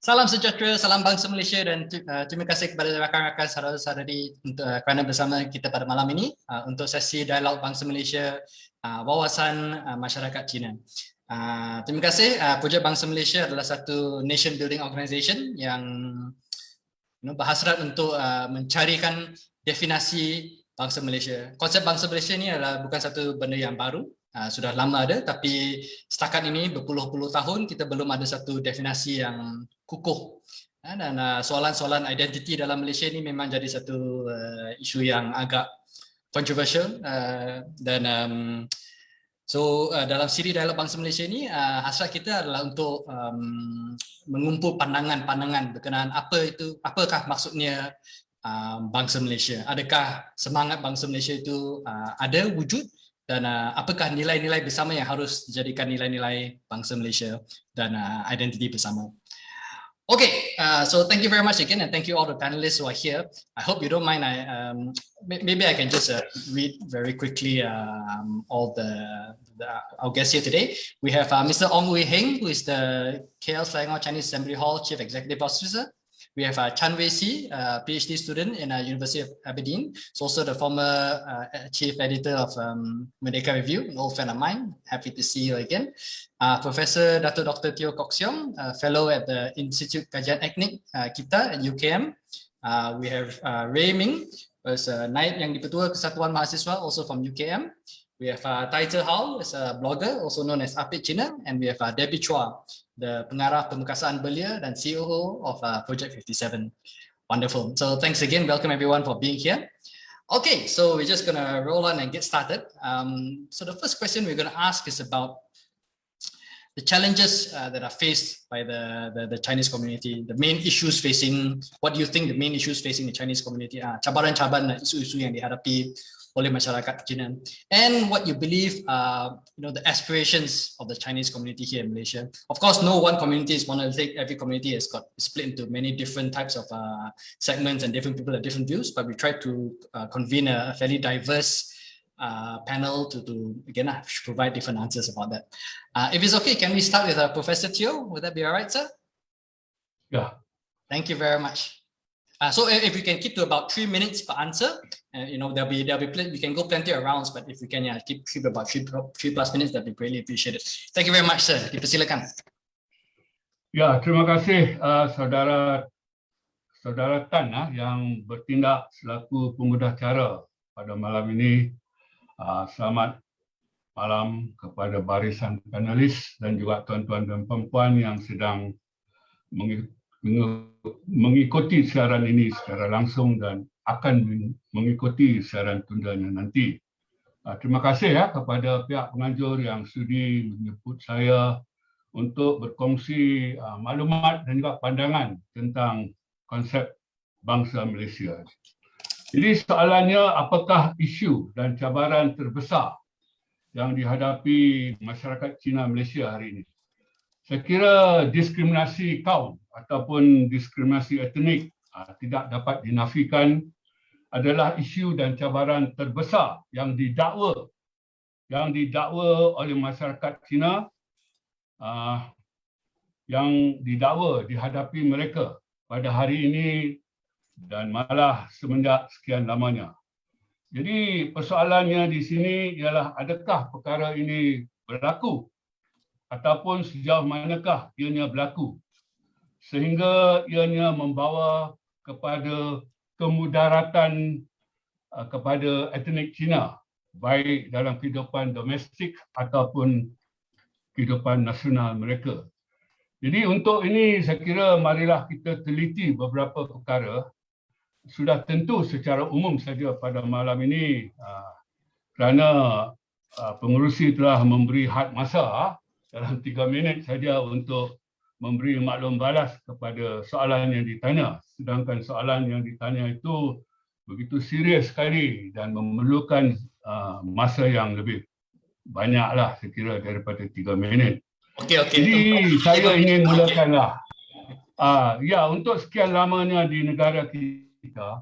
Salam sejahtera, salam bangsa Malaysia dan terima kasih kepada rakan-rakan saudara-saudari kerana bersama kita pada malam ini untuk sesi dialog bangsa Malaysia Wawasan Masyarakat Cina. Terima kasih. Projek Bangsa Malaysia adalah satu nation building organisation yang berhasrat untuk mencarikan definisi bangsa Malaysia. Konsep bangsa Malaysia ini adalah bukan satu benda yang baru. Sudah lama ada, tapi setakat ini berpuluh-puluh tahun kita belum ada satu definisi yang kukuh. Dan soalan-soalan identiti dalam Malaysia ini memang jadi satu isu yang agak controversial. Dalam Siri Dialog Bangsa Malaysia ini, hasrat kita adalah untuk mengumpul pandangan-pandangan berkenaan apakah maksudnya bangsa Malaysia. Adakah semangat bangsa Malaysia itu ada wujud? Dan apakah nilai-nilai bersama yang harus dijadikan nilai-nilai bangsa Malaysia dan identiti bersama. Okay, so thank you very much again, and thank you all the panelists who are here. I hope you don't mind. Maybe I can just read very quickly all our guests here today. We have Mr. Heng, who is the KLSCAH Chinese Assembly Hall Chief Executive Officer. We have Chan Wei Si, a PhD student in University of Aberdeen. He's also the former chief editor of Merdeka Review, an old friend of mine. Happy to see you again. Professor Dr. Teo Kok Siong, fellow at the Institute Kajian Etnik kita at UKM. We have Ray Ming, who's Naib Yang di-Pertua Kesatuan Mahasiswa, also from UKM. We have Tai Zhe Hao, is a blogger, also known as Apik Cina, and we have Debbie Chua, the pengarah pemukasaan belia dan CEO of Project 57. Wonderful. So thanks again. Welcome everyone for being here. Okay, so we're just going to roll on and get started. So the first question we're going to ask is about the challenges that are faced by the Chinese community, the main issues facing, what do you think the main issues facing the Chinese community are? Cabaran-cabaran, isu-isu yang dihadapi oleh masyarakat Cina, and what you believe the aspirations of the Chinese community here in Malaysia. Of course, no one community is monolithic. Every community has got split into many different types of segments, and different people have different views, but we try to convene a fairly diverse panel to again provide different answers about that. If it's okay, can we start with Professor Teo? Would that be all right, sir? Yeah. Thank you very much. So if we can keep to about 3 minutes per answer, there'll be we can go plenty of rounds, but if we can keep about 3+ minutes, that'd be greatly appreciated. Thank you very much, sir. Dipersilakan. Ya, terima kasih saudara Tan yang bertindak selaku pengudahcara pada malam ini. Selamat malam kepada barisan panelis dan juga tuan-tuan dan puan-puan yang sedang mengikuti siaran ini secara langsung dan akan mengikuti siaran tundanya nanti. Terima kasih kepada pihak penganjur yang sudi menyebut saya untuk berkongsi maklumat dan juga pandangan tentang konsep bangsa Malaysia. Jadi soalannya, apakah isu dan cabaran terbesar yang dihadapi masyarakat Cina Malaysia hari ini? Saya kira diskriminasi kaum ataupun diskriminasi etnik tidak dapat dinafikan adalah isu dan cabaran terbesar yang didakwa oleh masyarakat Cina, yang didakwa dihadapi mereka pada hari ini dan malah semenjak sekian lamanya. Jadi persoalannya di sini ialah, adakah perkara ini berlaku ataupun sejauh manakah ianya berlaku sehingga ianya membawa kepada kemudaratan kepada etnik Cina, baik dalam kehidupan domestik ataupun kehidupan nasional mereka. Jadi untuk ini saya kira marilah kita teliti beberapa perkara. Sudah tentu secara umum saja pada malam ini kerana pengerusi telah memberi had masa dalam 3 minit saja untuk memberi maklum balas kepada soalan yang ditanya. Sedangkan soalan yang ditanya itu begitu serius sekali dan memerlukan masa yang lebih banyaklah saya kira daripada 3 minit. Jadi saya ingin mulakanlah. Ya, untuk sekian lamanya di negara kita,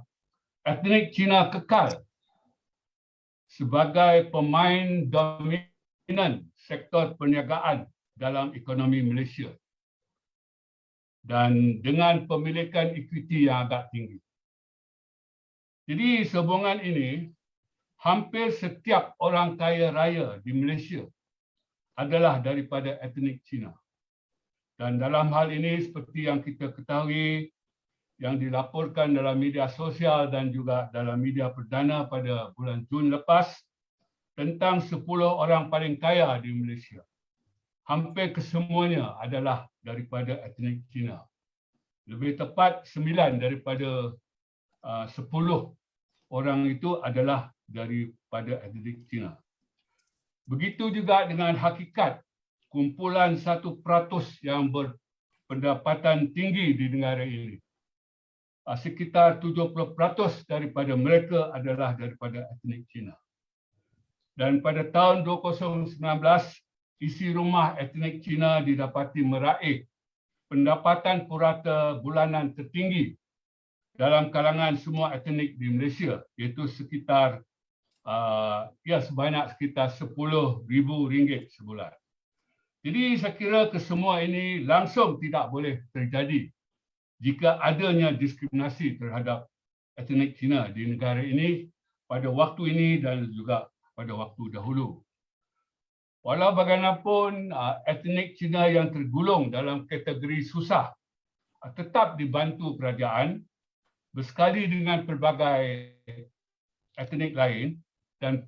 etnik Cina kekal sebagai pemain dominan sektor perniagaan dalam ekonomi Malaysia dan dengan pemilikan equity yang agak tinggi. Jadi sehubungan ini, hampir setiap orang kaya raya di Malaysia adalah daripada etnik Cina. Dan dalam hal ini seperti yang kita ketahui, yang dilaporkan dalam media sosial dan juga dalam media perdana pada bulan Jun lepas, tentang 10 orang paling kaya di Malaysia. Hampir kesemuanya adalah daripada etnik Cina. Lebih tepat 9 daripada 10 orang itu adalah daripada etnik Cina. Begitu juga dengan hakikat kumpulan 1% yang berpendapatan tinggi di negara ini. Sekitar 70% daripada mereka adalah daripada etnik Cina. Dan pada tahun 2019, isi rumah etnik Cina didapati meraih pendapatan purata bulanan tertinggi dalam kalangan semua etnik di Malaysia, iaitu sekitar sebanyak sekitar RM10,000 sebulan. Jadi saya kira kesemua ini langsung tidak boleh terjadi jika adanya diskriminasi terhadap etnik Cina di negara ini pada waktu ini dan juga pada waktu dahulu. Walau bagaimanapun, etnik Cina yang tergolong dalam kategori susah tetap dibantu kerajaan bersekali dengan pelbagai etnik lain, dan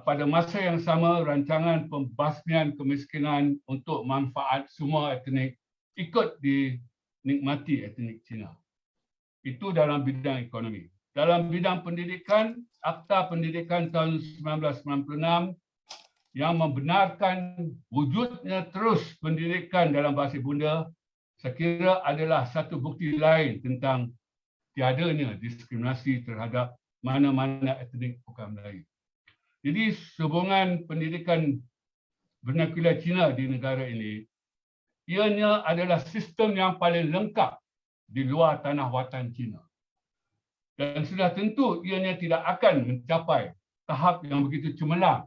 pada masa yang sama rancangan pembasmian kemiskinan untuk manfaat semua etnik ikut dinikmati etnik Cina. Itu dalam bidang ekonomi. Dalam bidang pendidikan, Akta Pendidikan tahun 1996 yang membenarkan wujudnya terus pendidikan dalam bahasa ibunda, saya kira adalah satu bukti lain tentang tiadanya diskriminasi terhadap mana-mana etnik bukan Melayu. Jadi sehubungan pendidikan vernakular Cina di negara ini, ianya adalah sistem yang paling lengkap di luar tanah watan Cina. Dan sudah tentu ianya tidak akan mencapai tahap yang begitu cemerlang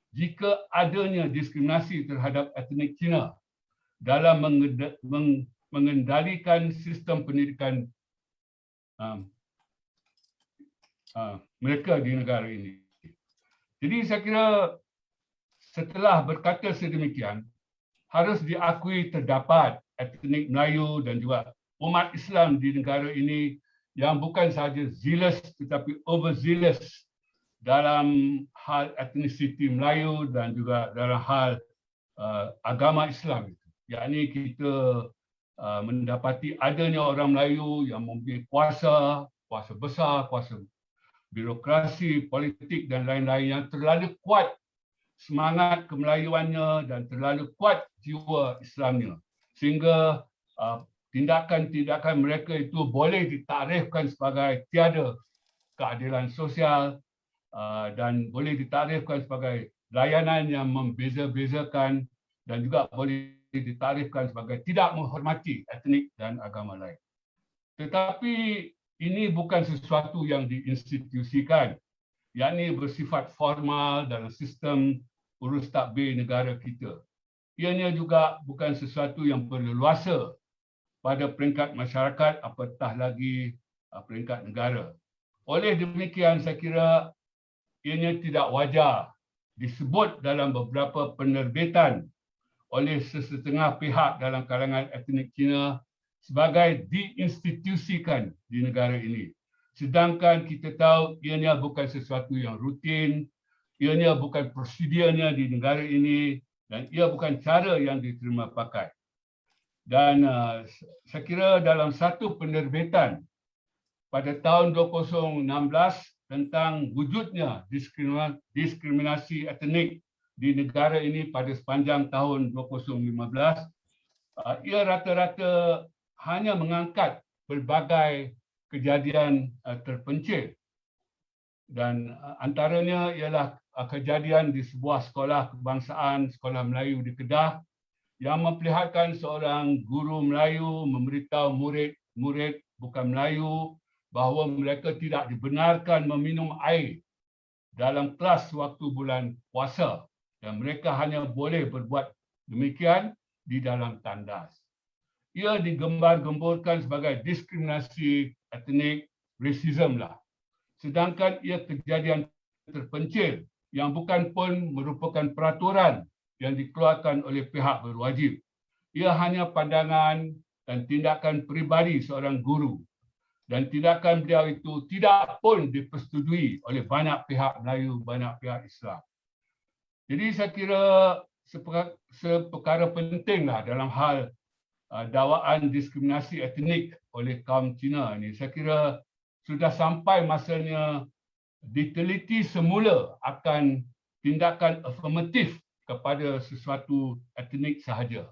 jika adanya diskriminasi terhadap etnik Cina dalam mengendalikan sistem pendidikan mereka di negara ini. Jadi saya kira setelah berkata sedemikian, harus diakui terdapat etnik Melayu dan juga umat Islam di negara ini yang bukan sahaja zealous tetapi overzealous dalam hal etnisiti Melayu dan juga dalam hal agama Islam itu. Yakni kita mendapati adanya orang Melayu yang mempunyai kuasa besar, kuasa birokrasi, politik dan lain-lain yang terlalu kuat semangat kemelayuannya dan terlalu kuat jiwa Islamnya. Sehingga tindakan-tindakan mereka itu boleh ditarifkan sebagai tiada keadilan sosial dan boleh ditarifkan sebagai layanan yang membeza-bezakan dan juga boleh ditarifkan sebagai tidak menghormati etnik dan agama lain. Tetapi ini bukan sesuatu yang diinstitusikan, yakni bersifat formal dalam sistem urus takbir negara kita. Ianya juga bukan sesuatu yang berleluasa pada peringkat masyarakat, apatah lagi peringkat negara. Oleh demikian, saya kira ianya tidak wajar disebut dalam beberapa penerbitan oleh sesetengah pihak dalam kalangan etnik Cina sebagai diinstitusikan di negara ini. Sedangkan kita tahu ianya bukan sesuatu yang rutin, ianya bukan prosedurnya di negara ini dan ia bukan cara yang diterima pakai. Dan saya kira dalam satu penerbitan pada tahun 2016 tentang wujudnya diskriminasi etnik di negara ini pada sepanjang tahun 2015, ia rata-rata hanya mengangkat berbagai kejadian terpencil, dan antaranya ialah kejadian di sebuah sekolah kebangsaan, sekolah Melayu di Kedah, yang memperlihatkan seorang guru Melayu memberitahu murid-murid bukan Melayu bahawa mereka tidak dibenarkan meminum air dalam kelas waktu bulan puasa, dan mereka hanya boleh berbuat demikian di dalam tandas. Ia digembar-gemburkan sebagai diskriminasi etnik, racism lah. Sedangkan ia kejadian terpencil yang bukan pun merupakan peraturan yang dikeluarkan oleh pihak berwajib. Ia hanya pandangan dan tindakan peribadi seorang guru, dan tindakan beliau itu tidak pun dipersetujui oleh banyak pihak Melayu, banyak pihak Islam. Jadi saya kira seperkara pentinglah dalam hal dakwaan diskriminasi etnik oleh kaum Cina ini. Saya kira sudah sampai masanya diteliti semula akan tindakan afirmatif kepada sesuatu etnik sahaja.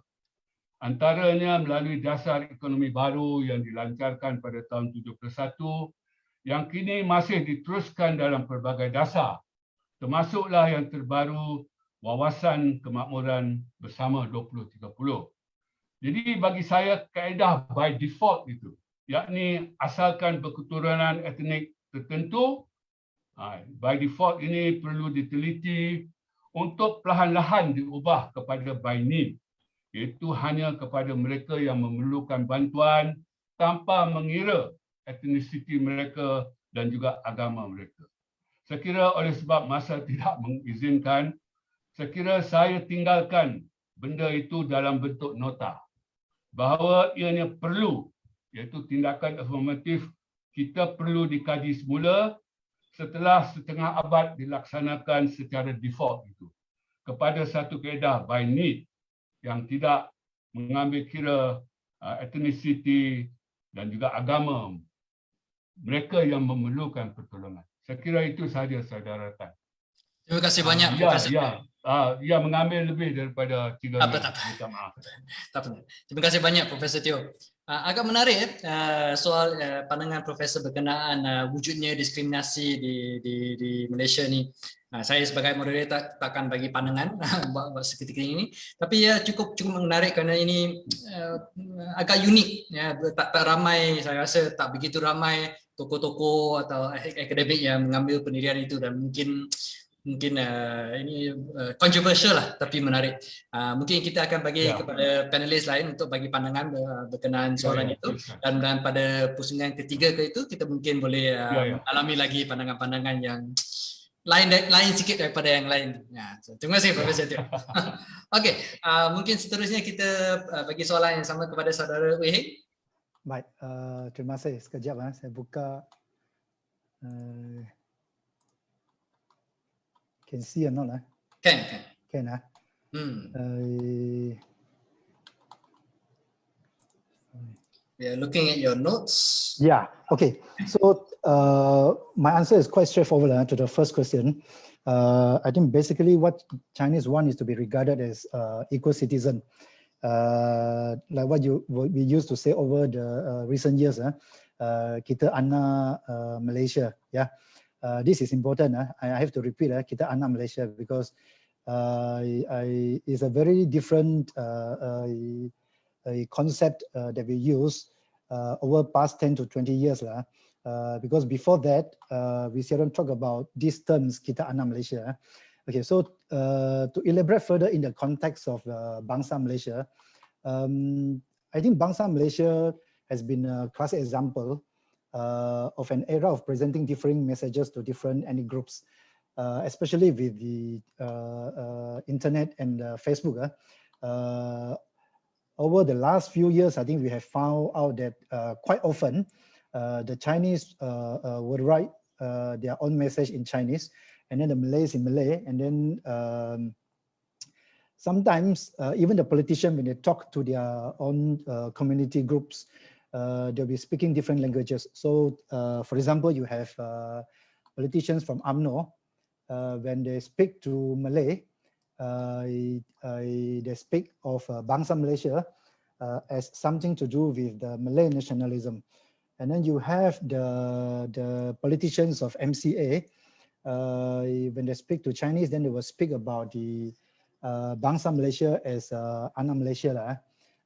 Antaranya melalui dasar ekonomi baru yang dilancarkan pada tahun 71, yang kini masih diteruskan dalam pelbagai dasar, termasuklah yang terbaru Wawasan Kemakmuran Bersama 2030. Jadi bagi saya kaedah by default itu, yakni asalkan berketurunan etnik tertentu, by default ini perlu diteliti untuk perlahan-lahan diubah kepada by need, iaitu hanya kepada mereka yang memerlukan bantuan tanpa mengira etnisiti mereka dan juga agama mereka. Saya kira oleh sebab masa tidak mengizinkan, saya kira saya tinggalkan benda itu dalam bentuk nota, bahawa ianya perlu, iaitu tindakan afirmatif kita perlu dikaji semula setelah setengah abad dilaksanakan secara default itu, kepada satu kaedah by need yang tidak mengambil kira etnisiti dan juga agama mereka yang memerlukan pertolongan. Saya kira itu sahaja saudara-saudara. Terima kasih banyak, Profesor. Ya, mengambil lebih daripada 3 minit. Minta maaf. Terima kasih banyak, Profesor Teo. Agak menarik soal pandangan Profesor berkenaan wujudnya diskriminasi di Malaysia ni. Saya sebagai moderator takkan bagi pandangan seketika ini, tapi ya cukup menarik kerana ini agak unik. Ya, tak ramai, saya rasa tak begitu ramai tokoh-tokoh atau akademik yang mengambil pendirian itu, dan mungkin ini controversial lah, tapi menarik. Mungkin kita akan bagi kepada panelis lain untuk bagi pandangan berkenaan soalan itu, dan pada pusingan ketiga ke itu kita mungkin boleh alami lagi pandangan-pandangan yang lain sikit daripada yang lain. Terima kasih Profesor Teo. Okey, mungkin seterusnya kita bagi soalan yang sama kepada saudara Heng. Baik, terima kasih. Sekejap saya buka. Can see or not? Can. We are looking at your notes. Yeah. Okay. So my answer is quite straightforward to the first question. I think basically what Chinese want is to be regarded as equal citizen, like what we used to say over the recent years. Kita anak Malaysia. Yeah. This is important. I have to repeat. Kita anak Malaysia, because it's a very different concept that we use over past 10 to 20 years. Because before that, we seldom talk about these terms, kita anak Malaysia. Okay, so to elaborate further in the context of Bangsa Malaysia, I think Bangsa Malaysia has been a classic example of an era of presenting differing messages to different ethnic groups, especially with the internet and Facebook. Over the last few years, I think we have found out that quite often the Chinese would write their own message in Chinese, and then the Malays in Malay, and then sometimes even the politicians, when they talk to their own community groups, they'll be speaking different languages. So, for example, you have politicians from UMNO, when they speak to Malay, they speak of Bangsa Malaysia as something to do with the Malay nationalism. And then you have the politicians of MCA, when they speak to Chinese, then they will speak about the Bangsa Malaysia as Ana Malaysia.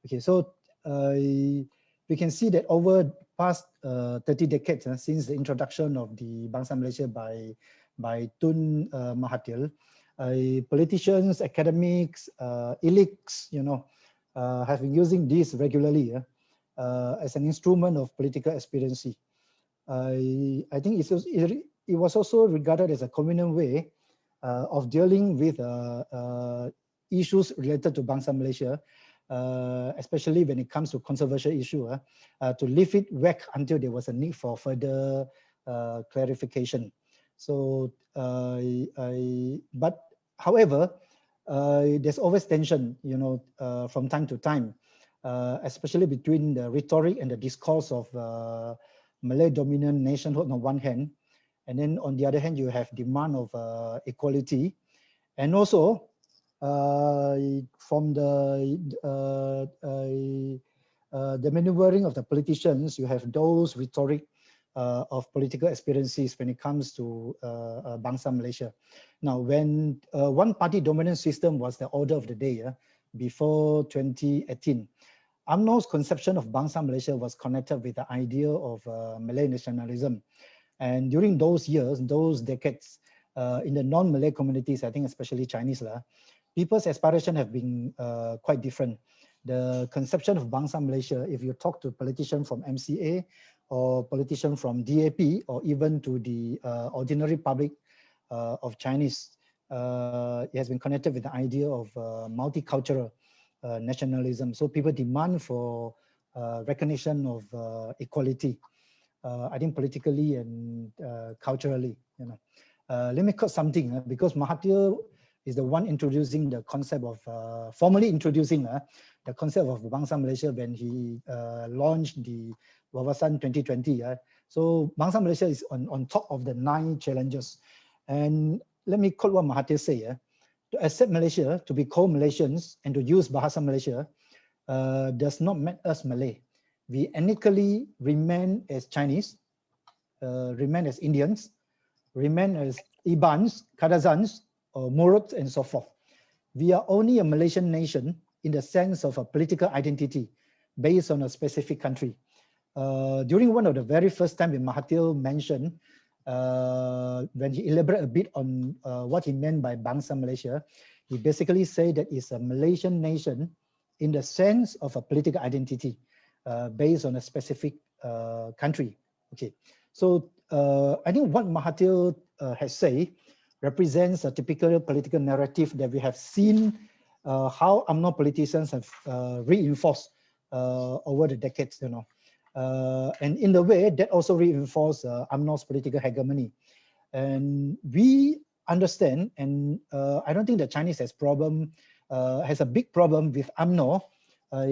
Okay, so we can see that over past 30 decades, since the introduction of the Bangsa Malaysia by Tun Mahathir, politicians, academics, elites, have been using this regularly as an instrument of political expediency. I think it was also regarded as a convenient way of dealing with issues related to Bangsa Malaysia, especially when it comes to controversial issue, to leave it vague until there was a need for further clarification. So, but however, there's always tension, from time to time, especially between the rhetoric and the discourse of Malay dominant nationhood on one hand, and then on the other hand, you have demand of equality, and also from the maneuvering of the politicians, you have those rhetoric of political experiences when it comes to Bangsa Malaysia. Now, when one-party dominant system was the order of the day before 2018, UMNO's conception of Bangsa Malaysia was connected with the idea of Malay nationalism. And during those years, those decades, in the non-Malay communities, I think especially Chinese, people's aspiration have been quite different. The conception of Bangsa Malaysia, if you talk to politicians from MCA or politicians from DAP, or even to the ordinary public of Chinese, it has been connected with the idea of multicultural nationalism. So people demand for recognition of equality, I think politically and culturally. Let me quote something, because Mahathir is the one introducing the concept of, formally introducing the concept of Bangsa Malaysia when he launched the Wawasan 2020. So Bangsa Malaysia is on top of the 9 challenges. And let me quote what Mahathir say. To accept Malaysia, to be called Malaysians, and to use Bahasa Malaysia does not make us Malay. We ethnically remain as Chinese, remain as Indians, remain as Ibans, Kadazans, or Muruts, and so forth. We are only a Malaysian nation in the sense of a political identity based on a specific country. During one of the very first time when Mahathir mentioned, when he elaborated a bit on what he meant by Bangsa Malaysia, he basically said that it's a Malaysian nation in the sense of a political identity based on a specific country. Okay, so I think what Mahathir has said represents a typical political narrative that we have seen how UMNO politicians have reinforced over the decades, and in the way that also reinforced UMNO's political hegemony. And we understand, and I don't think the Chinese has a big problem with UMNO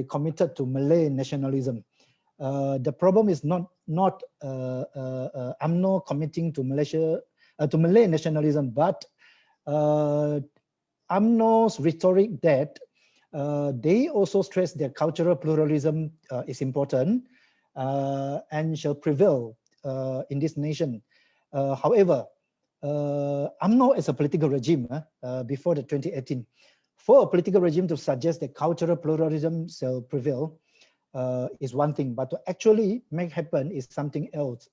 committed to Malay nationalism. The problem is not UMNO committing to Malay nationalism, but UMNO's rhetoric that they also stress that cultural pluralism is important and shall prevail in this nation. However, UMNO as a political regime before the 2018, for a political regime to suggest that cultural pluralism shall prevail is one thing, but to actually make happen is something else.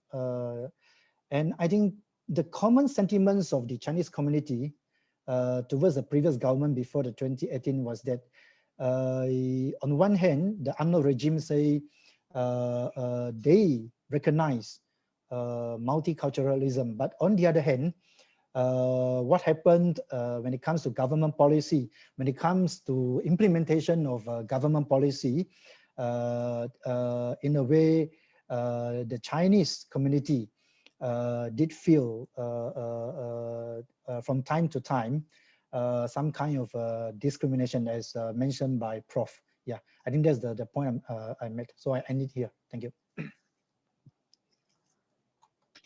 And I think the common sentiments of the Chinese community towards the previous government before the 2018 was that on one hand, the UMNO regime say they recognize multiculturalism, but on the other hand, what happened when it comes to government policy, when it comes to implementation of government policy, in a way, the Chinese community did feel from time to time some kind of discrimination, as mentioned by Prof. Yeah, I think that's the point I made. So I end it here. Thank you.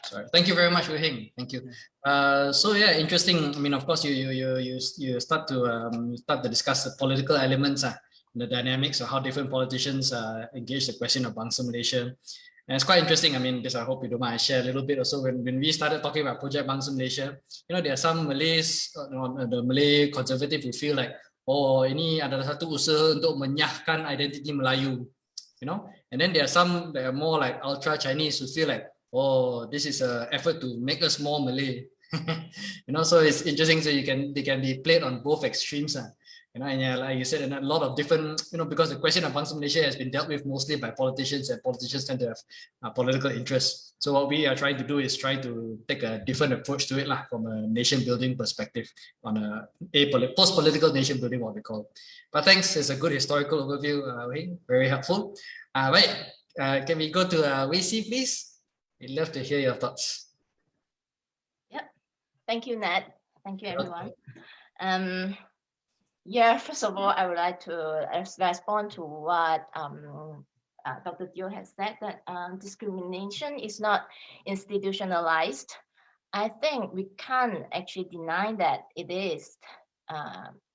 Sorry. Thank you very much, Heng. Thank you. So yeah, interesting. I mean, of course, you start to discuss the political elements, the dynamics of how different politicians engage the question of Bangsa Malaysia. And it's quite interesting. I mean, this I hope you don't mind. I share a little bit also. When we started talking about Project Bangsa Malaysia, there are some Malays, the Malay conservative who feel like, oh, ini adalah satu usaha untuk menyahkan identiti Melayu, And then there are some that are more like ultra Chinese who feel like, oh, this is an effort to make us more Malay. So it's interesting. So they can be played on both extremes. And like you said, and a lot of different, because the question of Bangsa Malaysia has been dealt with mostly by politicians, and politicians tend to have political interests. So what we are trying to do is try to take a different approach to it from a nation building perspective, on a post-political nation building, what we call. But thanks, it's a good historical overview, very helpful. Right, can we go to Wei Si, please? We'd love to hear your thoughts. Yep. Thank you, Ned. Thank you, everyone. Yeah, first of all, I would like to respond to what Dr. Teo has said, that discrimination is not institutionalized. I think we can't actually deny that it is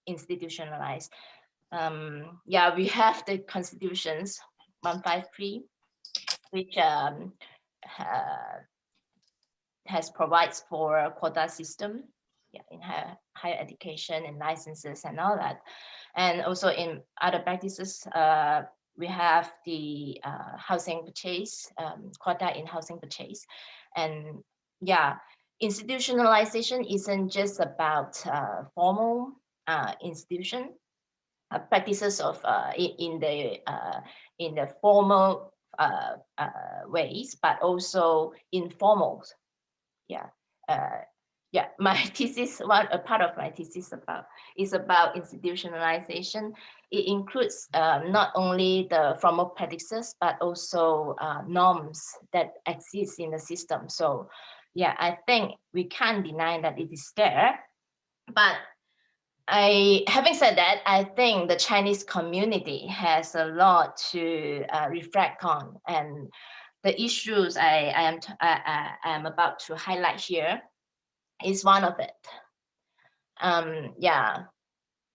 institutionalized. Yeah, we have the constitutions 153, which has provides for a quota system, in higher education and licenses and all that. And also in other practices, we have the housing purchase, quota in housing purchase. And yeah, institutionalization isn't just about formal institution practices of in the formal ways, but also informal. Yeah, my thesis, a part of my thesis is about institutionalization. It includes not only the formal practices, but also norms that exist in the system. So yeah, I think we can't deny that it is there. But having said that, I think the Chinese community has a lot to reflect on, and the issues I am about to highlight here is one of it. Yeah,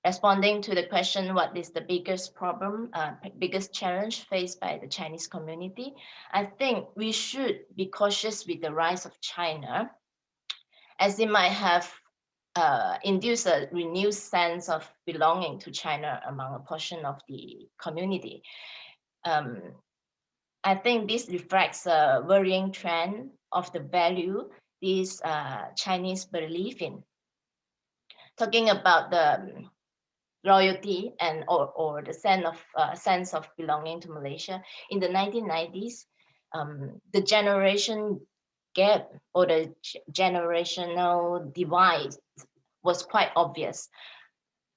responding to the question, what is the biggest problem, biggest challenge faced by the Chinese community? I think we should be cautious with the rise of China, as it might have induced a renewed sense of belonging to China among a portion of the community. I think this reflects a worrying trend of the value these Chinese believe in. Talking about the loyalty and or the sense of belonging to Malaysia in the 1990s, the generation gap or the generational divide was quite obvious.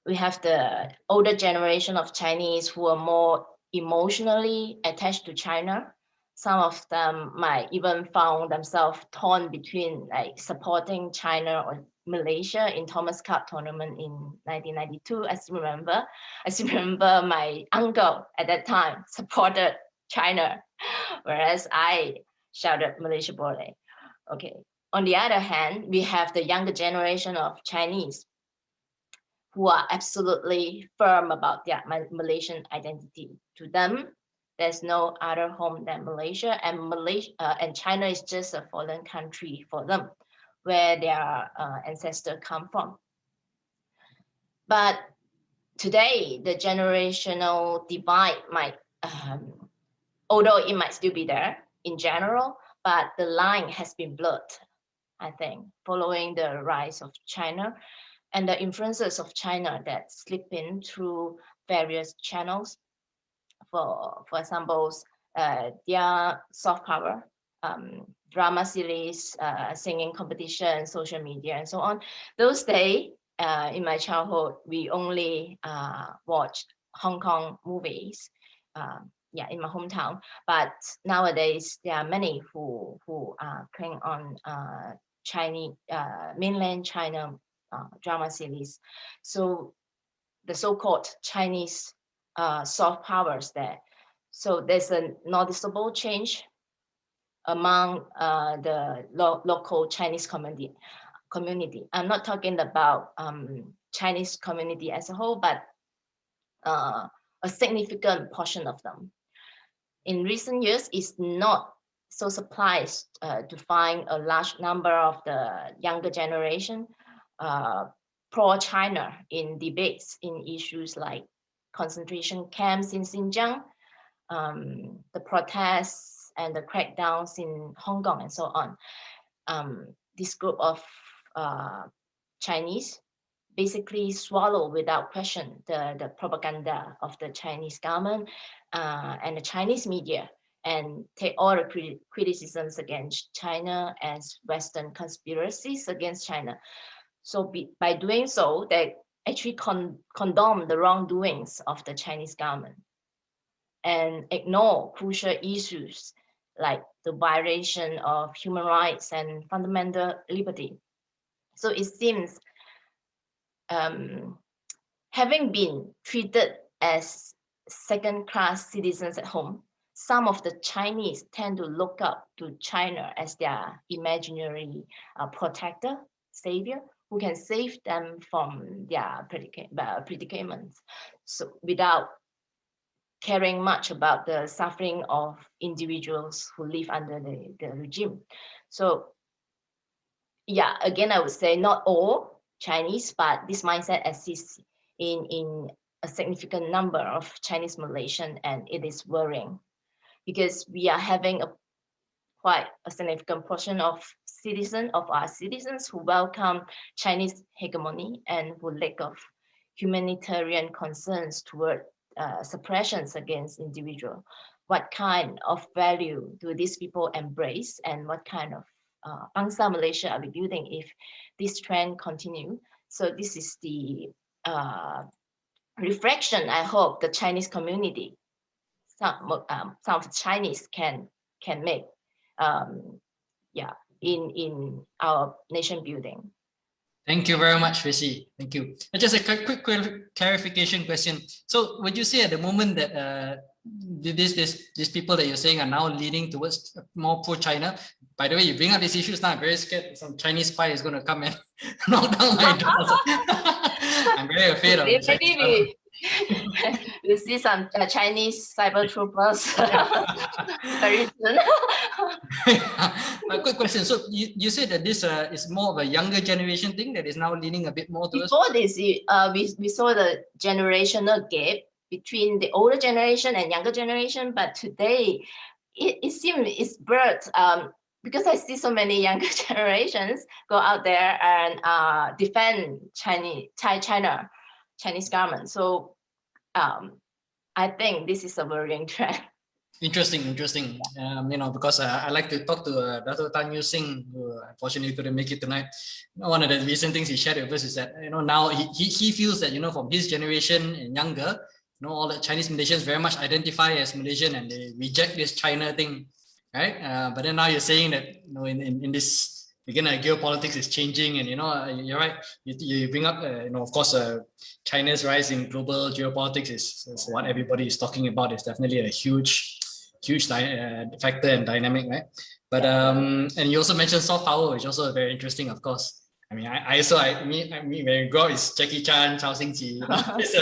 We have the older generation of Chinese who are more emotionally attached to China. Some of them might even found themselves torn between like supporting China or Malaysia in Thomas Cup tournament in 1992. I still remember my uncle at that time supported China, whereas I shouted Malaysia Boleh. Okay. On the other hand, we have the younger generation of Chinese who are absolutely firm about their Malaysian identity. To them, there's no other home than Malaysia, and China is just a foreign country for them, where their ancestors come from. But today, the generational divide might, although it might still be there in general, but the line has been blurred, I think, following the rise of China and the influences of China that slip in through various channels. For example, their soft power, drama series, singing competition, social media, and so on. Those days, in my childhood, we only watched Hong Kong movies, in my hometown. But nowadays, there are many who cling on Chinese, mainland China drama series. So the so-called Chinese soft powers there. So there's a noticeable change among the local Chinese community. I'm not talking about Chinese community as a whole, but a significant portion of them. In recent years, it's not so surprised to find a large number of the younger generation pro-China in debates in issues like concentration camps in Xinjiang, the protests and the crackdowns in Hong Kong and so on. This group of Chinese basically swallow without question the propaganda of the Chinese government and the Chinese media, and take all the criticisms against China as Western conspiracies against China. So by doing so, they actually condone the wrongdoings of the Chinese government and ignore crucial issues like the violation of human rights and fundamental liberty. So it seems having been treated as second-class citizens at home, some of the Chinese tend to look up to China as their imaginary protector, savior, who can save them from their predicaments. So without caring much about the suffering of individuals who live under the regime. So yeah, again, I would say not all Chinese, but this mindset exists in a significant number of Chinese Malaysian, and it is worrying because we are having quite a significant portion of our citizens who welcome Chinese hegemony and who lack of humanitarian concerns toward suppressions against individual. What kind of value do these people embrace, and what kind of bangsa Malaysia are we building if this trend continue? So this is the reflection I hope the Chinese community, some of the Chinese can make in our nation building. Thank you very much, Tracy. Thank you. Just a quick clarification question. So would you say at the moment that these people that you're saying are now leaning towards more pro-China? By the way, you bring up these issues now, I'm very scared some Chinese spy is going to come and knock down my door. I'm very afraid of it. Maybe we see some Chinese cyber troopers very soon. A quick question. So you said that this is more of a younger generation thing that is now leaning a bit more towards. Before this, we saw the generational gap between the older generation and younger generation, but today it seems it's birthed because I see so many younger generations go out there and defend Chinese government. So I think this is a worrying trend. Interesting. You know, because I like to talk to Dr. Tan Yu Sing, who unfortunately couldn't make it tonight. One of the recent things he shared with us is that, you know, now he feels that, you know, from his generation and younger, you know, all the Chinese Malaysians very much identify as Malaysian and they reject this China thing, right? But then now you're saying that, you know, in this, again, geopolitics is changing, and you know, you're right. You bring up, you know, of course, China's rise in global geopolitics is what everybody is talking about. It's definitely a huge factor and dynamic, right? But and you also mentioned soft power, which is also very interesting, of course. I mean, when you grow up, it's Jackie Chan, Chao Xingji. It's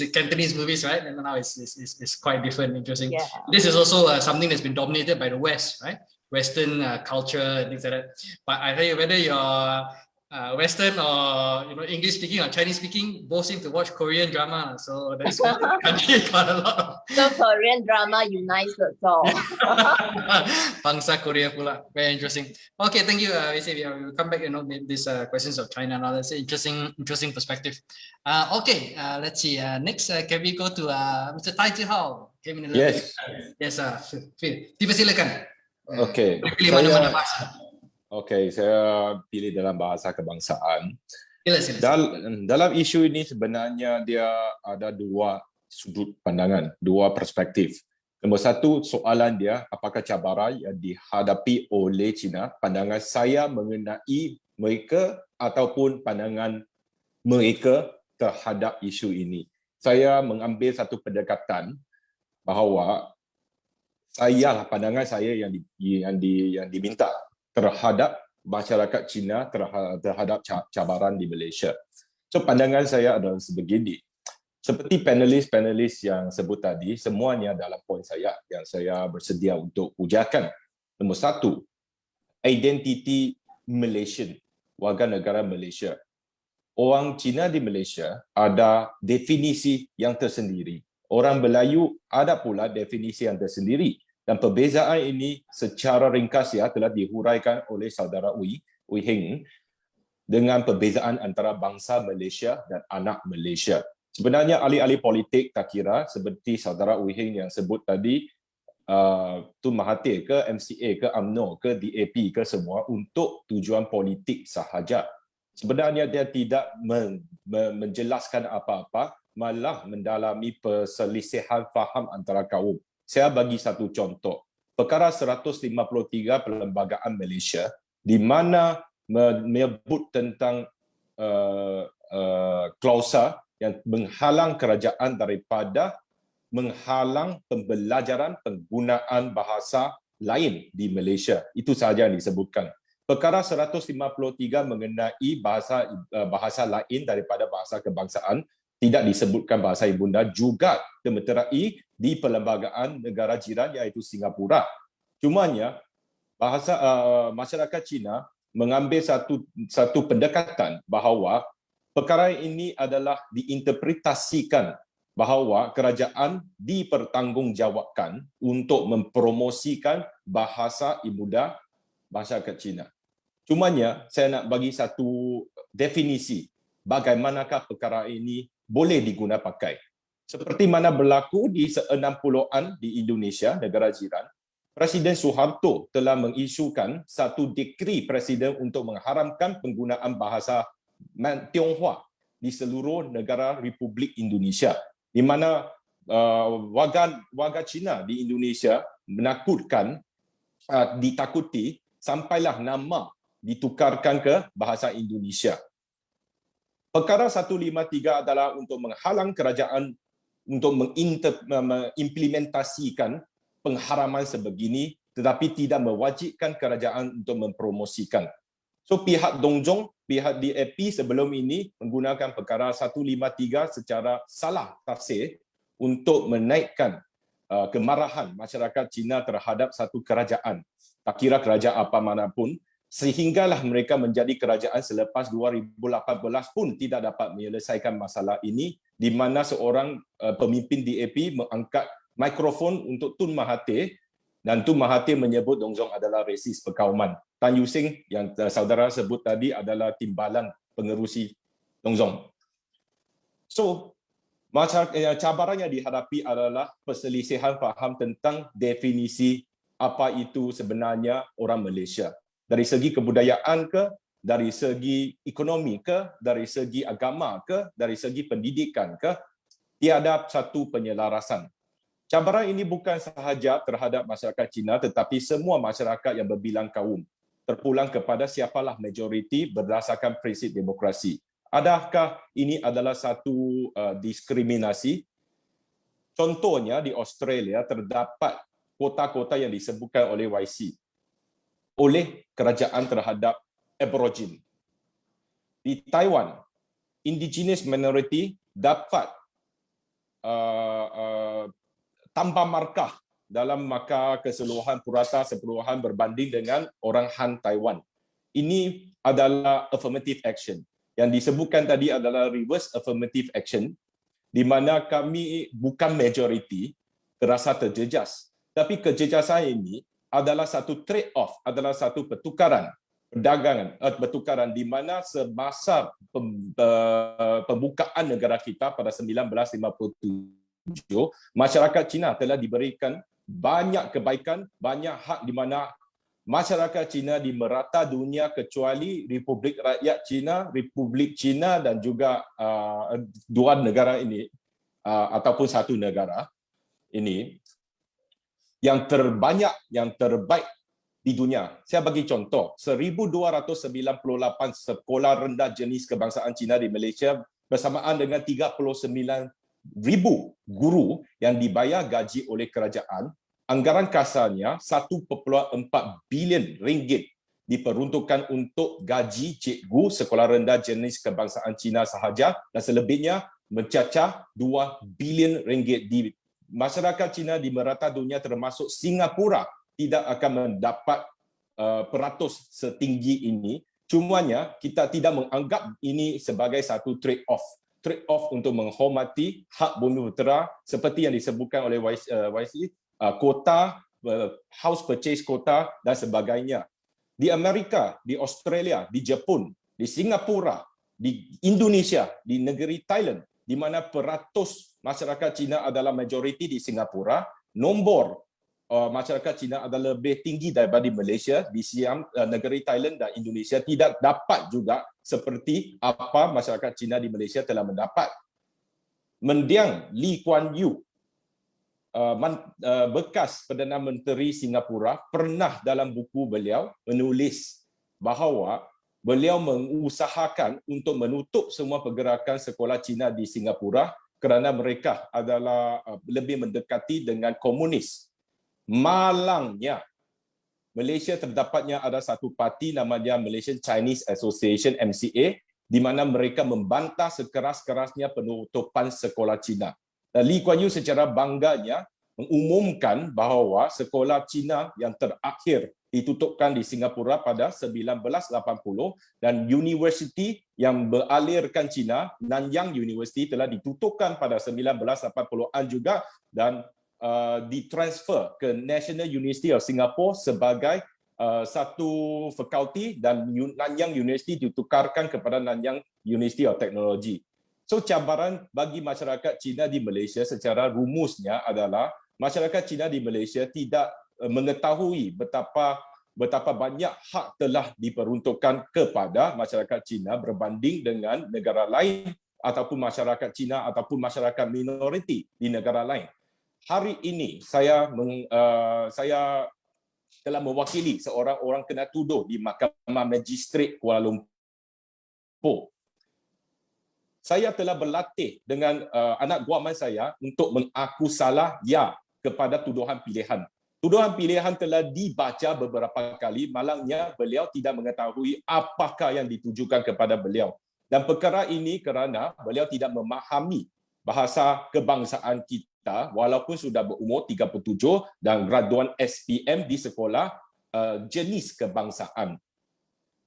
a Cantonese movies, right? And now it's quite different, interesting. Yeah. This is also something that's been dominated by the West, right? Western culture and things like that. But I tell you, whether you're Western or, you know, English speaking or Chinese speaking, both seem to watch Korean drama. So that's one country got a lot of. So Korean drama unites us all. Bangsa Korea pula. Very interesting. Okay, thank you. We'll come back, you know, these questions of China and all. That's an interesting perspective. Okay, let's see. Next, can we go to Mr. Tai Zihao? Yes. Yes, silakan. Okay. Saya pilih dalam bahasa kebangsaan. Dalam isu ini sebenarnya dia ada dua sudut pandangan, dua perspektif. Nombor satu, soalan dia, apakah cabaran yang dihadapi oleh China, pandangan saya mengenai mereka ataupun pandangan mereka terhadap isu ini. Saya mengambil satu pendekatan bahawa pandangan saya yang diminta terhadap masyarakat Cina terhadap cabaran di Malaysia. So pandangan saya adalah sebegini. Seperti panelis yang sebut tadi, semuanya dalam poin saya yang saya bersedia untuk ujarkan. Nombor 1, identiti Malaysian, warga negara Malaysia. Orang Cina di Malaysia ada definisi yang tersendiri. Orang Melayu ada pula definisi yang tersendiri. Dan perbezaan ini secara ringkas telah dihuraikan oleh saudara Heng dengan perbezaan antara bangsa Malaysia dan anak Malaysia. Sebenarnya ahli-ahli politik tak kira seperti saudara Heng yang sebut tadi, Tun Mahathir ke MCA ke UMNO ke DAP ke semua untuk tujuan politik sahaja. Sebenarnya dia tidak menjelaskan apa-apa, malah mendalami perselisihan faham antara kaum. Saya bagi satu contoh. Perkara 153 Perlembagaan Malaysia di mana menyebut tentang klausa yang menghalang kerajaan daripada menghalang pembelajaran penggunaan bahasa lain di Malaysia. Itu sahaja yang disebutkan. Perkara 153 mengenai bahasa lain daripada bahasa kebangsaan, tidak disebutkan bahasa ibunda, juga termeterai di perlembagaan negara jiran iaitu Singapura. Cumanya masyarakat Cina mengambil satu pendekatan bahawa perkara ini adalah diinterpretasikan bahawa kerajaan dipertanggungjawabkan untuk mempromosikan bahasa ibunda masyarakat Cina. Cumanya saya nak bagi satu definisi bagaimanakah perkara ini boleh diguna pakai. Seperti mana berlaku di 60-an di Indonesia, negara jiran, Presiden Suharto telah mengisukan satu dekri presiden untuk mengharamkan penggunaan bahasa Tionghoa di seluruh negara Republik Indonesia, di mana warga Cina di Indonesia ditakuti sampailah nama ditukarkan ke bahasa Indonesia. Perkara 153 adalah untuk menghalang kerajaan untuk mengimplementasikan pengharaman sebegini, tetapi tidak mewajibkan kerajaan untuk mempromosikan. So pihak Dongjong, pihak DAP sebelum ini menggunakan perkara 153 secara salah tafsir untuk menaikkan kemarahan masyarakat Cina terhadap satu kerajaan. Tak kira kerajaan apa manapun, sehinggalah mereka menjadi kerajaan selepas 2018 pun tidak dapat menyelesaikan masalah ini, di mana seorang pemimpin DAP mengangkat mikrofon untuk Tun Mahathir dan Tun Mahathir menyebut Dongjong adalah resis perkauman. Tan Yu Seng yang saudara sebut tadi adalah timbalan pengerusi Dongjong. So, cabaran yang dihadapi adalah perselisihan faham tentang definisi apa itu sebenarnya orang Malaysia. Dari segi kebudayaan ke, dari segi ekonomi ke, dari segi agama ke, dari segi pendidikan ke, tiada satu penyelarasan. Cabaran ini bukan sahaja terhadap masyarakat Cina, tetapi semua masyarakat yang berbilang kaum, terpulang kepada siapalah majoriti berdasarkan prinsip demokrasi. Adakah ini adalah satu diskriminasi? Contohnya di Australia terdapat kota-kota yang disebutkan oleh YC oleh kerajaan terhadap Aborigin. Di Taiwan, indigenous minority dapat tambah markah dalam markah keseluruhan purata seluruhan berbanding dengan orang Han Taiwan. Ini adalah affirmative action. Yang disebutkan tadi adalah reverse affirmative action, di mana kami bukan majority terasa terjejas. Tapi kejejasan ini adalah satu trade-off, adalah satu pertukaran bertukaran di mana semasa pembukaan negara kita pada 1957, masyarakat Cina telah diberikan banyak kebaikan, banyak hak di mana masyarakat Cina di merata dunia kecuali Republik Rakyat Cina dan juga dua negara ini ataupun satu negara ini yang terbanyak, yang terbaik di dunia. Saya bagi contoh, 1,298 sekolah rendah jenis kebangsaan Cina di Malaysia bersamaan dengan 39,000 guru yang dibayar gaji oleh kerajaan anggaran kasarnya 1.4 bilion ringgit diperuntukkan untuk gaji cikgu sekolah rendah jenis kebangsaan Cina sahaja dan selebihnya mencacah 2 bilion ringgit. Di masyarakat Cina di merata dunia termasuk Singapura tidak akan mendapat peratus setinggi ini. Cumanya kita tidak menganggap ini sebagai satu trade-off untuk menghormati hak bumi putera seperti yang disebutkan oleh YC, kota, house purchase quota dan sebagainya. Di Amerika, di Australia, di Jepun, di Singapura, di Indonesia, di negeri Thailand, di mana peratus masyarakat Cina adalah majoriti di Singapura, nombor masyarakat Cina adalah lebih tinggi daripada Malaysia, di Siam, negeri Thailand dan Indonesia tidak dapat juga seperti apa masyarakat Cina di Malaysia telah mendapat. Mendiang Lee Kuan Yew, bekas Perdana Menteri Singapura, pernah dalam buku beliau menulis bahawa beliau mengusahakan untuk menutup semua pergerakan sekolah Cina di Singapura kerana mereka adalah lebih mendekati dengan komunis. Malangnya, Malaysia terdapatnya ada satu parti namanya Malaysian Chinese Association MCA di mana mereka membantah sekeras-kerasnya penutupan sekolah Cina. Lee Kuan Yew secara bangganya mengumumkan bahawa sekolah Cina yang terakhir ditutupkan di Singapura pada 1980 dan universiti yang beralirkan Cina, Nanyang University, telah ditutupkan pada 1980-an juga dan ditransfer ke National University of Singapore sebagai satu fakulti dan Nanyang University ditukarkan kepada Nanyang University of Technology. So cabaran bagi masyarakat Cina di Malaysia secara rumusnya adalah masyarakat Cina di Malaysia tidak mengetahui betapa banyak hak telah diperuntukkan kepada masyarakat Cina berbanding dengan negara lain ataupun masyarakat Cina ataupun masyarakat minoriti di negara lain. Hari ini saya telah mewakili seorang orang kena tuduh di Mahkamah Magistrat Kuala Lumpur. Saya telah berlatih dengan anak guaman saya untuk mengaku salah ya kepada tuduhan pilihan. Tuduhan pilihan telah dibaca beberapa kali, malangnya beliau tidak mengetahui apakah yang ditujukan kepada beliau. Dan perkara ini kerana beliau tidak memahami bahasa kebangsaan kita walaupun sudah berumur 37 dan graduan SPM di sekolah jenis kebangsaan.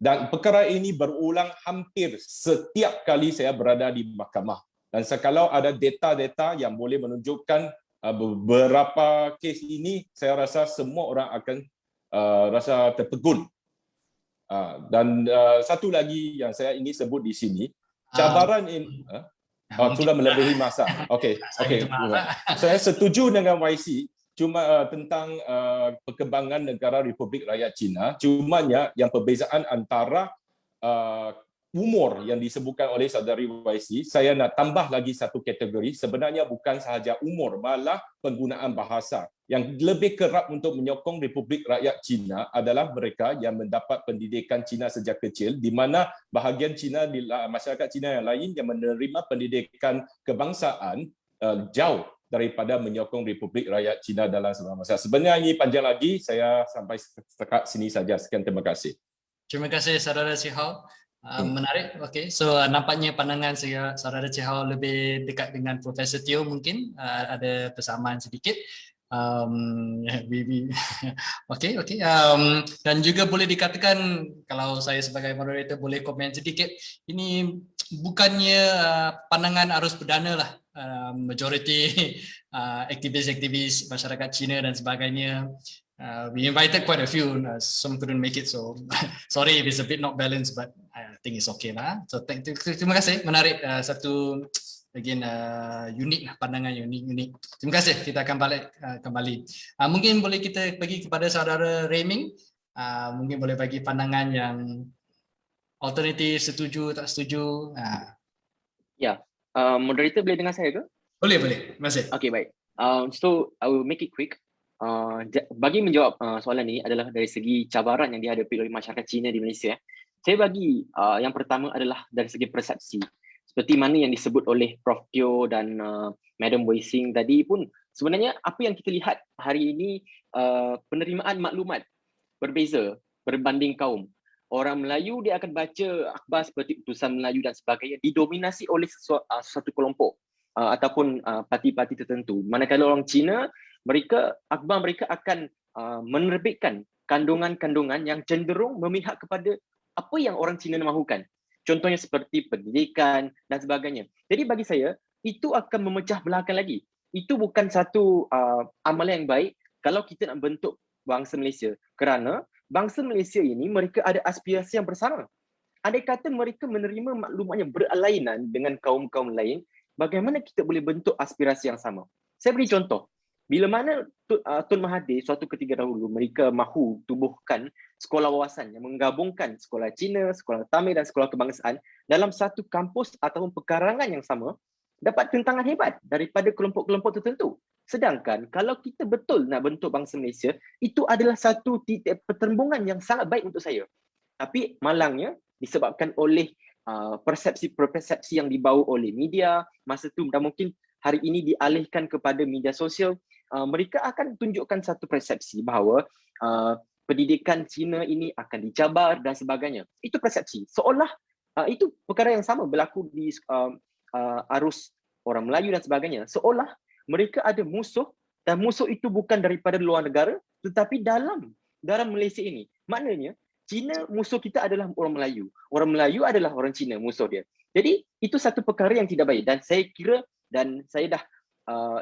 Dan perkara ini berulang hampir setiap kali saya berada di mahkamah. Dan sekalau ada data-data yang boleh menunjukkan beberapa kes ini, saya rasa semua orang akan rasa terpegun. Dan satu lagi yang saya ingin sebut di sini, cabaran ini sudah melebihi masa. Okey. Saya setuju dengan YC cuma tentang perkembangan negara Republik Rakyat Cina. Cumanya yang perbezaan antara umur yang disebutkan oleh saudari YC, saya nak tambah lagi satu kategori. Sebenarnya bukan sahaja umur, malah penggunaan bahasa. Yang lebih kerap untuk menyokong Republik Rakyat Cina adalah mereka yang mendapat pendidikan Cina sejak kecil, di mana bahagian Cina di masyarakat Cina yang lain yang menerima pendidikan kebangsaan jauh daripada menyokong Republik Rakyat Cina dalam semasa. Sebenarnya ini panjang lagi, saya sampai setakat sini saja. Sekian, terima kasih. Terima kasih saudara Cihau. Menarik. Okey, so nampaknya pandangan saudara Cihau lebih dekat dengan Profesor Teo mungkin, ada persamaan sedikit. Okey. Dan juga boleh dikatakan, kalau saya sebagai moderator boleh komen sedikit, ini bukannya pandangan arus perdana lah. Majoriti aktivis-aktivis masyarakat Cina dan sebagainya. We invited quite a few, some couldn't make it, so sorry if it's a bit not balanced, but I think it's okay lah. So terima kasih, menarik, satu again unik, pandangan unik. Terima kasih, kita akan balik kembali. Mungkin boleh kita pergi kepada saudara Rayming, mungkin boleh bagi pandangan yang alternatif, setuju tak setuju. Ya, moderator boleh dengar saya ke? Boleh. Terima kasih. Okay, baik. So I will make it quick. Bagi menjawab soalan ini adalah dari segi cabaran yang dihadapi oleh masyarakat Cina di Malaysia. Saya bagi yang pertama adalah dari segi persepsi. seperti mana yang disebut oleh Prof. Teo dan Madam Wei Sing tadi pun, sebenarnya apa yang kita lihat hari ini, penerimaan maklumat berbeza berbanding kaum. Orang Melayu dia akan baca akhbar seperti Utusan Melayu dan sebagainya didominasi oleh satu kelompok ataupun parti-parti tertentu. Manakala orang Cina, akhbar mereka akan menerbitkan kandungan-kandungan yang cenderung memihak kepada apa yang orang Cina mahukan. Contohnya seperti pendidikan dan sebagainya. Jadi bagi saya, itu akan memecah belahkan lagi. Itu bukan satu amalan yang baik kalau kita nak bentuk bangsa Malaysia. Kerana bangsa Malaysia ini mereka ada aspirasi yang bersama. Andai kata mereka menerima maklumat yang berlainan dengan kaum-kaum lain, bagaimana kita boleh bentuk aspirasi yang sama? Saya beri contoh. Bila mana Tun Mahathir suatu ketika dahulu mereka mahu tubuhkan sekolah wawasan yang menggabungkan sekolah Cina, sekolah Tamil dan sekolah kebangsaan dalam satu kampus ataupun pekarangan yang sama, dapat tentangan hebat daripada kelompok-kelompok tertentu. Sedangkan kalau kita betul nak bentuk bangsa Malaysia, itu adalah satu titik pertembungan yang sangat baik untuk saya. Tapi malangnya disebabkan oleh persepsi-persepsi yang dibawa oleh media masa tu, dan mungkin hari ini dialihkan kepada media sosial, mereka akan tunjukkan satu persepsi bahawa pendidikan Cina ini akan dicabar dan sebagainya. Itu persepsi. Seolah itu perkara yang sama berlaku di arus orang Melayu dan sebagainya. Seolah mereka ada musuh, dan musuh itu bukan daripada luar negara tetapi dalam Malaysia ini. Maknanya Cina musuh kita adalah orang Melayu. Orang Melayu adalah orang Cina musuh dia. Jadi itu satu perkara yang tidak baik, dan saya kira dan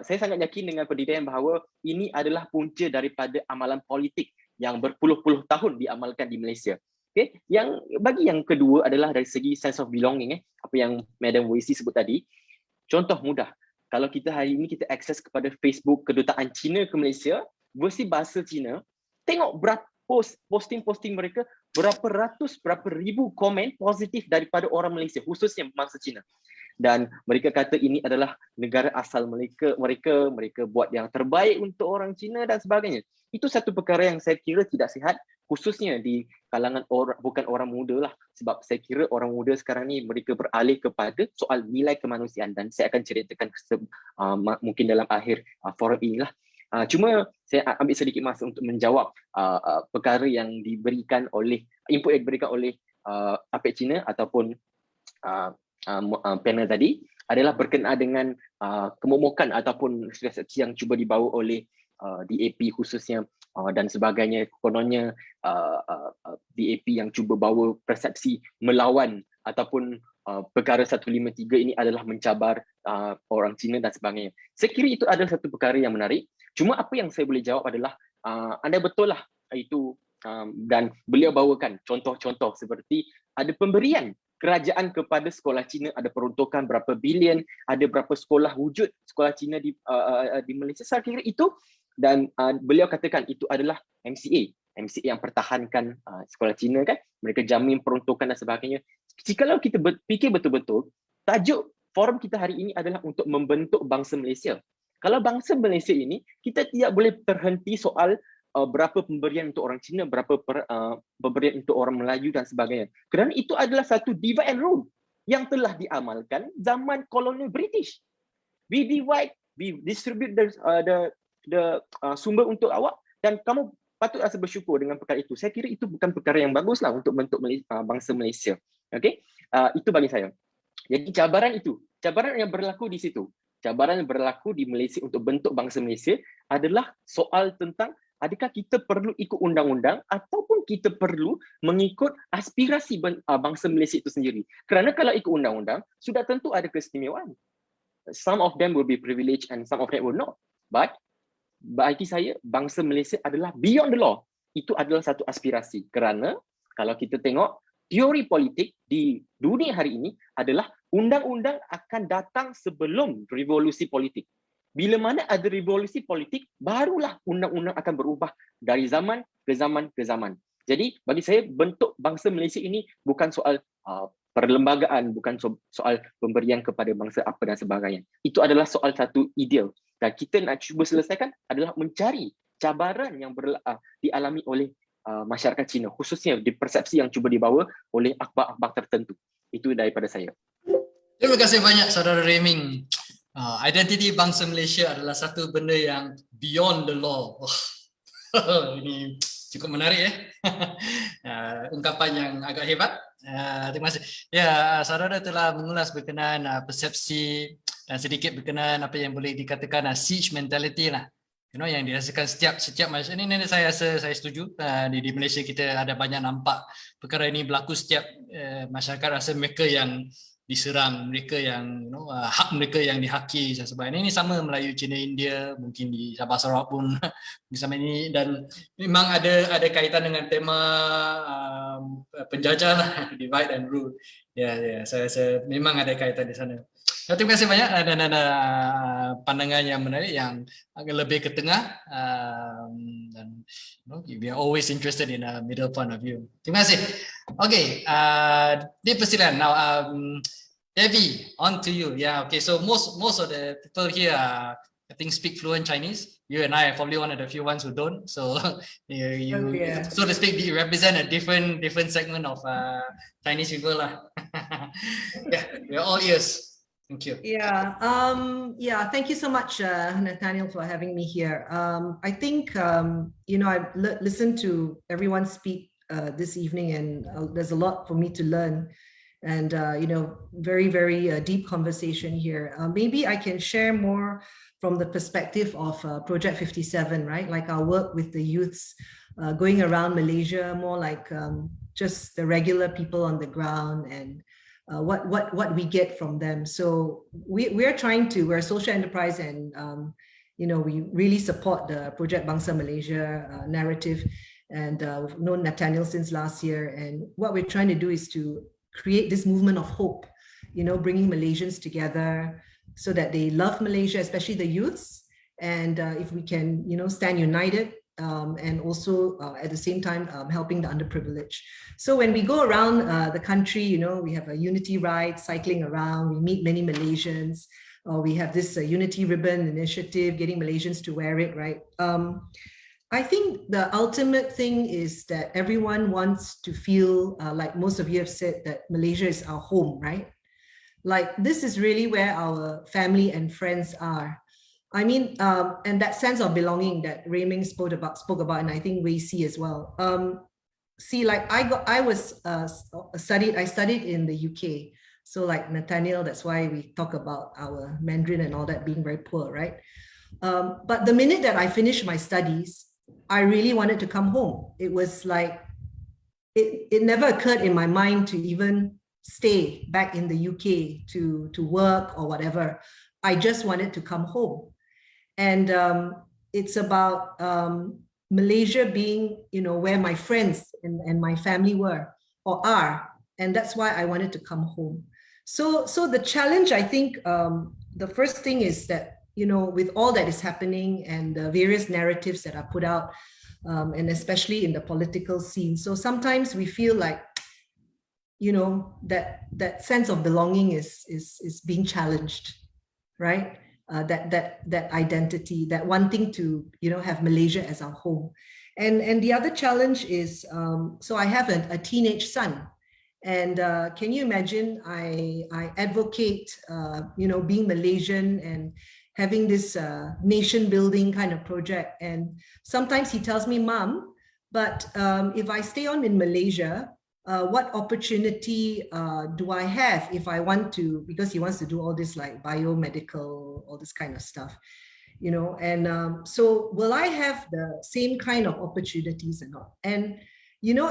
saya sangat yakin dengan pendirian bahawa ini adalah punca daripada amalan politik yang berpuluh-puluh tahun diamalkan di Malaysia. Okay? Bagi yang kedua adalah dari segi sense of belonging, apa yang Madam Wei Sing sebut tadi. Contoh mudah, kalau kita hari ini kita akses kepada Facebook Kedutaan Cina ke Malaysia, versi bahasa Cina, tengok berapa posting mereka, berapa ribu komen positif daripada orang Malaysia, khususnya bangsa Cina. Dan mereka kata ini adalah negara asal mereka buat yang terbaik untuk orang Cina dan sebagainya. Itu satu perkara yang saya kira tidak sihat, khususnya di kalangan bukan orang muda lah. Sebab saya kira orang muda sekarang ni mereka beralih kepada soal nilai kemanusiaan, dan saya akan ceritakan mungkin dalam akhir forum inilah. Cuma saya ambil sedikit masa untuk menjawab perkara yang diberikan oleh input yang diberikan oleh Apek Cina ataupun panel tadi adalah berkenaan dengan kemomokan ataupun persepsi yang cuba dibawa oleh DAP khususnya dan sebagainya. Kononnya DAP yang cuba bawa persepsi melawan ataupun perkara 153 ini adalah mencabar orang Cina dan sebagainya. Saya kira itu adalah satu perkara yang menarik. Cuma apa yang saya boleh jawab adalah anda betul lah itu, dan beliau bawakan contoh-contoh seperti ada pemberian kerajaan kepada sekolah Cina, ada peruntukan berapa bilion, ada berapa sekolah wujud sekolah Cina di Malaysia. Saya kira itu, dan beliau katakan itu adalah MCA yang pertahankan sekolah Cina kan, mereka jamin peruntukan dan sebagainya. Jikalau kita fikir betul-betul, tajuk forum kita hari ini adalah untuk membentuk bangsa Malaysia. Kalau bangsa Malaysia ini, kita tidak boleh terhenti soal berapa pemberian untuk orang Cina, berapa pemberian untuk orang Melayu dan sebagainya. Kerana itu adalah satu divide and rule yang telah diamalkan zaman kolonial British. We divide, we distribute the sumber untuk awak, dan kamu patut rasa bersyukur dengan perkara itu. Saya kira itu bukan perkara yang baguslah untuk bentuk bangsa Malaysia. Okay? Itu bagi saya. Jadi cabaran yang berlaku di situ. Cabaran yang berlaku di Malaysia untuk bentuk bangsa Malaysia adalah soal tentang adakah kita perlu ikut undang-undang ataupun kita perlu mengikut aspirasi bangsa Malaysia itu sendiri. Kerana kalau ikut undang-undang, sudah tentu ada keistimewaan. Some of them will be privileged and some of them will not. But bagi saya, bangsa Malaysia adalah beyond the law. Itu adalah satu aspirasi. Kerana kalau kita tengok, teori politik di dunia hari ini adalah undang-undang akan datang sebelum revolusi politik. Bila mana ada revolusi politik, barulah undang-undang akan berubah dari zaman ke zaman ke zaman. Jadi bagi saya, bentuk bangsa Malaysia ini bukan soal perlembagaan, bukan soal pemberian kepada bangsa apa dan sebagainya. Itu adalah soal satu ideal. Dan kita nak cuba selesaikan adalah mencari cabaran yang dialami oleh masyarakat Cina, khususnya di persepsi yang cuba dibawa oleh akhbar-akhbar tertentu. Itu daripada saya. Terima kasih banyak Saudara Reming. Identiti bangsa Malaysia adalah satu benda yang beyond the law. Ini cukup menarik ungkapan yang agak hebat. Terima kasih. Ya, saudara telah mengulas berkenaan persepsi dan sedikit berkenaan apa yang boleh dikatakan siege mentality lah. Yang dirasakan setiap Malaysia ini saya setuju. Di Malaysia kita ada banyak nampak perkara ini berlaku setiap masyarakat rasa mereka yang diserang, mereka yang hak mereka yang dihaki dan sebagainya. Ini sama Melayu, Cina, India, mungkin di Sabah Sarawak pun bersama ini, dan memang ada kaitan dengan tema penjajah lah, divide and rule. Ya, saya memang ada kaitan di sana. Terima kasih banyak dan ada pandangan yang menarik yang agak lebih ke tengah, dan we are always interested in a middle point of view. Terima kasih. Okay, di persilahan now. Debbie, on to you. Yeah, okay. So most of the people here, I think, speak fluent Chinese. You and I are probably one of the few ones who don't. So so to speak, you represent a different segment of Chinese people lah. Yeah, we're all ears. Thank you. Yeah. Thank you so much, Nathaniel, for having me here. I think I've listened to everyone speak this evening, and there's a lot for me to learn. And very, very deep conversation here. Maybe I can share more from the perspective of Project 57, right? Like our work with the youths going around Malaysia, more like just the regular people on the ground, and what we get from them. So we're a social enterprise, and we really support the Project Bangsa Malaysia narrative, and we've known Nathaniel since last year. And what we're trying to do is to create this movement of hope, bringing Malaysians together so that they love Malaysia, especially the youths. And if we can, stand united, and also at the same time helping the underprivileged. So when we go around the country, we have a unity ride, cycling around, we meet many Malaysians. We have this unity ribbon initiative, getting Malaysians to wear it, right? I think the ultimate thing is that everyone wants to feel, like most of you have said, that Malaysia is our home, right? Like this is really where our family and friends are. I mean, and that sense of belonging that Rayming spoke about, and I think Wei Si as well. See, like I studied in the UK. So like Nathaniel, that's why we talk about our Mandarin and all that being very poor, right? But the minute that I finished my studies, I really wanted to come home. It was like, it never occurred in my mind to even stay back in the UK to work or whatever. I just wanted to come home. And it's about Malaysia being, where my friends and my family were or are. And that's why I wanted to come home. So the challenge, I think, the first thing is that, with all that is happening and the various narratives that are put out, and especially in the political scene. So sometimes we feel like, that sense of belonging is being challenged, right? That identity, that wanting to, have Malaysia as our home. And the other challenge is, so I have a teenage son. And can you imagine, I advocate, being Malaysian and having this nation building kind of project. And sometimes he tells me, Mom, but if I stay on in Malaysia, what opportunity do I have if I want to, because he wants to do all this like biomedical, all this kind of stuff, and so will I have the same kind of opportunities or not? And,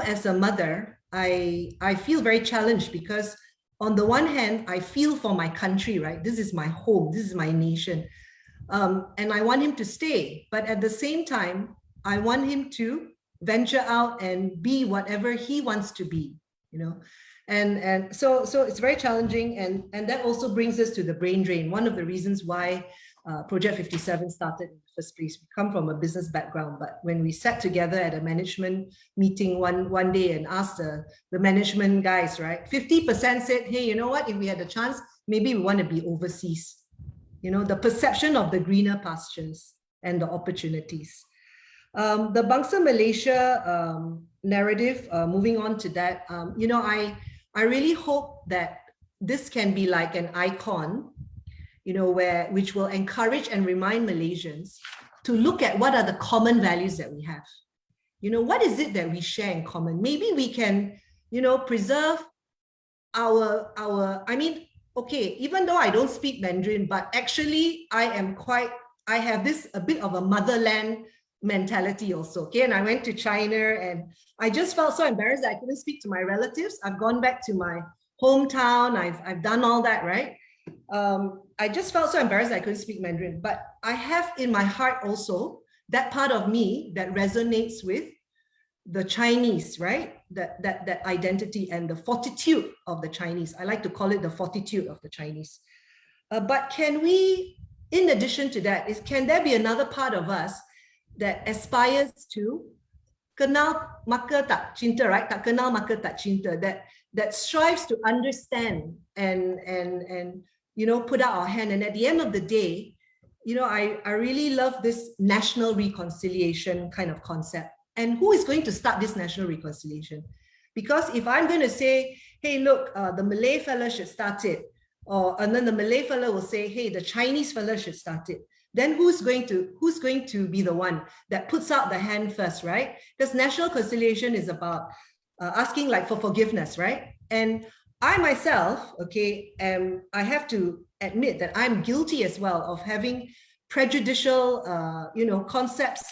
as a mother, I feel very challenged because on the one hand, I feel for my country, right? This is my home, this is my nation. And I want him to stay, but at the same time, I want him to venture out and be whatever he wants to be, and so it's very challenging, and that also brings us to the brain drain. One of the reasons why Project 57 started in the first place. We come from a business background, but when we sat together at a management meeting one day and asked the management guys, right, 50% said, hey, you know what, if we had a chance, maybe we want to be overseas. The perception of the greener pastures and the opportunities. The Bangsa Malaysia narrative, moving on to that, I really hope that this can be like an icon, you know, which will encourage and remind Malaysians to look at what are the common values that we have. You know, what is it that we share in common? Maybe we can, you know, preserve our, I mean, okay, even though I don't speak Mandarin, but actually I have this a bit of a motherland mentality also, okay? And I went to China and I just felt so embarrassed that I couldn't speak to my relatives. I've gone back to my hometown, I've done all that, right? I just felt so embarrassed that I couldn't speak Mandarin, but I have in my heart also that part of me that resonates with the Chinese, right? That identity and the fortitude of the Chinese. I like to call it the fortitude of the Chinese. But can we, in addition to that, can there be another part of us that aspires to kenal maka tak cinta, right? Tak kenal maka tak cinta, that strives to understand and you know, put out our hand. And at the end of the day, you know, I really love this national reconciliation kind of concept. And who is going to start this national reconciliation? Because if I'm going to say, hey, look, the Malay fella should start it, and then the Malay fella will say, hey, the Chinese fella should start it, then who's going to be the one that puts out the hand first, right? Because national reconciliation is about asking like for forgiveness, right? And I myself, okay, I have to admit that I'm guilty as well of having prejudicial, you know, concepts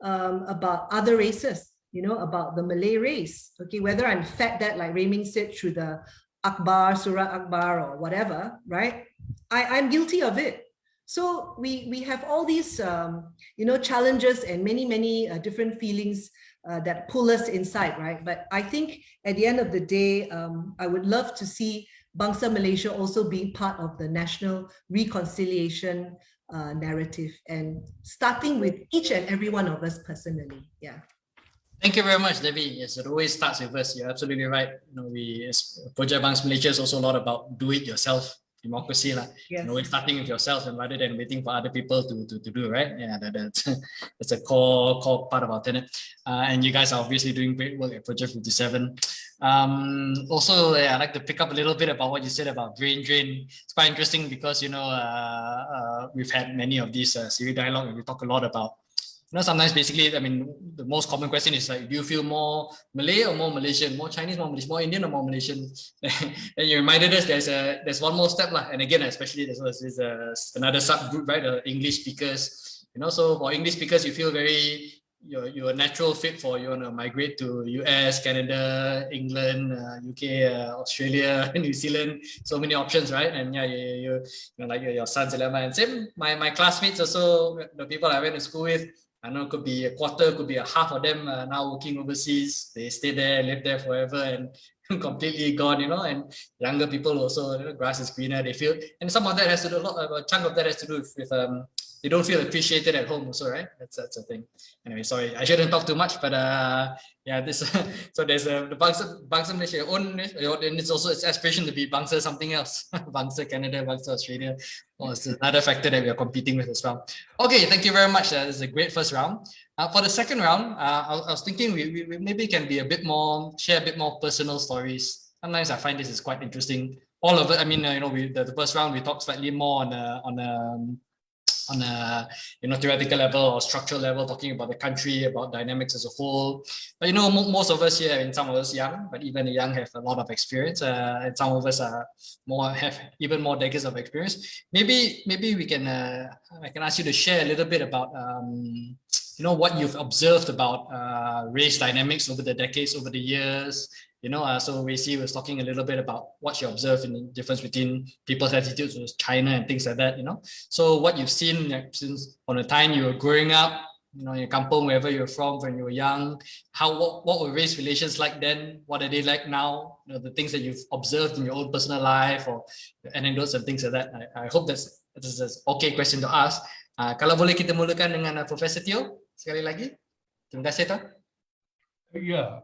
about other races, you know, about the Malay race, okay, whether I'm fed that, like Rayming said, through the Akbar, Surah Akbar or whatever, right? I'm guilty of it. So we have all these, you know, challenges and many different feelings that pull us inside, right? But I think at the end of the day, I would love to see Bangsa Malaysia also being part of the national reconciliation narrative, and starting with each and every one of us personally. Yeah. Thank you very much, Debbie. Yes, it always starts with us. You're absolutely right. You know, Project Bangsa Malaysia is also a lot about do it yourself democracy, yes. You know, starting with yourself and rather than waiting for other people to do, right? Yeah, that's a core part of our tenet. And you guys are obviously doing great work at Project 57. Also, I'd like to pick up a little bit about what you said about brain drain. It's quite interesting because, you know, we've had many of these Siri Dialog, and we talk a lot about, you know, sometimes basically, I mean, the most common question is like, do you feel more Malay or more Malaysian, more Chinese, more Malaysian, more Indian or more Malaysian? And you reminded us there's one more step lah. And again, especially there's another subgroup, right? English speakers, you know. So for English speakers, you feel very you're a natural fit for, you want to migrate to US, Canada, England, UK, Australia, New Zealand. So many options, right? And yeah, you know, like your son's dilemma. And same, my classmates also, the people I went to school with, I know could be a quarter, could be a half of them now working overseas. They stay there, live there forever, and completely gone, you know. And younger people also, you know, grass is greener. They feel, and some of that has to do, a chunk of that has to do with they don't feel appreciated at home also, right? That's a thing. Anyway, sorry, I shouldn't talk too much, but yeah, this so there's the Bangsa Malaysia own, and it's also its aspiration to be Bangsa something else, Bangsa Canada, Bangsa Australia. Oh, it's another factor that we are competing with as well. Okay, thank you very much. This is a great first round. For the second round, I was thinking we maybe can be share a bit more personal stories. Sometimes I find this is quite interesting. All of it. I mean, you know, the first round we talked slightly more on a you know, theoretical level or structural level, talking about the country, about dynamics as a whole. But you know, most of us here, and some of us young, but even the young have a lot of experience, and some of us have even more decades of experience. Maybe we can I can ask you to share a little bit about you know, what you've observed about race dynamics over the decades, over the years. You know, so Racy was talking a little bit about what you observed in the difference between people's attitudes with China and things like that, you know. So what you've seen since from the time you were growing up, you know, in kampong, wherever you're from, when you were young, what were race relations like then? What are they like now? You know, the things that you've observed in your own personal life or anecdotes and things like that. I hope that's an okay question to ask. Kalau boleh kita mulakan dengan Profesor Teo sekali lagi. Terima kasih, Tuan. Ya,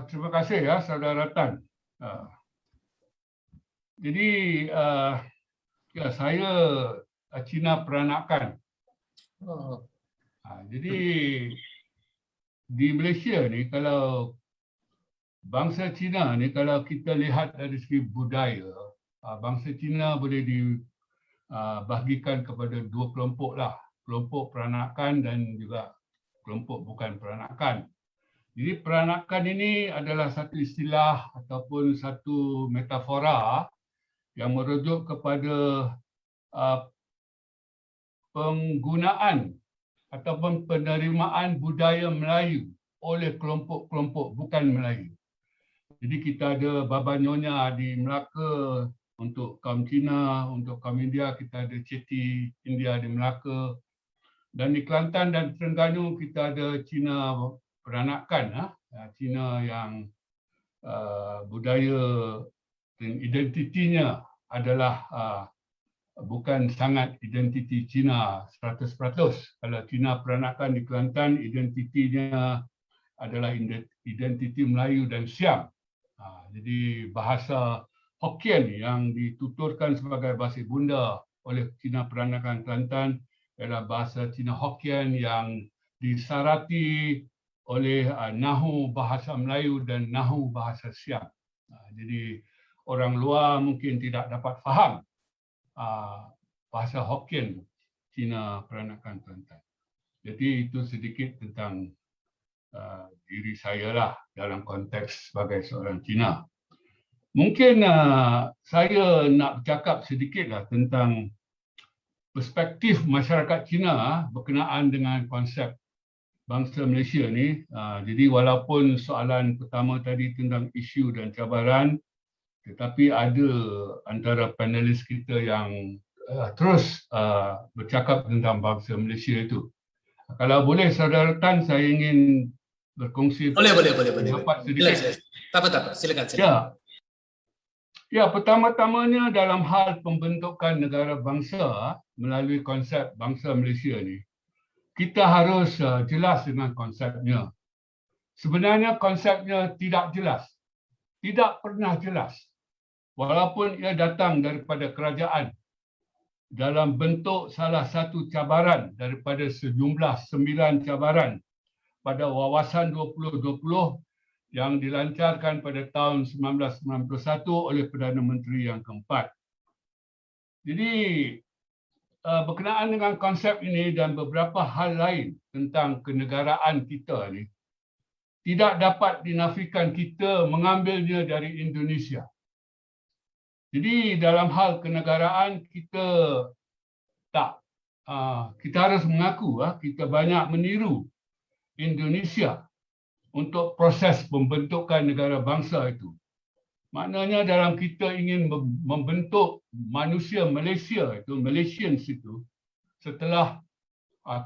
terima kasih ya Saudara Tan. Jadi ya, saya Cina peranakan. Jadi di Malaysia ni, kalau bangsa Cina ni, kalau kita lihat dari segi budaya, bangsa Cina boleh dibahagikan kepada dua kelompok lah. Kelompok peranakan dan juga kelompok bukan peranakan. Jadi peranakan ini adalah satu istilah ataupun satu metafora yang merujuk kepada penggunaan ataupun penerimaan budaya Melayu oleh kelompok-kelompok bukan Melayu. Jadi kita ada Baba Nyonya di Melaka untuk kaum Cina, untuk kaum India kita ada Ceti India di Melaka. Dan di Kelantan dan Terengganu kita ada Cina peranakan, Cina yang budaya dan identitinya adalah bukan sangat identiti Cina 100%. Kalau Cina peranakan di Kelantan, identitinya adalah identiti Melayu dan Siam. Jadi bahasa Hokkien yang dituturkan sebagai bahasa ibunda oleh Cina peranakan Kelantan adalah bahasa Cina Hokkien yang disarati oleh nahu bahasa Melayu dan nahu bahasa Siam. Jadi orang luar mungkin tidak dapat faham bahasa Hokkien Cina peranakan Kelantan. Jadi itu sedikit tentang diri saya lah dalam konteks sebagai seorang Cina. Mungkin saya nak bercakap sedikitlah tentang perspektif masyarakat Cina berkenaan dengan konsep bangsa Malaysia ni. Jadi walaupun soalan pertama tadi tentang isu dan cabaran, tetapi ada antara panelis kita yang terus bercakap tentang bangsa Malaysia itu. Kalau boleh saudara Tan, saya ingin berkongsi. Boleh. Sedikit. Tak apa. Silakan. Ya, pertama-tamanya dalam hal pembentukan negara bangsa melalui konsep bangsa Malaysia ni, kita harus jelas dengan konsepnya. Sebenarnya konsepnya tidak jelas. Tidak pernah jelas. Walaupun ia datang daripada kerajaan dalam bentuk salah satu cabaran daripada sejumlah 9 cabaran pada Wawasan 2020 yang dilancarkan pada tahun 1991 oleh Perdana Menteri yang keempat. Jadi berkenaan dengan konsep ini dan beberapa hal lain tentang kenegaraan kita ni, tidak dapat dinafikan kita mengambilnya dari Indonesia. Jadi dalam hal kenegaraan kita kita harus mengaku kita banyak meniru Indonesia untuk proses pembentukan negara bangsa itu. Maknanya dalam kita ingin membentuk manusia Malaysia itu, Malaysians itu, setelah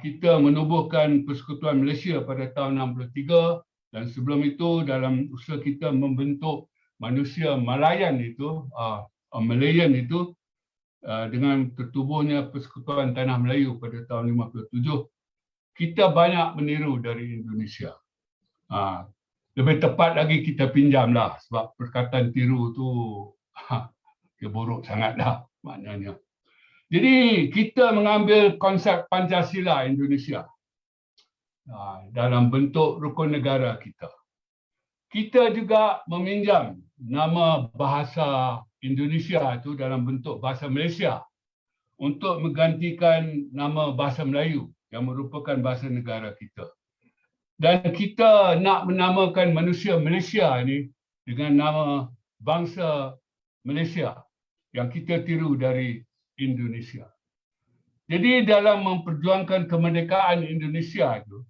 kita menubuhkan Persekutuan Malaysia pada tahun 63 dan sebelum itu dalam usaha kita membentuk manusia Malayan itu, Malayan itu dengan tertubuhnya Persekutuan Tanah Melayu pada tahun 57, kita banyak meniru dari Indonesia. Lebih tepat lagi kita pinjamlah sebab perkataan tiru tu dia buruk sangatlah maknanya. Jadi kita mengambil konsep Pancasila Indonesia dalam bentuk rukun negara kita. Kita juga meminjam nama bahasa Indonesia itu dalam bentuk bahasa Malaysia untuk menggantikan nama bahasa Melayu yang merupakan bahasa negara kita. Dan kita nak menamakan manusia Malaysia ini dengan nama bangsa Malaysia yang kita tiru dari Indonesia. Jadi dalam memperjuangkan kemerdekaan Indonesia itu,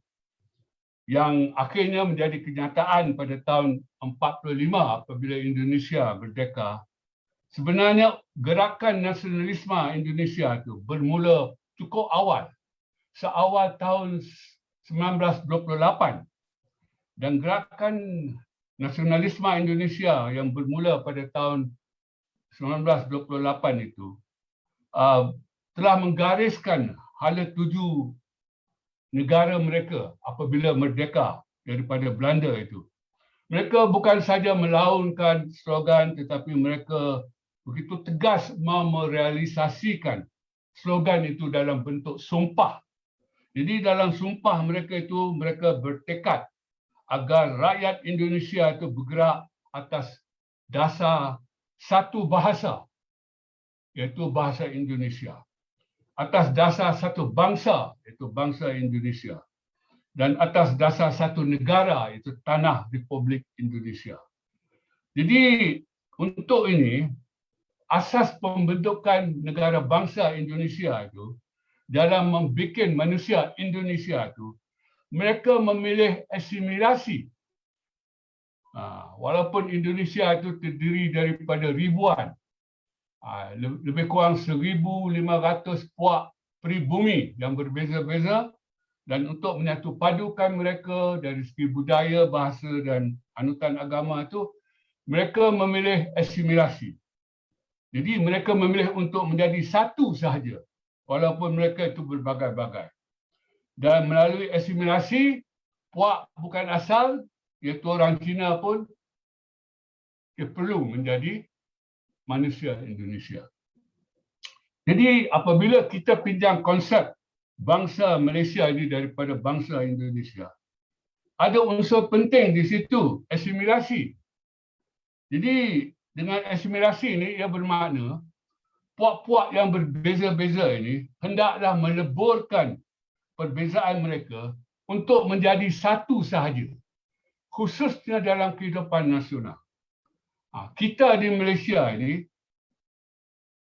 yang akhirnya menjadi kenyataan pada tahun 45 apabila Indonesia merdeka, sebenarnya gerakan nasionalisme Indonesia itu bermula cukup awal, seawal tahun 1928, dan gerakan nasionalisme Indonesia yang bermula pada tahun 1928 itu telah menggariskan hala tuju negara mereka apabila merdeka daripada Belanda itu. Mereka bukan saja melaunkan slogan tetapi mereka begitu tegas merealisasikan slogan itu dalam bentuk sumpah. Jadi dalam sumpah mereka itu, mereka bertekad agar rakyat Indonesia itu bergerak atas dasar satu bahasa iaitu bahasa Indonesia. Atas dasar satu bangsa, iaitu bangsa Indonesia. Dan atas dasar satu negara, iaitu tanah Republik Indonesia. Jadi untuk ini, asas pembentukan negara bangsa Indonesia itu, dalam membuat manusia Indonesia itu, mereka memilih asimilasi. Walaupun Indonesia itu terdiri daripada ribuan, lebih kurang 1,500 puak peribumi yang berbeza-beza, dan untuk menyatu padukan mereka dari segi budaya, bahasa dan anutan agama itu, mereka memilih asimilasi. Jadi mereka memilih untuk menjadi satu sahaja, walaupun mereka itu berbagai-bagai. Dan melalui asimilasi, puak bukan asal, iaitu orang Cina pun, dia perlu menjadi manusia Indonesia. Jadi apabila kita pinjam konsep bangsa Malaysia ini daripada bangsa Indonesia, ada unsur penting di situ, asimilasi. Jadi dengan asimilasi ini, ia bermakna puak-puak yang berbeza-beza ini hendaklah meleburkan perbezaan mereka untuk menjadi satu sahaja, khususnya dalam kehidupan nasional. Kita di Malaysia ini,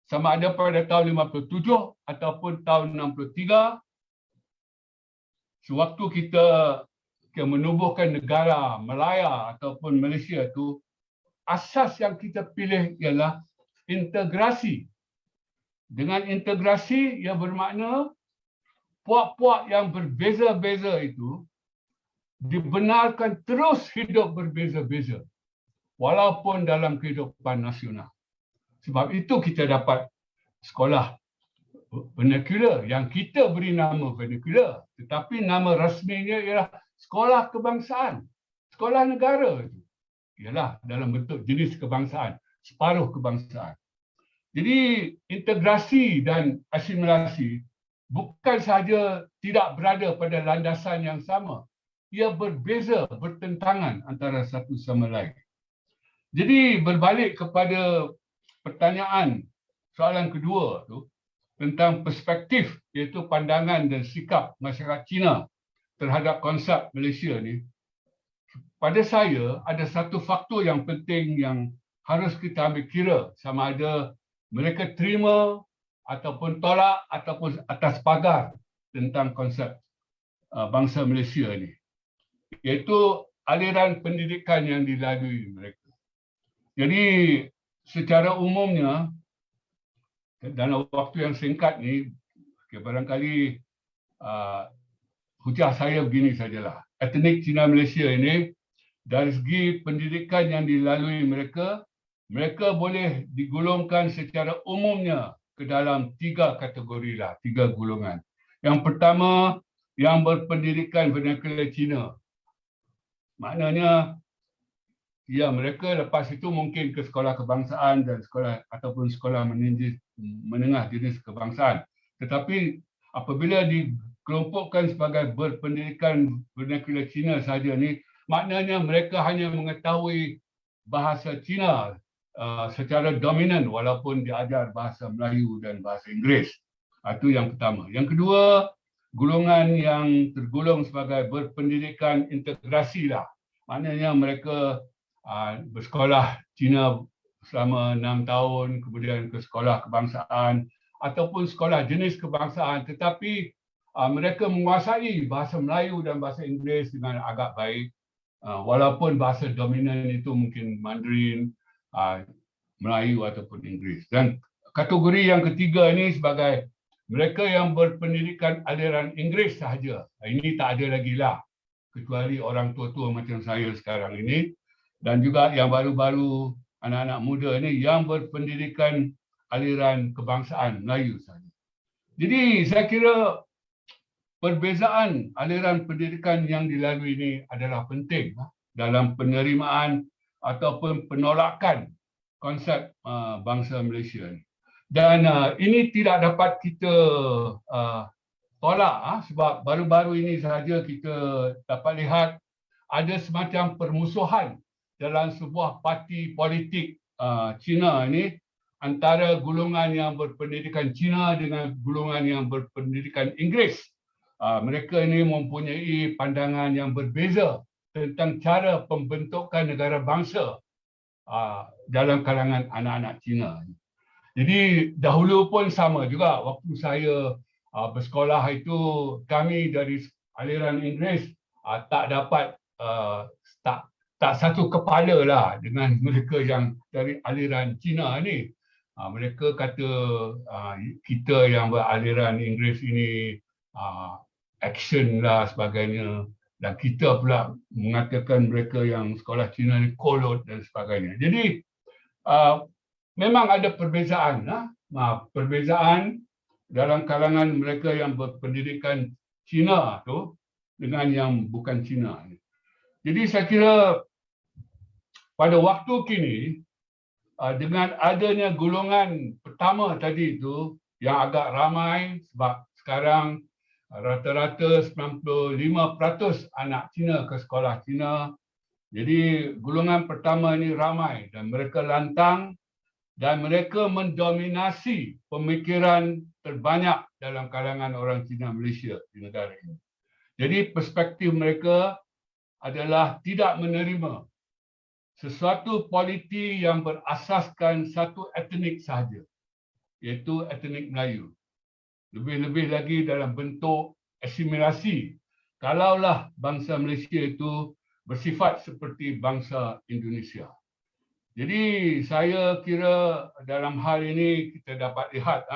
sama ada pada tahun 57 ataupun tahun 63, sewaktu kita menubuhkan negara Malaya ataupun Malaysia itu, asas yang kita pilih ialah integrasi. Dengan integrasi, ia bermakna puak-puak yang berbeza-beza itu dibenarkan terus hidup berbeza-beza, walaupun dalam kehidupan nasional. Sebab itu kita dapat sekolah vernacular yang kita beri nama vernacular, tetapi nama rasminya ialah sekolah kebangsaan, sekolah negara itu. Ialah dalam bentuk jenis kebangsaan, separuh kebangsaan. Jadi integrasi dan asimilasi bukan sahaja tidak berada pada landasan yang sama, ia berbeza, bertentangan antara satu sama lain. Jadi berbalik kepada pertanyaan soalan kedua tu tentang perspektif, iaitu pandangan dan sikap masyarakat Cina terhadap konsep Malaysia ni, pada saya ada satu faktor yang penting yang harus kita ambil kira, sama ada mereka terima ataupun tolak ataupun atas pagar tentang konsep bangsa Malaysia ni, iaitu aliran pendidikan yang dilalui mereka. Jadi secara umumnya dalam waktu yang singkat ni, barangkali hujah saya begini sajalah. Etnik Cina Malaysia ini, dari segi pendidikan yang dilalui mereka, mereka boleh digolongkan secara umumnya ke dalam 3 kategori lah, 3 golongan. Yang pertama, yang berpendidikan vernacular Cina. Maknanya, ya mereka lepas itu mungkin ke sekolah kebangsaan dan sekolah ataupun sekolah menengah jenis kebangsaan. Tetapi apabila dikelompokkan sebagai berpendidikan vernacular Cina sahaja ni, maknanya mereka hanya mengetahui bahasa Cina secara dominan walaupun diajar bahasa Melayu dan bahasa Inggeris. Itu yang pertama. Yang kedua, golongan yang tergolong sebagai berpendidikan integrasi lah. Maknanya mereka bersekolah Cina selama 6 tahun, kemudian ke sekolah kebangsaan ataupun sekolah jenis kebangsaan, tetapi mereka menguasai bahasa Melayu dan bahasa Inggeris dengan agak baik. Walaupun bahasa dominan itu mungkin Mandarin, Melayu ataupun Inggeris. Dan kategori yang ketiga ini sebagai mereka yang berpendidikan aliran Inggeris sahaja. Ini tak ada lagi lah, kecuali orang tua-tua macam saya sekarang ini. Dan juga yang baru-baru anak-anak muda ini yang berpendidikan aliran kebangsaan Melayu sahaja. Jadi saya kira perbezaan aliran pendidikan yang dilalui ini adalah penting dalam penerimaan ataupun penolakan konsep bangsa Malaysia ini. Dan ini tidak dapat kita tolak sebab baru-baru ini sahaja kita dapat lihat ada semacam permusuhan dalam sebuah parti politik Cina ini antara golongan yang berpendidikan Cina dengan golongan yang berpendidikan Inggeris. Mereka ini mempunyai pandangan yang berbeza tentang cara pembentukan negara bangsa dalam kalangan anak-anak Cina. Jadi dahulu pun sama juga, waktu saya bersekolah itu, kami dari aliran Inggeris tak dapat tak satu kepala lah dengan mereka yang dari aliran Cina ni. Mereka kata kita yang beraliran Inggeris ini action lah sebagainya, dan kita pula mengatakan mereka yang sekolah Cina ni kolot dan sebagainya. Jadi memang ada perbezaan perbezaan dalam kalangan mereka yang berpendidikan Cina tu dengan yang bukan Cina. Jadi saya kira pada waktu kini, dengan adanya golongan pertama tadi itu yang agak ramai, sebab sekarang rata-rata 95% anak Cina ke sekolah Cina. Jadi golongan pertama ini ramai dan mereka lantang dan mereka mendominasi pemikiran terbanyak dalam kalangan orang Cina Malaysia di negara ini. Jadi perspektif mereka adalah tidak menerima sesuatu politi yang berasaskan satu etnik sahaja, iaitu etnik Melayu. Lebih-lebih lagi dalam bentuk asimilasi, kalaulah bangsa Malaysia itu bersifat seperti bangsa Indonesia. Jadi saya kira dalam hal ini kita dapat lihat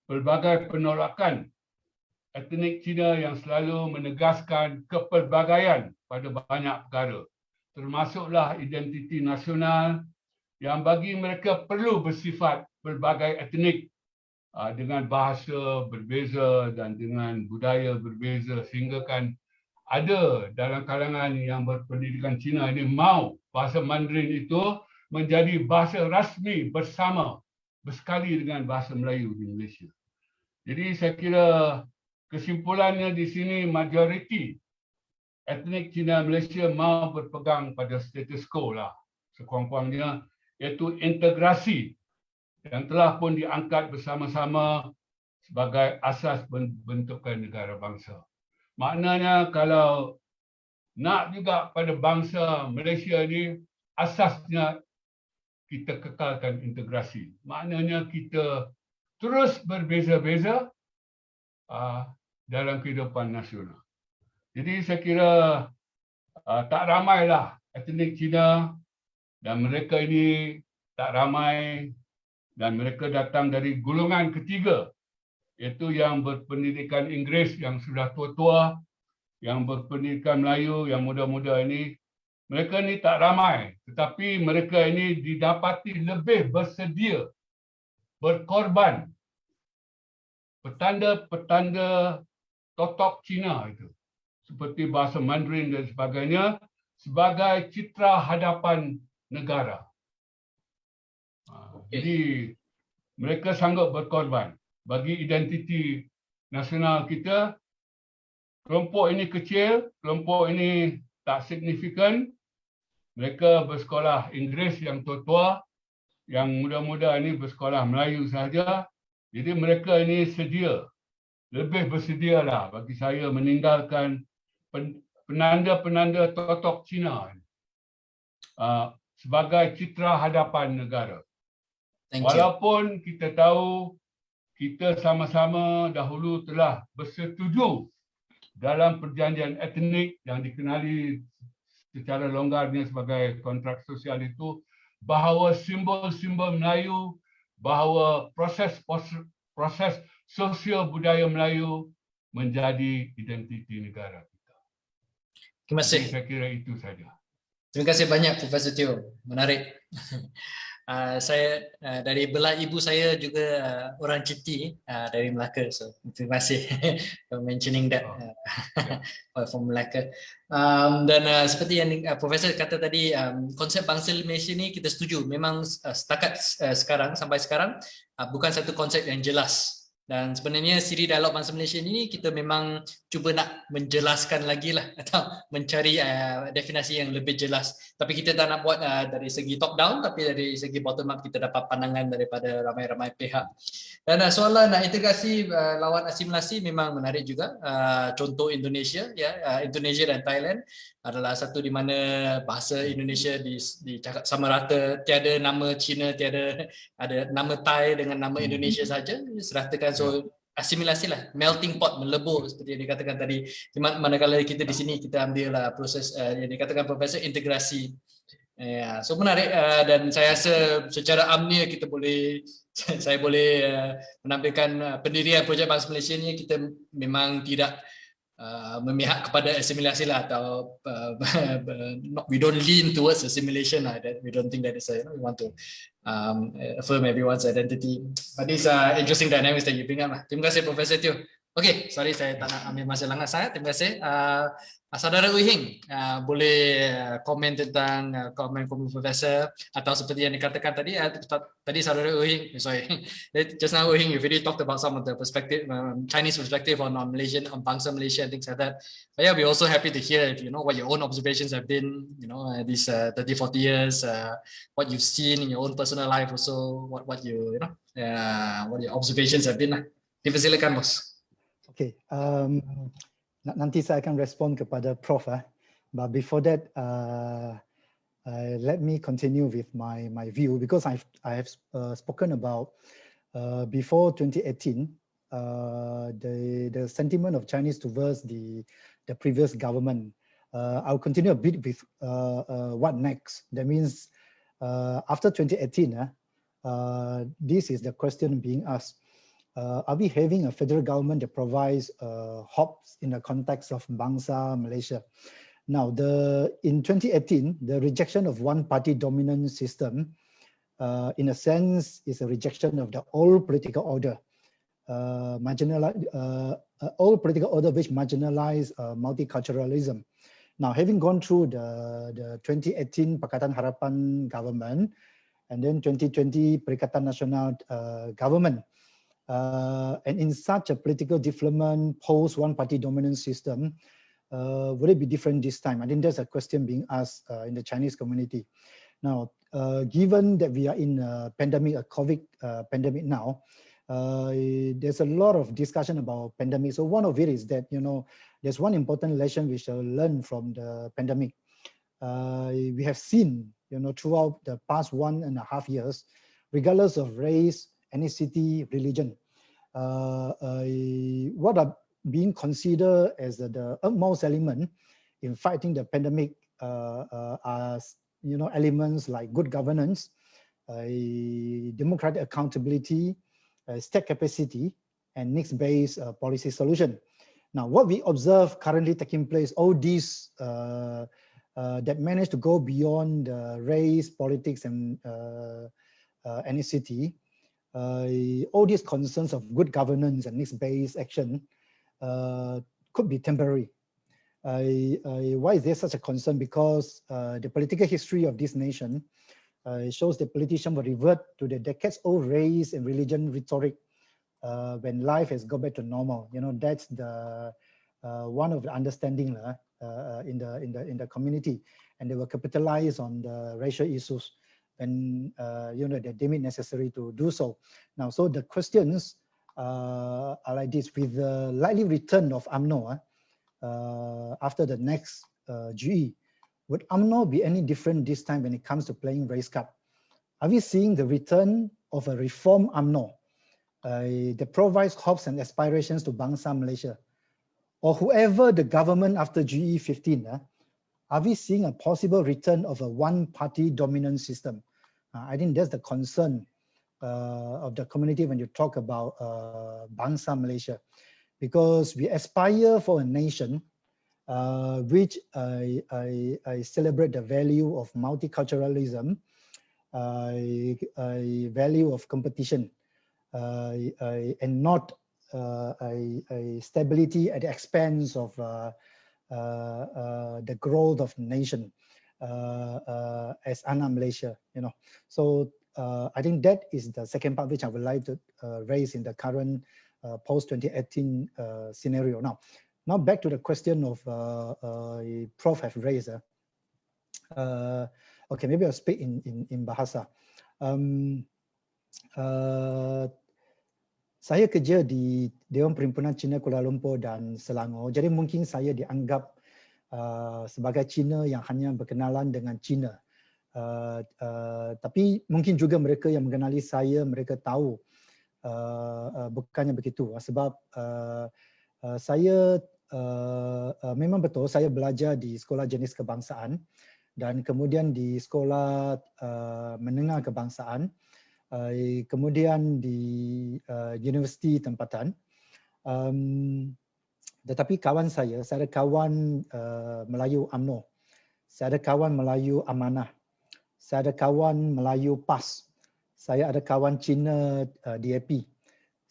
pelbagai penolakan etnik Cina yang selalu menegaskan kepelbagaian pada banyak perkara, termasuklah identiti nasional yang bagi mereka perlu bersifat pelbagai etnik dengan bahasa berbeza dan dengan budaya berbeza, sehingga kan ada dalam kalangan yang berpendidikan Cina ini mau bahasa Mandarin itu menjadi bahasa rasmi bersama bersekali dengan bahasa Melayu di Malaysia. Jadi saya kira kesimpulannya di sini majoriti etnik Cina Malaysia mau berpegang pada status quo lah sekurang-kurangnya, iaitu integrasi yang telah pun diangkat bersama-sama sebagai asas pembentukan negara bangsa. Maknanya kalau nak juga pada bangsa Malaysia ini, asasnya kita kekalkan integrasi. Maknanya kita terus berbeza-beza dalam kehidupan nasional. Jadi saya kira tak ramailah etnik Cina dan mereka ini tak ramai dan mereka datang dari golongan ketiga, iaitu yang berpendidikan Inggeris yang sudah tua-tua, yang berpendidikan Melayu yang muda-muda ini. Mereka ni tak ramai, tetapi mereka ini didapati lebih bersedia berkorban petanda-petanda totok Cina itu, seperti bahasa Mandarin dan sebagainya, sebagai citra hadapan negara. Jadi mereka sanggup berkorban bagi identiti nasional kita. Kelompok ini kecil, kelompok ini tak signifikan. Mereka bersekolah Inggeris yang tua-tua, yang muda-muda ini bersekolah Melayu sahaja. Jadi mereka ini sedia, lebih bersedialah bagi saya meninggalkan penanda-penanda totok Cina sebagai citra hadapan negara. Walaupun kita tahu kita sama-sama dahulu telah bersetuju dalam perjanjian etnik yang dikenali secara longgarnya sebagai kontrak sosial itu, bahawa simbol-simbol Melayu, bahawa proses sosial budaya Melayu menjadi identiti negara kita. Terima kasih. Jadi saya kira itu saja. Terima kasih banyak Profesor Teo. Menarik. Saya dari belah ibu saya juga orang Citi dari Melaka, so terima kasih for mentioning that from Melaka. Dan seperti yang Profesor kata tadi, konsep bangsa Malaysia ni kita setuju, memang setakat sekarang sampai sekarang bukan satu konsep yang jelas. Dan sebenarnya Siri Dialog Bangsa Malaysia ini kita memang cuba nak menjelaskan lagi lah atau mencari definisi yang lebih jelas. Tapi kita tak nak buat dari segi top down, tapi dari segi bottom up kita dapat pandangan daripada ramai-ramai pihak. Dan soalan integrasi lawan asimilasi memang menarik juga. Contoh Indonesia, ya, Indonesia dan Thailand adalah satu di mana bahasa Indonesia dicakap sama rata, tiada nama Cina, tiada ada nama Thai dengan nama Indonesia saja, seratakan. So asimilasi lah, melting pot, melebur seperti yang dikatakan tadi. Manakala kita di sini kita ambil proses yang dikatakan Profesor integrasi. Ya, so menarik dan saya rasa secara amnia kita boleh saya boleh menampilkan pendirian projek Bangsa Malaysia ni kita memang tidak memihak kepada assimilasi lah, atau we don't lean towards assimilation lah. That we don't think that is we want to affirm everyone's identity. But these are interesting dynamics that you bring up lah. Terima kasih Profesor Teo. Okay, sorry saya tak nak ambil masa lama sangat. Terima kasih. Saudara Heng, boleh komen tentang komen Profesor, atau seperti yang dikatakan tadi, tadi Saudara Heng, sorry, just now Heng, you already talked about some of the perspective, Chinese perspective on Malaysian, on Bangsa Malaysia and things like that. But yeah, we're also happy to hear, what your own observations have been, these 30, 40 years, what you've seen in your own personal life, also what you, what your observations have been. Dipersilakan, Bos. Okay. Nanti saya akan respon kepada Prof. But before that, let me continue with my view, because I have spoken about before 2018 the sentiment of Chinese towards the previous government. I'll continue a bit with what next. That means after 2018, this is the question being asked. Are we having a federal government that provides hubs in the context of Bangsa Malaysia? Now, in 2018, the rejection of one-party dominant system, in a sense, is a rejection of the old political order, old political order which marginalized multiculturalism. Now, having gone through the 2018 Pakatan Harapan government, and then 2020 Perikatan Nasional government, and in such a political development post one-party dominant system, would it be different this time? I think there's a question being asked in the Chinese community. Now, given that we are in a pandemic, a COVID pandemic now, there's a lot of discussion about pandemic. So one of it is that, there's one important lesson we shall learn from the pandemic. We have seen, throughout the past 1.5 years, regardless of race, ethnicity, religion, what are being considered as the utmost element in fighting the pandemic are elements like good governance, democratic accountability, state capacity, and needs-based policy solution. Now, what we observe currently taking place, all these that manage to go beyond race, politics, and ethnicity, all these concerns of good governance and needs-based action could be temporary. Why is there such a concern? Because the political history of this nation shows that politicians will revert to the decades-old race and religion rhetoric when life has gone back to normal. That's the one of the understanding in the community, and they will capitalize on the racial issues when they deem it necessary to do so. Now, so the questions are like this: with the likely return of UMNO after the next GE, would UMNO be any different this time when it comes to playing race card? Are we seeing the return of a reform UMNO that provides hopes and aspirations to Bangsa Malaysia? Or whoever the government after GE 15, are we seeing a possible return of a one-party dominant system? I think that's the concern of the community when you talk about Bangsa Malaysia, because we aspire for a nation which I celebrate the value of multiculturalism, a value of competition, and not a stability at the expense of the growth of the nation as Ana Malaysia. So I think that is the second part which I would like to raise in the current post 2018 scenario. Now, Now back to the question of Prof have raised. Okay, maybe I'll speak in bahasa. Saya kerja di Dewan Perhimpunan Cina Kuala Lumpur dan Selangor. Jadi mungkin saya dianggap sebagai Cina yang hanya berkenalan dengan Cina. Tapi mungkin juga mereka yang mengenali saya, mereka tahu bukannya begitu. Sebab saya memang betul saya belajar di sekolah jenis kebangsaan dan kemudian di sekolah menengah kebangsaan, kemudian di universiti tempatan. Tetapi kawan saya ada kawan Melayu UMNO, saya ada kawan Melayu Amanah, saya ada kawan Melayu PAS, saya ada kawan Cina DAP,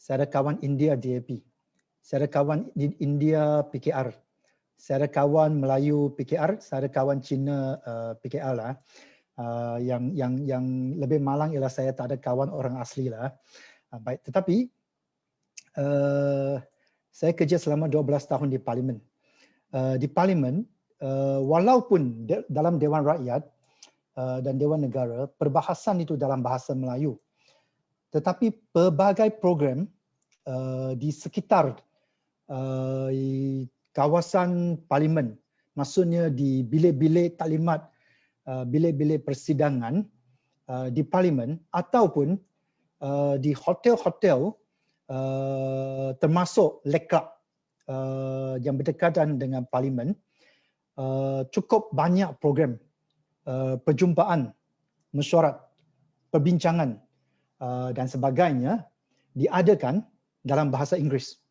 saya ada kawan India DAP, saya ada kawan India PKR, saya ada kawan Melayu PKR, saya ada kawan Cina PKR lah. Yang lebih malang ialah saya tak ada kawan orang asli lah. Baik, tetapi saya kerja selama 12 tahun di Parlimen. Di Parlimen, walaupun dalam Dewan Rakyat dan Dewan Negara, perbahasan itu dalam bahasa Melayu. Tetapi pelbagai program di sekitar kawasan Parlimen, maksudnya di bilik-bilik taklimat, bilik-bilik persidangan di Parlimen ataupun di hotel-hotel termasuk leklab yang berdekatan dengan Parlimen, cukup banyak program perjumpaan, mesyuarat, perbincangan dan sebagainya diadakan dalam bahasa Inggeris.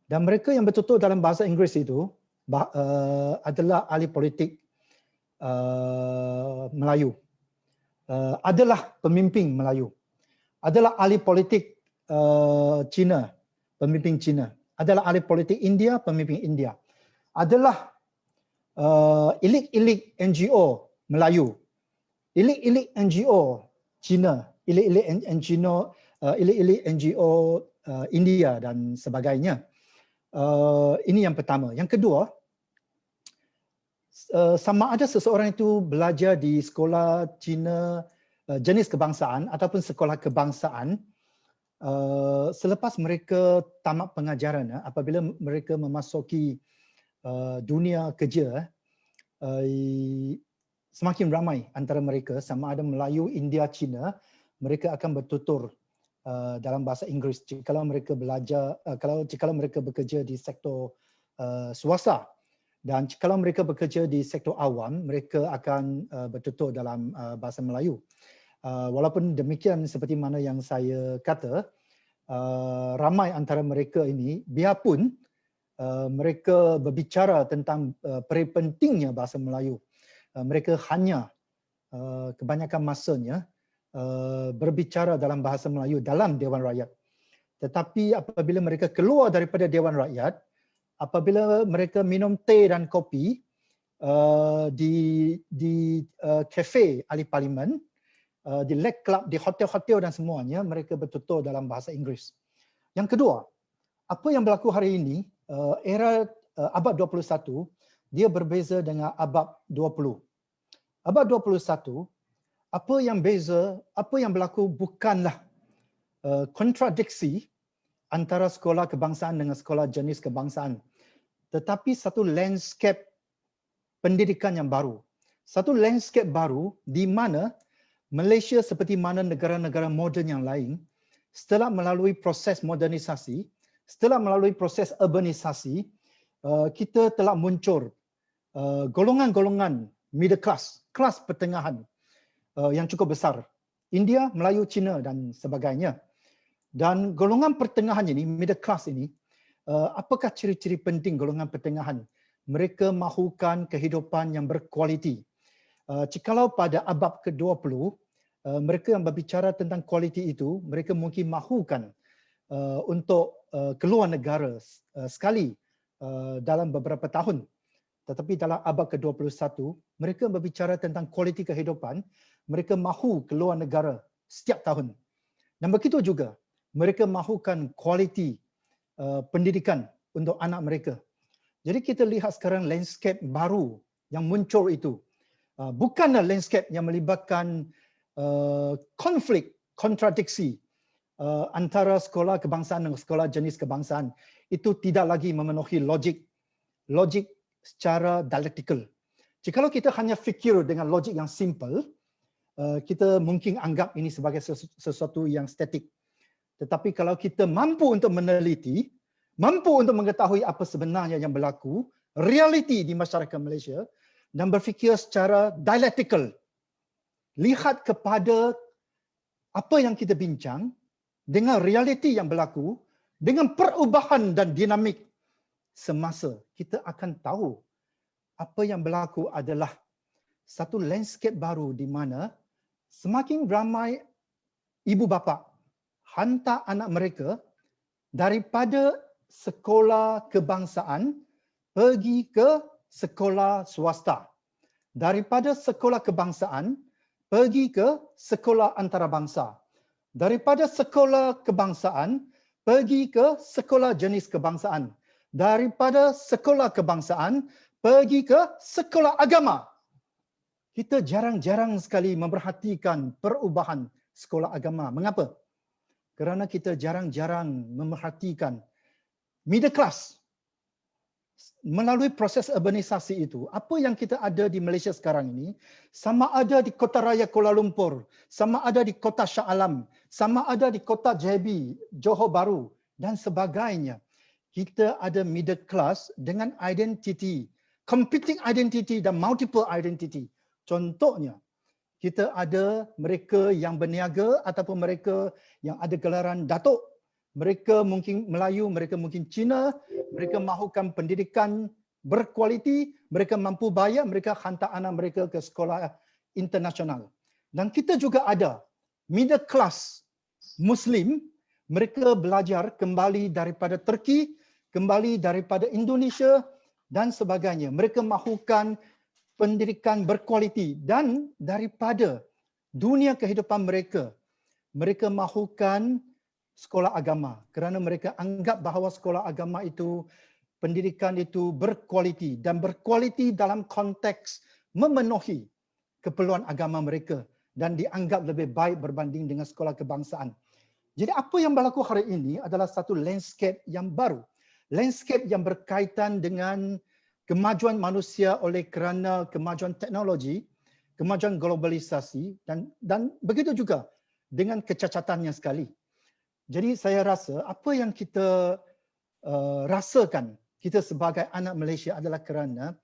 Dan mereka yang betul-betul dalam bahasa Inggeris itu adalah ahli politik Melayu, adalah pemimpin Melayu, adalah ahli politik Cina, pemimpin Cina, adalah ahli politik India, pemimpin India, adalah elit-elit NGO Melayu, elit-elit NGO Cina, elit-elit NGO India dan sebagainya. Ini yang pertama. Yang kedua, sama ada seseorang itu belajar di sekolah Cina jenis kebangsaan ataupun sekolah kebangsaan, selepas mereka tamat pengajaran, apabila mereka memasuki dunia kerja, semakin ramai antara mereka, sama ada Melayu, India, Cina, mereka akan bertutur dalam bahasa Inggeris jikalau mereka belajar, jikalau mereka bekerja di sektor swasta. Dan kalau mereka bekerja di sektor awam, mereka akan bertutur dalam bahasa Melayu. Walaupun demikian, seperti mana yang saya kata, ramai antara mereka ini, biarpun mereka berbicara tentang peri pentingnya bahasa Melayu, mereka hanya kebanyakan masanya berbicara dalam bahasa Melayu dalam Dewan Rakyat. Tetapi apabila mereka keluar daripada Dewan Rakyat, apabila mereka minum teh dan kopi di kafe ahli parlimen, di lake club, di hotel-hotel dan semuanya, mereka bertutur dalam bahasa Inggeris. Yang kedua, apa yang berlaku hari ini, era abad 21, dia berbeza dengan abad 20. Abad 21, apa yang beza, apa yang berlaku bukanlah kontradiksi antara sekolah kebangsaan dengan sekolah jenis kebangsaan, tetapi satu landscape pendidikan yang baru. Satu landscape baru di mana Malaysia seperti mana negara-negara moden yang lain, setelah melalui proses modernisasi, setelah melalui proses urbanisasi, kita telah muncul golongan-golongan middle class, kelas pertengahan yang cukup besar. India, Melayu, Cina dan sebagainya. Dan golongan pertengahan ini, middle class ini, apakah ciri-ciri penting golongan pertengahan? Mereka mahukan kehidupan yang berkualiti. Jikalau pada abad ke-20, mereka yang berbicara tentang kualiti itu, mereka mungkin mahukan untuk keluar negara sekali dalam beberapa tahun. Tetapi dalam abad ke-21, mereka berbicara tentang kualiti kehidupan, mereka mahu keluar negara setiap tahun. Dan begitu juga, mereka mahukan kualiti pendidikan untuk anak mereka. Jadi kita lihat sekarang landscape baru yang muncul itu. Bukanlah landscape yang melibatkan konflik, kontradiksi antara sekolah kebangsaan dan sekolah jenis kebangsaan. Itu tidak lagi memenuhi logik secara dialektikal. Jikalau kita hanya fikir dengan logik yang simple, kita mungkin anggap ini sebagai sesuatu yang statik. Tetapi kalau kita mampu untuk meneliti, mampu untuk mengetahui apa sebenarnya yang berlaku, realiti di masyarakat Malaysia, dan berfikir secara dialektikal, lihat kepada apa yang kita bincang dengan realiti yang berlaku, dengan perubahan dan dinamik semasa, kita akan tahu apa yang berlaku adalah satu landscape baru di mana semakin ramai ibu bapa hantar anak mereka daripada sekolah kebangsaan pergi ke sekolah swasta. Daripada sekolah kebangsaan pergi ke sekolah antarabangsa. Daripada sekolah kebangsaan pergi ke sekolah jenis kebangsaan. Daripada sekolah kebangsaan pergi ke sekolah agama. Kita jarang-jarang sekali memerhatikan perubahan sekolah agama. Mengapa? Kerana kita jarang-jarang memerhatikan middle class. Melalui proses urbanisasi itu, apa yang kita ada di Malaysia sekarang ini, sama ada di Kota Raya Kuala Lumpur, sama ada di Kota Shah Alam, sama ada di Kota JB, Johor Bahru dan sebagainya. Kita ada middle class dengan identiti, competing identity dan multiple identity. Contohnya, kita ada mereka yang berniaga ataupun mereka yang ada gelaran datuk. Mereka mungkin Melayu, mereka mungkin Cina, mereka mahukan pendidikan berkualiti, mereka mampu bayar, mereka hantar anak mereka ke sekolah internasional. Dan kita juga ada middle class Muslim, mereka belajar kembali daripada Turki, kembali daripada Indonesia dan sebagainya. Mereka mahukan pendidikan berkualiti dan daripada dunia kehidupan mereka, mereka mahukan sekolah agama kerana mereka anggap bahawa sekolah agama itu, pendidikan itu berkualiti dan berkualiti dalam konteks memenuhi keperluan agama mereka dan dianggap lebih baik berbanding dengan sekolah kebangsaan. Jadi apa yang berlaku hari ini adalah satu landscape yang baru. Landscape yang berkaitan dengan kemajuan manusia oleh kerana kemajuan teknologi, kemajuan globalisasi dan begitu juga dengan kecacatannya sekali. Jadi saya rasa apa yang kita rasakan kita sebagai anak Malaysia adalah kerana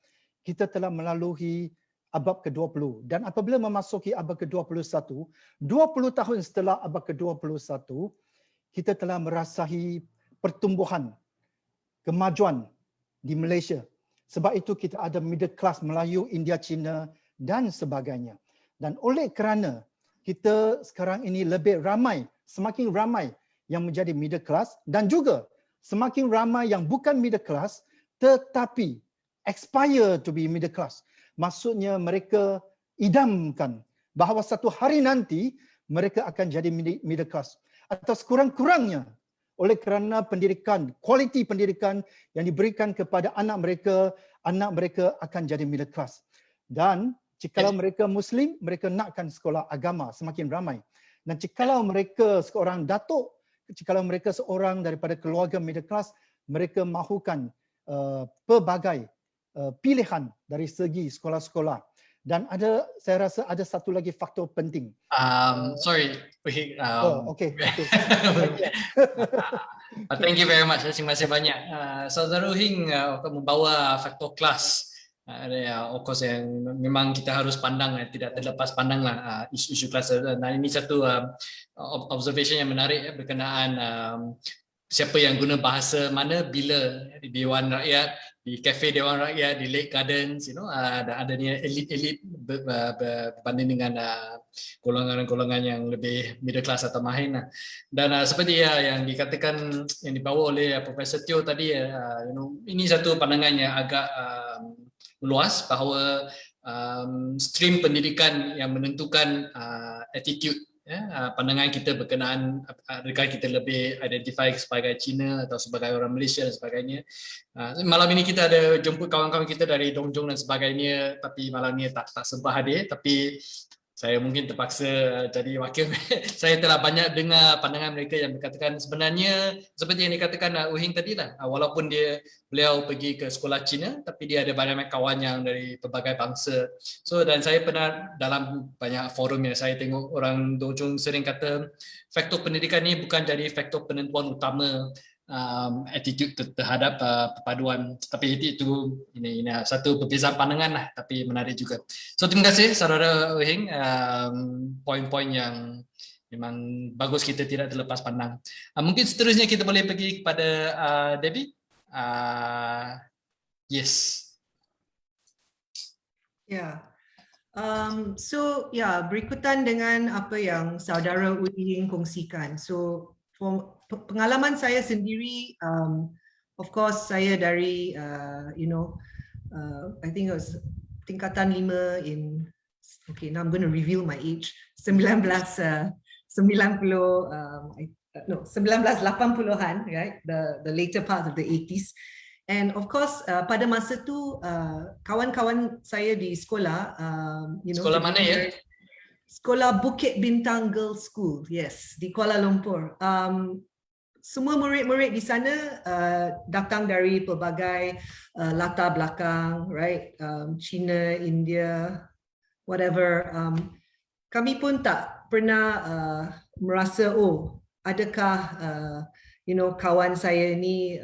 kita telah melalui abad ke-20 dan apabila memasuki abad ke-21, 20 tahun setelah abad ke-21, kita telah merasai pertumbuhan, kemajuan di Malaysia. Sebab itu kita ada middle class Melayu, India, Cina dan sebagainya. Dan oleh kerana kita sekarang ini lebih ramai, semakin ramai yang menjadi middle class dan juga semakin ramai yang bukan middle class tetapi aspire to be middle class. Maksudnya mereka idamkan bahawa satu hari nanti mereka akan jadi middle class. Atau sekurang-kurangnya oleh kerana pendidikan, kualiti pendidikan yang diberikan kepada anak mereka akan jadi middle class. Dan jikalau mereka Muslim, mereka nakkan sekolah agama semakin ramai. Dan jikalau mereka seorang datuk, jikalau mereka seorang daripada keluarga middle class, mereka mahukan pelbagai pilihan dari segi sekolah-sekolah. Dan saya rasa ada satu lagi faktor penting. Sorry. Okay. Thank you very much. Terima kasih banyak. Saudara Heng membawa faktor kelas. Of course yang memang kita harus pandang, tidak terlepas pandanglah isu-isu kelas. Dan ini satu observation yang menarik berkenaan siapa yang guna bahasa mana bila di Dewan Rakyat, di kafe Dewan Rakyat, di Lake Gardens, adanya elit-elit berbanding dengan golongan-golongan yang lebih middle class atau mahin. Dan seperti yang dikatakan, yang dibawa oleh Profesor Teo tadi, ini satu pandangan yang agak meluas bahawa stream pendidikan yang menentukan attitude pandangan kita berkenaan adakah kita lebih identify sebagai Cina atau sebagai orang Malaysia dan sebagainya. Malam ini kita ada jumpa kawan-kawan kita dari Dongjong dan sebagainya, tapi malam ini tak sempat hadir, tapi saya mungkin terpaksa jadi wakil. Saya telah banyak dengar pandangan mereka yang berkatakan sebenarnya seperti yang dikatakan Heng tadi lah, walaupun beliau pergi ke sekolah Cina, tapi dia ada banyak kawan yang dari pelbagai bangsa. So, dan saya pernah dalam banyak forum yang saya tengok orang Dongjong sering kata faktor pendidikan ni bukan jadi faktor penentuan utama attitude terhadap perpaduan, tapi itu ini satu perbezaan pandangan lah, tapi menarik juga. So terima kasih saudara Heng, poin-poin yang memang bagus kita tidak terlepas pandang. Mungkin seterusnya kita boleh pergi kepada Debbie. Yes. Ya. So berikutan dengan apa yang saudara Heng kongsikan. So pengalaman saya sendiri, of course saya dari I think it was tingkatan 5 in, okay, now I'm going to reveal my age, 1980-an, right, the later part of the 80s. And of course pada masa tu kawan-kawan saya di sekolah, sekolah mana ya? Sekolah Bukit Bintang Girls School, yes, di Kuala Lumpur. Semua murid-murid di sana datang dari pelbagai latar belakang, right? China, India, whatever. Kami pun tak pernah merasa, oh, adakah kawan saya ni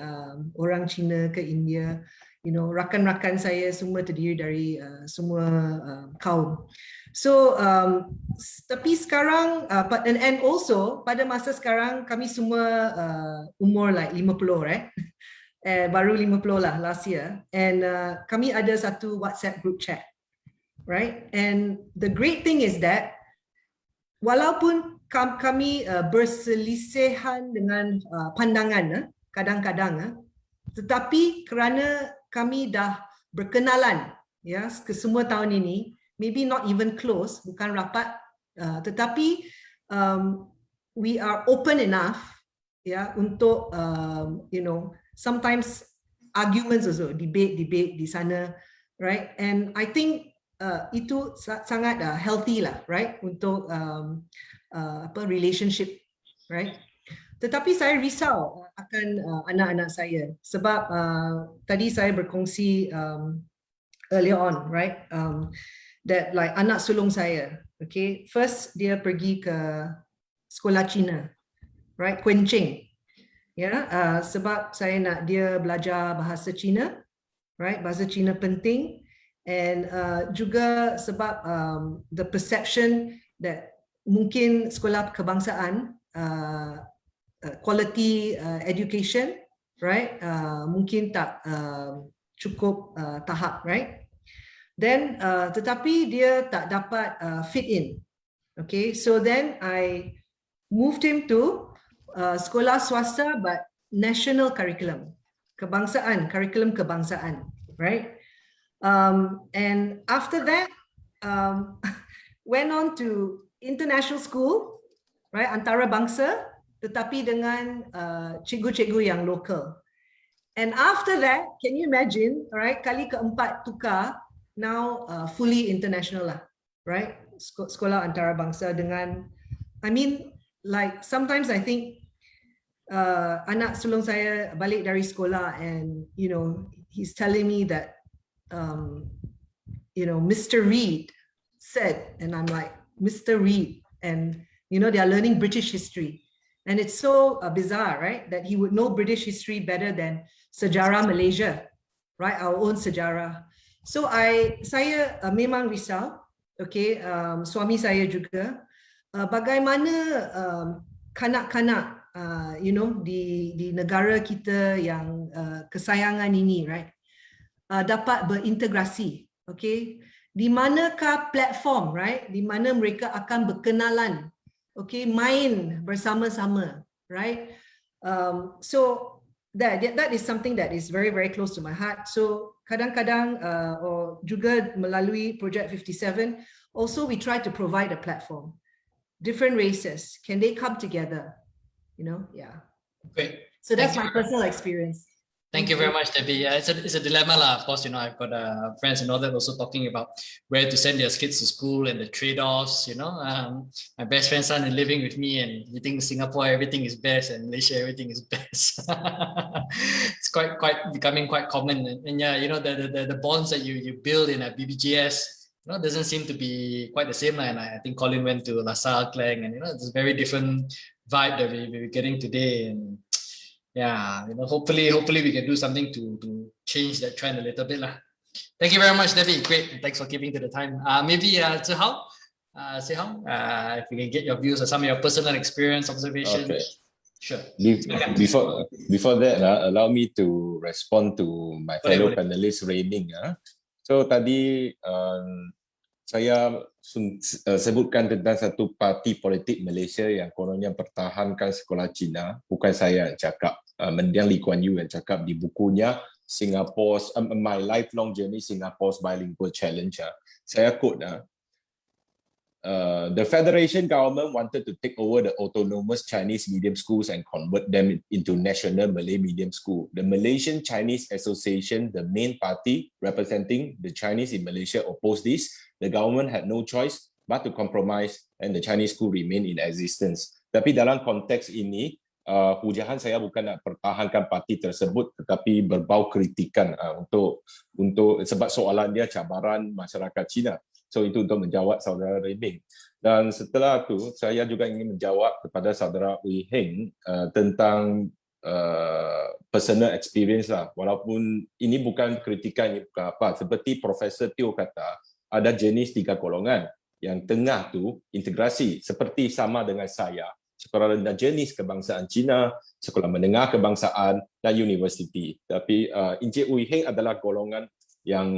orang China ke India. Rakan-rakan saya semua terdiri dari semua kaum. So tapi sekarang and also pada masa sekarang kami semua umur like 50, right? Baru 50 lah last year, and kami ada satu WhatsApp group chat, right? And the great thing is that walaupun kami berselisihan dengan pandangan kadang-kadang, tetapi kerana kami dah berkenalan ya ke semua tahun ini, maybe not even close, bukan rapat, tetapi we are open enough ya untuk sometimes arguments also, debate di sana, right? And I think itu sangat healthy lah, right, untuk relationship, right? Tetapi saya risau akan anak-anak saya sebab tadi saya berkongsi earlier on, right, that like anak sulung saya, okay, first dia pergi ke sekolah Cina, right, Kuching, ya, sebab saya nak dia belajar bahasa Cina, right, bahasa Cina penting, and juga sebab the perception that mungkin sekolah kebangsaan quality education, right, mungkin tak cukup tahap, right? Then tetapi dia tak dapat fit in, okay? So then I moved him to sekolah swasta but national curriculum, curriculum kebangsaan, right? And after that went on to international school, right, antarabangsa, tetapi dengan cikgu-cikgu yang lokal. And after that, can you imagine, right, kali keempat tukar, now fully international lah, right, sekolah antarabangsa dengan, I mean, like sometimes I think anak sulung saya balik dari sekolah and he's telling me that Mr. Reed said, and I'm like, Mr. Reed, and they are learning British history. And it's so bizarre, right, that he would know British history better than sejarah Malaysia, right, our own sejarah. So saya memang risau, okay, suami saya juga, bagaimana kanak-kanak, di negara kita yang kesayangan ini, right, dapat berintegrasi, okay, di manakah platform, right, di mana mereka akan berkenalan, okay, main bersama-sama, right? So that is something that is very, very close to my heart. So kadang-kadang or juga melalui Project 57, also we try to provide a platform. different races, can they come together? You know, yeah. Great. So that's my personal experience. Thank you very much, Debbie. Yeah, it's a dilemma, lah. Of course, I've got friends and all that also talking about where to send their kids to school and the trade-offs. My best friend's son is living with me, and he thinks Singapore everything is best, and Malaysia everything is best. It's quite becoming quite common, and yeah, the bonds that you build in a BBGS, doesn't seem to be quite the same. And I think Colin went to LaSalle, Klang, and it's a very different vibe that we're getting today. And yeah, hopefully we can do something to change that trend a little bit, lah. Thank you very much, Debbie. Great, thanks for keeping to the time. Maybe Zihao, if we can get your views or some of your personal experience, observations. Okay. Sure. Before that, allow me to respond to my fellow panelists rating. So tadi saya sebutkan tentang satu parti politik Malaysia yang kononnya pertahankan sekolah Cina. Bukan saya yang cakap, mendiang Lee Kuan Yew yang cakap di bukunya Singapore's My Lifelong Journey Singapore's Bilingual Challenge. Saya quote, the Federation government wanted to take over the autonomous Chinese medium schools and convert them into national Malay medium school. The Malaysian Chinese Association, the main party representing the Chinese in Malaysia, opposed this. The government had no choice but to compromise, and the Chinese school remain in existence. Tapi dalam konteks ini, hujahan saya bukan nak pertahankan parti tersebut, tetapi berbau kritikan untuk sebab soalan dia cabaran masyarakat Cina. So itu untuk menjawab saudara Rebing. Dan setelah itu saya juga ingin menjawab kepada saudara Heng tentang personal experience lah. Walaupun ini bukan kritikan, ini bukan apa. Seperti Profesor Teo kata, ada jenis 3 golongan. Yang tengah tu integrasi, seperti sama dengan saya. Sekolah rendah jenis kebangsaan Cina, sekolah menengah kebangsaan, dan universiti. Tapi Encik Heng adalah golongan yang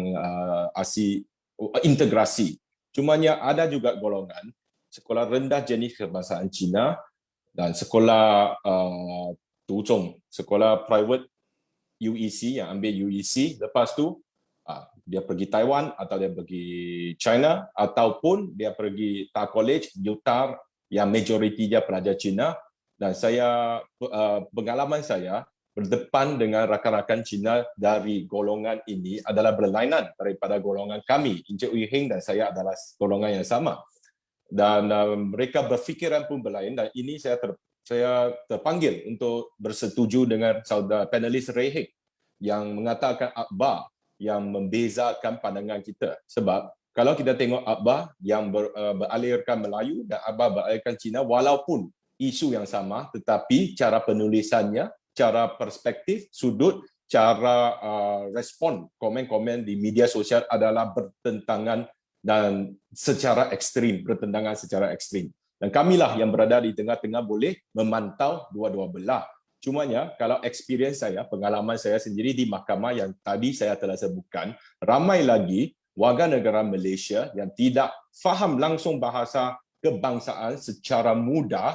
integrasi. Cumanya ada juga golongan sekolah rendah jenis kebangsaan Cina dan sekolah sekolah private UEC yang ambil UEC, lepas tu dia pergi Taiwan atau dia pergi China ataupun dia pergi college UTAR yang majoriti dia pelajar Cina. Dan saya pengalaman saya berdepan dengan rakan-rakan Cina dari golongan ini adalah berlainan daripada golongan kami. Encik Heng dan saya adalah golongan yang sama. Dan mereka berfikiran pun berlain, dan ini saya terpanggil untuk bersetuju dengan saudara panelis Heng yang mengatakan Apakah yang membezakan pandangan kita. Sebab kalau kita tengok Apakah yang beralirkan Melayu dan Apakah beralirkan Cina, walaupun isu yang sama, tetapi cara penulisannya, cara perspektif, sudut, cara respon, komen-komen di media sosial adalah bertentangan dan secara ekstrim, bertentangan secara ekstrim. Dan kamilah yang berada di tengah-tengah boleh memantau dua-dua belah. Cumanya kalau experience saya, pengalaman saya sendiri di mahkamah yang tadi saya telah sebutkan, ramai lagi warga negara Malaysia yang tidak faham langsung bahasa kebangsaan secara mudah,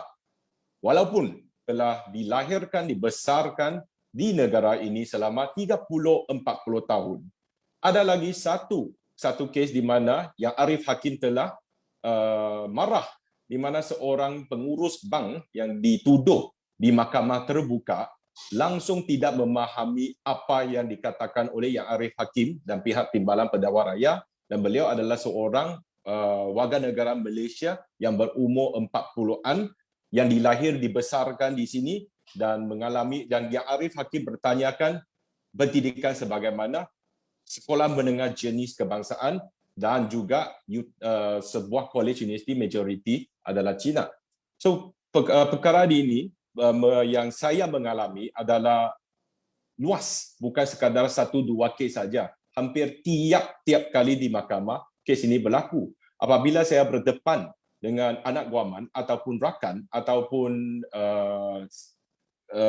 walaupun telah dilahirkan, dibesarkan di negara ini selama 30-40 tahun. Ada lagi satu kes di mana yang Arif Hakim telah marah, di mana seorang pengurus bank yang dituduh di mahkamah terbuka langsung tidak memahami apa yang dikatakan oleh Yang Arif Hakim dan pihak Timbalan Pendakwa Raya, dan beliau adalah seorang warga negara Malaysia yang berumur 40-an yang dilahir dibesarkan di sini dan mengalami, dan Yang Arif Hakim bertanyakan pendidikan sebagaimana sekolah menengah jenis kebangsaan dan juga sebuah college universiti majoriti adalah Cina. So perkara ini yang saya mengalami adalah luas, bukan sekadar 1-2 kes saja. Hampir tiap kali di mahkamah kes ini berlaku. Apabila saya berdepan dengan anak guaman ataupun rakan ataupun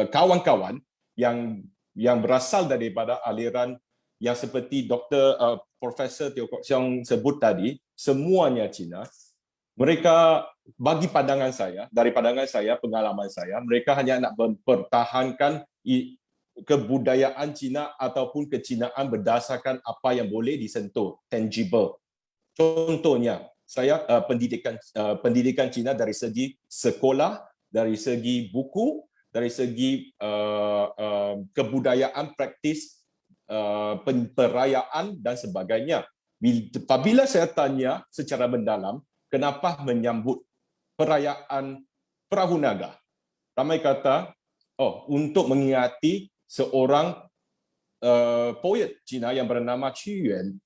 kawan-kawan yang berasal daripada aliran yang seperti Profesor Teo Kok Siong sebut tadi, semuanya Cina. Mereka, bagi pandangan saya, dari pandangan saya, pengalaman saya, mereka hanya nak mempertahankan kebudayaan Cina ataupun kecinaan berdasarkan apa yang boleh disentuh, tangible. Contohnya, saya pendidikan Cina dari segi sekolah, dari segi buku, dari segi kebudayaan, praktis, perayaan dan sebagainya. Apabila saya tanya secara mendalam, kenapa menyambut perayaan Perahu Naga? Ramai kata, oh, untuk mengingati seorang poet Cina yang bernama Qu Yuan.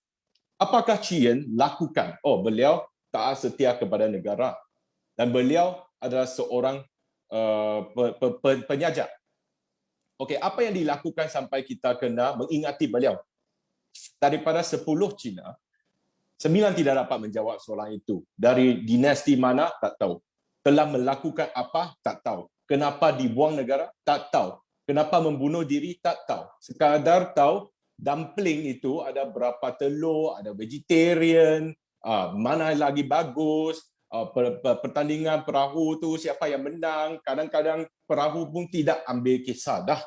Apakah Qu Yuan lakukan? Oh, beliau taat setia kepada negara dan beliau adalah seorang penyajak. Okey, apa yang dilakukan sampai kita kena mengingati beliau? Daripada 10 Cina, 9 tidak dapat menjawab soalan itu. Dari dinasti mana? Tak tahu. Telah melakukan apa? Tak tahu. Kenapa dibuang negara? Tak tahu. Kenapa membunuh diri? Tak tahu. Sekadar tahu dumpling itu ada berapa telur, ada vegetarian, mana lagi bagus, pertandingan perahu tu siapa yang menang, kadang-kadang perahu pun tidak ambil kisah dah.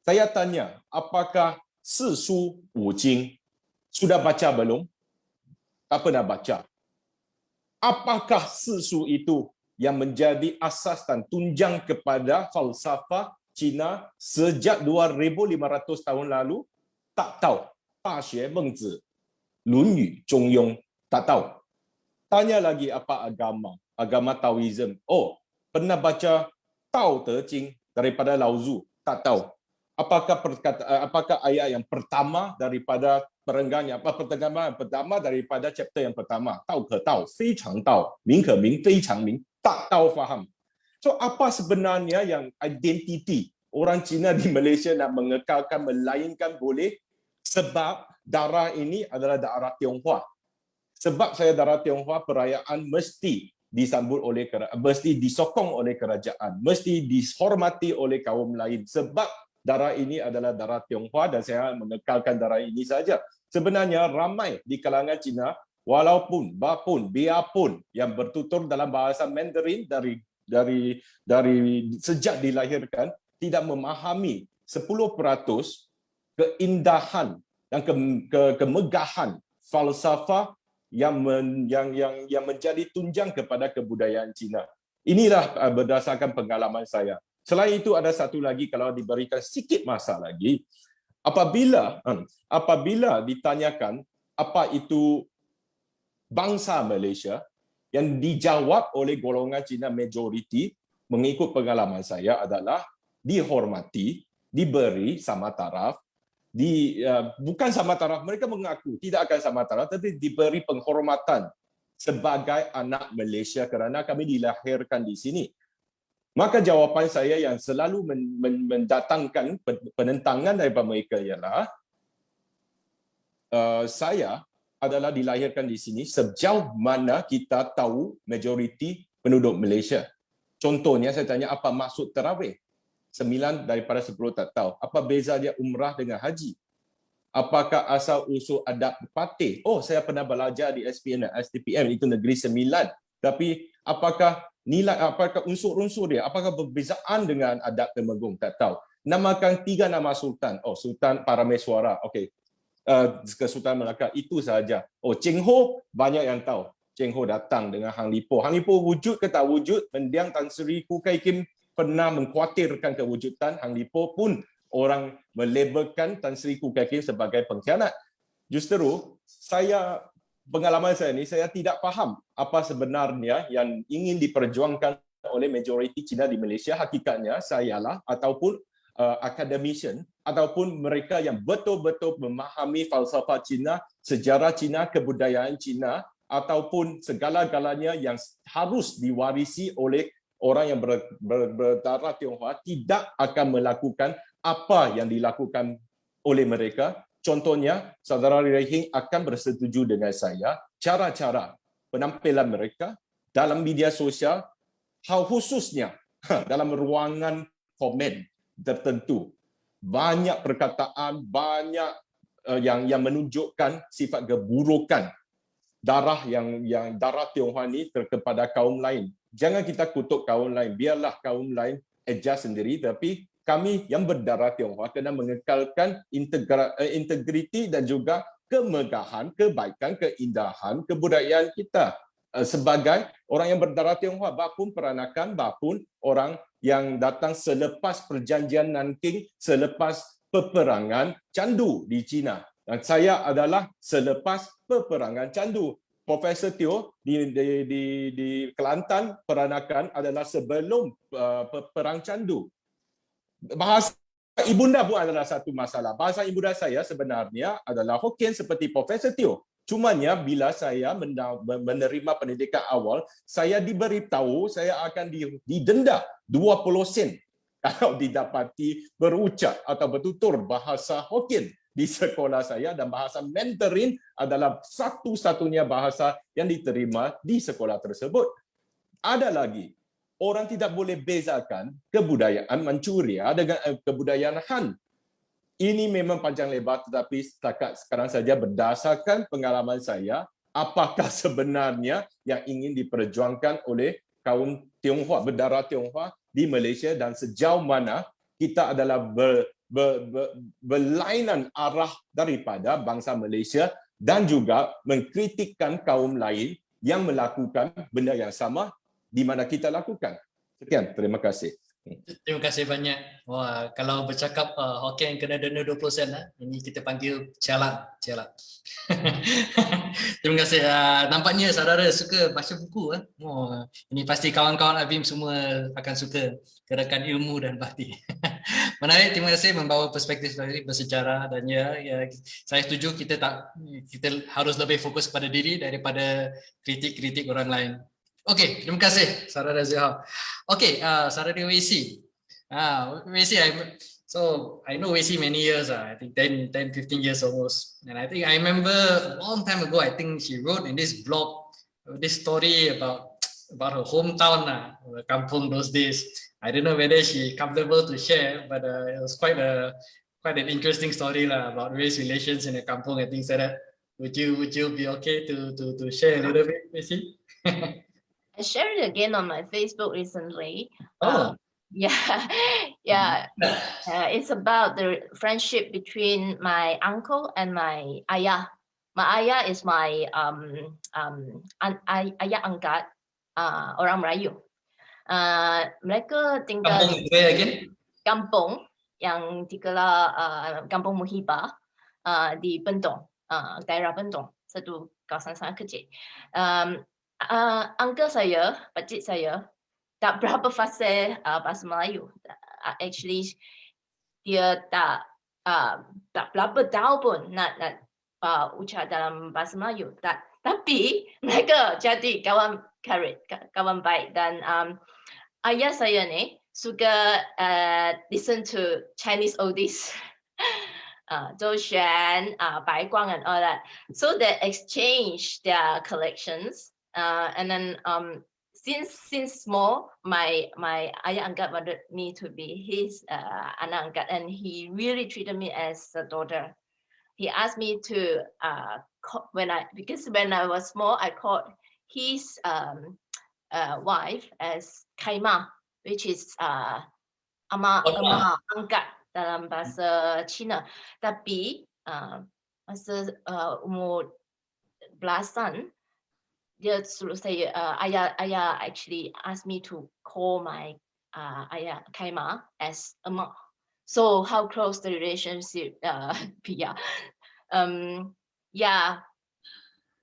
Saya tanya, apakah Sisu Wujing sudah baca belum? Tak pernah baca. Apakah Sisu itu yang menjadi asas dan tunjang kepada falsafah Cina sejak 2,500 tahun lalu? Tak tahu. Daxue Mengzi, Lunyu, Zhongyong, tak tahu. Tanya lagi apa agama? Agama Taoism. Oh, pernah baca Tao Te Ching daripada Lao Tzu? Tak tahu. Apakah ayat yang pertama daripada perenggannya, pertemuan pertama daripada chapter yang pertama? Tao ke Tao, Fei Chang Tao, Ming ke Ming, Fei Chang Ming. Tak tahu faham. So apa sebenarnya yang identiti orang Cina di Malaysia nak mengekalkan, melainkan boleh? Sebab darah ini adalah darah Tionghoa. Sebab saya darah Tionghoa, perayaan mesti disambut oleh, mesti disokong oleh kerajaan, mesti dihormati oleh kaum lain. Sebab darah ini adalah darah Tionghoa dan saya mengekalkan darah ini saja. Sebenarnya ramai di kalangan Cina, walaupun, biarpun yang bertutur dalam bahasa Mandarin dari sejak dilahirkan, tidak memahami 10% keindahan dan kemegahan falsafah yang menjadi tunjang kepada kebudayaan Cina. Inilah berdasarkan pengalaman saya. Selain itu ada satu lagi, kalau diberikan sedikit masa lagi, apabila ditanyakan apa itu bangsa Malaysia, yang dijawab oleh golongan Cina majoriti mengikut pengalaman saya adalah dihormati, diberi sama taraf, bukan sama taraf, mereka mengaku tidak akan sama taraf, tapi diberi penghormatan sebagai anak Malaysia kerana kami dilahirkan di sini. Maka jawapan saya yang selalu mendatangkan penentangan daripada mereka ialah, saya adalah dilahirkan di sini sejauh mana kita tahu majoriti penduduk Malaysia. Contohnya saya tanya apa maksud tarawih? 9 daripada 10 tak tahu. Apa beza dia umrah dengan haji? Apakah asal usul adat patih? Oh, saya pernah belajar di SPM dan STPM, itu negeri 9. Tapi apakah nilai, apakah unsur-unsur dia? Apakah berbezaan dengan adat Temenggung? Tak tahu. Namakan 3 nama sultan. Oh, Sultan Parameswara. Okey. Kesultanan Melaka, itu sahaja. Oh, Cheng Ho banyak yang tahu. Cheng Ho datang dengan Hang Lipo. Hang Lipo wujud ke tak wujud? Mendiang Tan Sri Kukai Kim pernah mengkhawatirkan kewujudan. Hang Lipo pun orang melabelkan Tan Sri Kukai Kim sebagai pengkhianat. Justru pengalaman saya ni, saya tidak faham apa sebenarnya yang ingin diperjuangkan oleh majoriti Cina di Malaysia. Hakikatnya sayalah ataupun academician ataupun mereka yang betul-betul memahami falsafah Cina, sejarah Cina, kebudayaan Cina, ataupun segala-galanya yang harus diwarisi oleh orang yang berdarah Tionghoa, tidak akan melakukan apa yang dilakukan oleh mereka. Contohnya, saudara Heng akan bersetuju dengan saya, cara-cara penampilan mereka dalam media sosial, khususnya dalam ruangan komen tertentu. Banyak perkataan, banyak yang menunjukkan sifat keburukan darah darah Tionghoa ni kepada kaum lain. Jangan kita kutuk kaum lain, biarlah kaum lain adjust sendiri, tapi kami yang berdarah Tionghoa kena mengekalkan integriti dan juga kemegahan, kebaikan, keindahan, kebudayaan kita sebagai orang yang berdarah Tionghoa, bahkan peranakan, bahkan orang yang datang selepas perjanjian Nanking, selepas peperangan candu di China. Dan saya adalah selepas peperangan candu. Profesor Teo di Kelantan peranakan adalah sebelum perang candu. Bahasa ibunda pun adalah satu masalah. Bahasa ibunda saya sebenarnya adalah Hokkien seperti Profesor Teo. Cumanya bila saya menerima pendidikan awal, saya diberitahu saya akan didenda 20 sen kalau didapati berucap atau bertutur bahasa Hokkien di sekolah saya, dan bahasa Mandarin adalah satu-satunya bahasa yang diterima di sekolah tersebut. Ada lagi, orang tidak boleh bezakan kebudayaan Manchuria dengan kebudayaan Han. Ini memang panjang lebar, tetapi setakat sekarang saja berdasarkan pengalaman saya, apakah sebenarnya yang ingin diperjuangkan oleh kaum Tionghoa, berdarah Tionghoa di Malaysia, dan sejauh mana kita adalah berlainan arah daripada bangsa Malaysia dan juga mengkritikkan kaum lain yang melakukan benda yang sama di mana kita lakukan. Sekian, terima kasih. Terima kasih banyak. Wah, kalau bercakap Hokkien kena denda 20 sen, ini kita panggil celak. Terima kasih. Nampaknya saudara suka baca buku. Oh, ini pasti kawan-kawan Abim semua akan suka gerakan ilmu dan bakti. Menarik, terima kasih membawa perspektif dari bersejarah, dan ya saya setuju kita harus lebih fokus pada diri daripada kritik-kritik orang lain. Okey, terima kasih saudara Zihal. Okey, saudara WC. WC, so I know WC many years, I think 10-15 years almost. And I think I remember a long time ago, I think she wrote in this blog this story about her hometown, kampung those days. I don't know whether she comfortable to share, but it was quite an interesting story about race relations in the kampung and things like that. Would you be okay to share a little bit, Messi? I shared it again on my Facebook recently. Oh. It's about the friendship between my uncle and my ayah. My ayah is my ayah angkat, orang Melayu. Mereka tinggal di kampung yang dikelar Kampung Muhibah di Bentong, daerah Bentong, satu kawasan sangat kecil. Uncle saya, pakcik saya, tak berapa fasih bahasa Melayu. Actually, dia tak berapa tahu pun nak ucap dalam bahasa Melayu. Tapi mereka jadi kawan karib, kawan baik. Dan ayah saya ni suka listen to Chinese oldies. Zhou Xuan, Bai Guang and all that. So they exchange their collections. And then since small, my ayah angkat wanted me to be his anak angkat, and he really treated me as a daughter. He asked me to because when I was small, I called his wife as Kaima, which is ama angkat dalam bahasa Cina. Tapi masa umur belasan, dia suruh saya, ayah actually asked me to call my ayah Kaima as Ama. So how close the relationship be?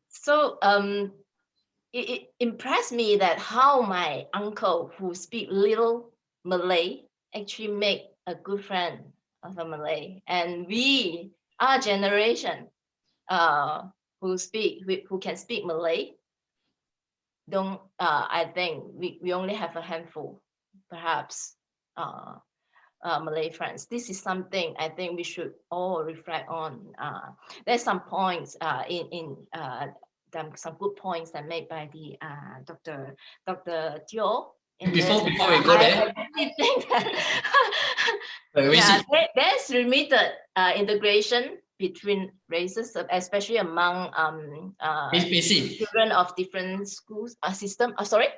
So it impressed me that how my uncle, who speak little Malay, actually make a good friend of a Malay, and our generation who can speak Malay, I think we only have a handful, perhaps, Malay friends. This is something I think we should all reflect on. There's some points some good points that made by the Dr. Teo. Before we go there, I think that there's limited integration between races, especially among children of different schools system. Sorry.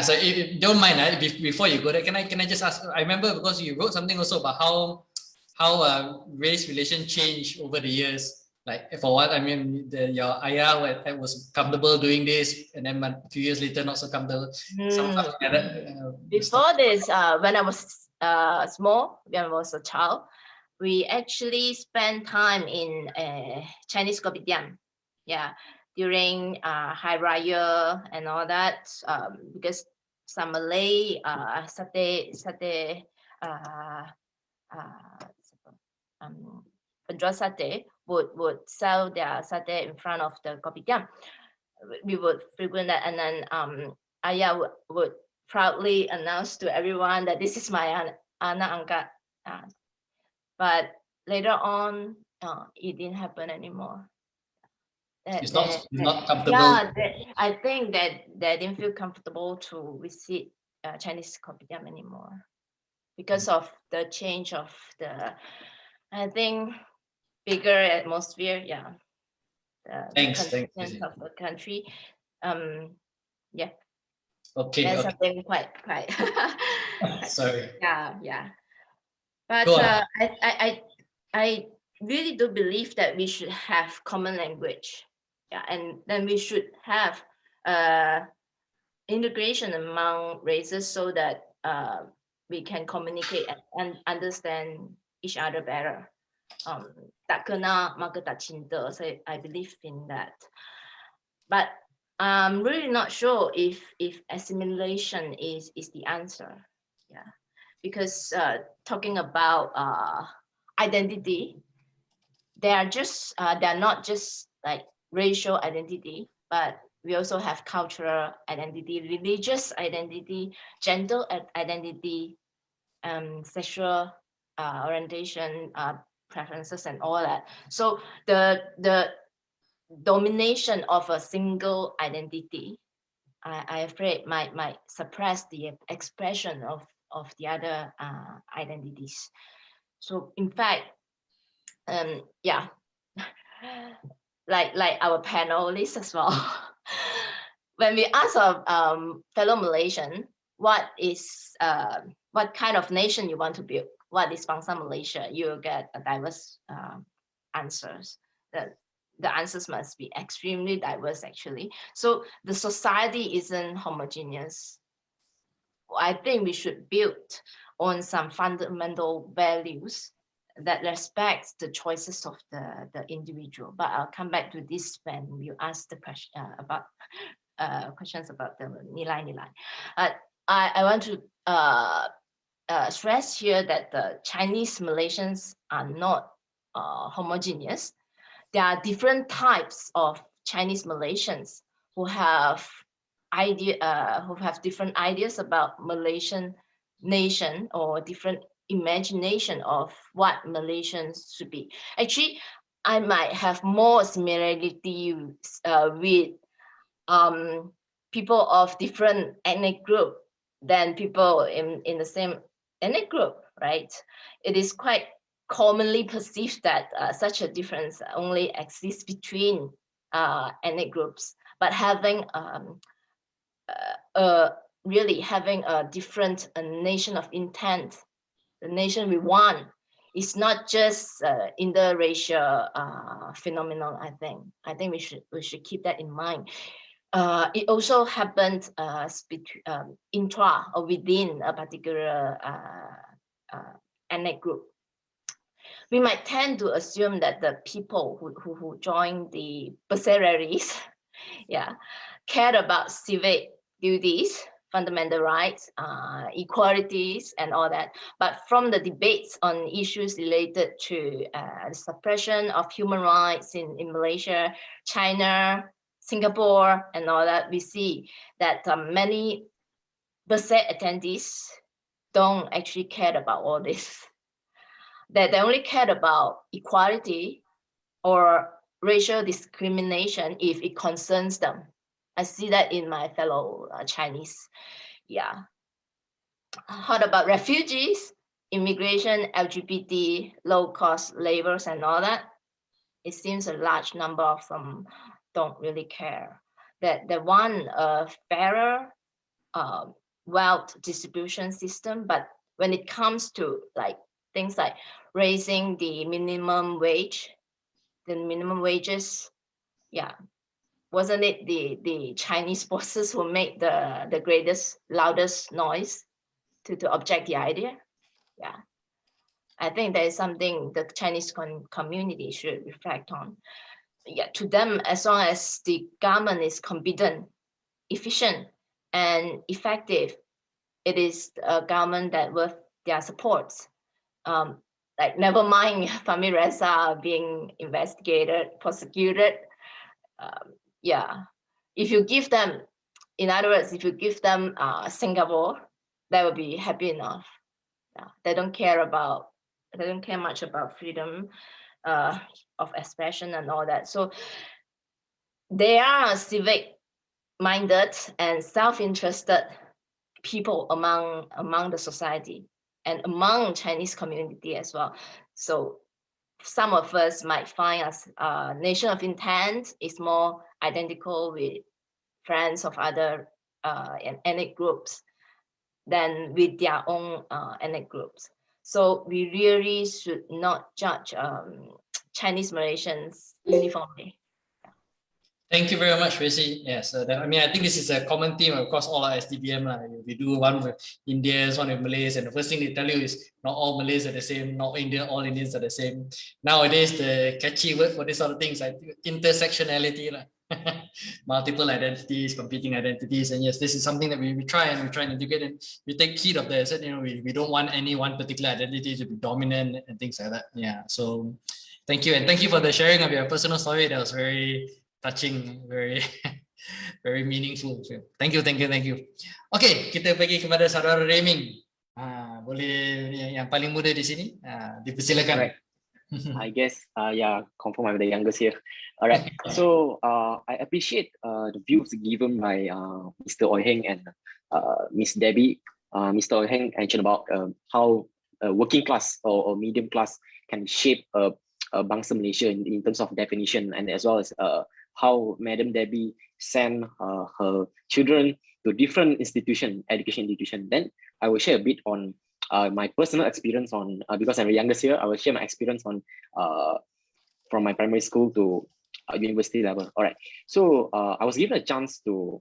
So if you don't mind, before you go there, can I just ask? I remember because you wrote something also about how race relations change over the years. Like for what I mean, your ayah was comfortable doing this, and then a few years later not so comfortable. Something like that. Before this, when I was small, when I was a child, we actually spent time in Chinese kopitiam. Yeah, during Hari Raya and all that, because some Malay penjual satay would sell their satay in front of the kopitiam. We would frequent that, and then ayah would proudly announce to everyone that this is my anak angkat. But later on, it didn't happen anymore. It's not comfortable. Yeah, I think that they didn't feel comfortable to visit Chinese kopitiam anymore because of the change of the, I think, bigger atmosphere. Yeah, Thanks. of the country. Yeah. Okay. That's something quite. Sorry. Yeah. But I really do believe that we should have common language. Yeah, and then we should have integration among races so that we can communicate and understand each other better. Tak kena maka tak cinta. So I believe in that. But I'm really not sure if assimilation is the answer. Yeah, because talking about identity, they're not just like racial identity, but we also have cultural identity, religious identity, gender identity, sexual orientation, preferences, and all that. So the domination of a single identity, I afraid might suppress the expression of the other identities. So in fact, yeah, like our panelists as well. When we ask our fellow Malaysian, what kind of nation you want to build, what is Bangsa Malaysia, you get a diverse answers. The answers must be extremely diverse, actually. So the society isn't homogeneous. I think we should build on some fundamental values that respects the choices of the individual. But I'll come back to this when you ask the question about questions about the nilai-nilai. I want to stress here that the Chinese Malaysians are not homogeneous. There are different types of Chinese Malaysians who have different ideas about Malaysian nation or different imagination of what Malaysians should be. Actually, I might have more similarity with people of different ethnic group than people in the same ethnic group, right? It is quite commonly perceived that such a difference only exists between ethnic groups, but having really having a different nation of intent, the nation we want, is not just interracial phenomenon. I think we should keep that in mind. It also happened intra or within a particular ethnic group. We might tend to assume that the people who joined the bersairaries, cared about civic duties, fundamental rights, equalities, and all that. But from the debates on issues related to the suppression of human rights in Malaysia, China, Singapore, and all that, we see that many Berset attendees don't actually care about all this. That they only cared about equality or racial discrimination if it concerns them. I see that in my fellow Chinese. Yeah. How about refugees, immigration, LGBT, low-cost labors, and all that? It seems a large number of them don't really care. That they want a fairer wealth distribution system, but when it comes to like things like raising the minimum wage, the minimum wages. Yeah, wasn't it the Chinese bosses who made the greatest, loudest noise to object the idea? Yeah, I think that is something the Chinese community should reflect on. Yeah, to them, as long as the government is competent, efficient, and effective, it is a government that worth their support. Like, never mind Fahmi Reza being investigated, prosecuted. Yeah, if you give them, in other words, if you give them Singapore, they will be happy enough. Yeah, they don't care much about freedom of expression and all that. So they are civic-minded and self-interested people among the society and among Chinese community as well. So some of us might find us nation of intent is more identical with friends of other ethnic groups than with their own ethnic groups. So we really should not judge Chinese Malaysians uniformly. Thank you very much, Tracy. Yes, I mean, I think this is a common theme across all our SDBM. We do one with Indians, one with Malays, and the first thing they tell you is not all Malays are the same, not all Indians are the same. Nowadays, the catchy word for this sort of things like intersectionality, multiple identities, competing identities, and yes, this is something that we try and integrate, and we take heed of this. You know, we don't want any one particular identity to be dominant and things like that. Yeah, so thank you, and thank you for the sharing of your personal story. That was very touching, very very meaningful. Thank you. Okay, kita pergi kepada saudara Reming. Boleh yang paling muda di sini, dipersilakan. Right. I guess, yeah, confirm I'm the youngest here. All right. So I appreciate the views given by Mr. Heng and Miss Debbie. Mr. Heng mentioned about how working class or medium class can shape bangsa Malaysia in terms of definition, and as well as how Madam Debbie sent her children to different education institution. Then I will share a bit on my personal experience on, because I'm the youngest here, I will share my experience on from my primary school to university level. All right. So I was given a chance to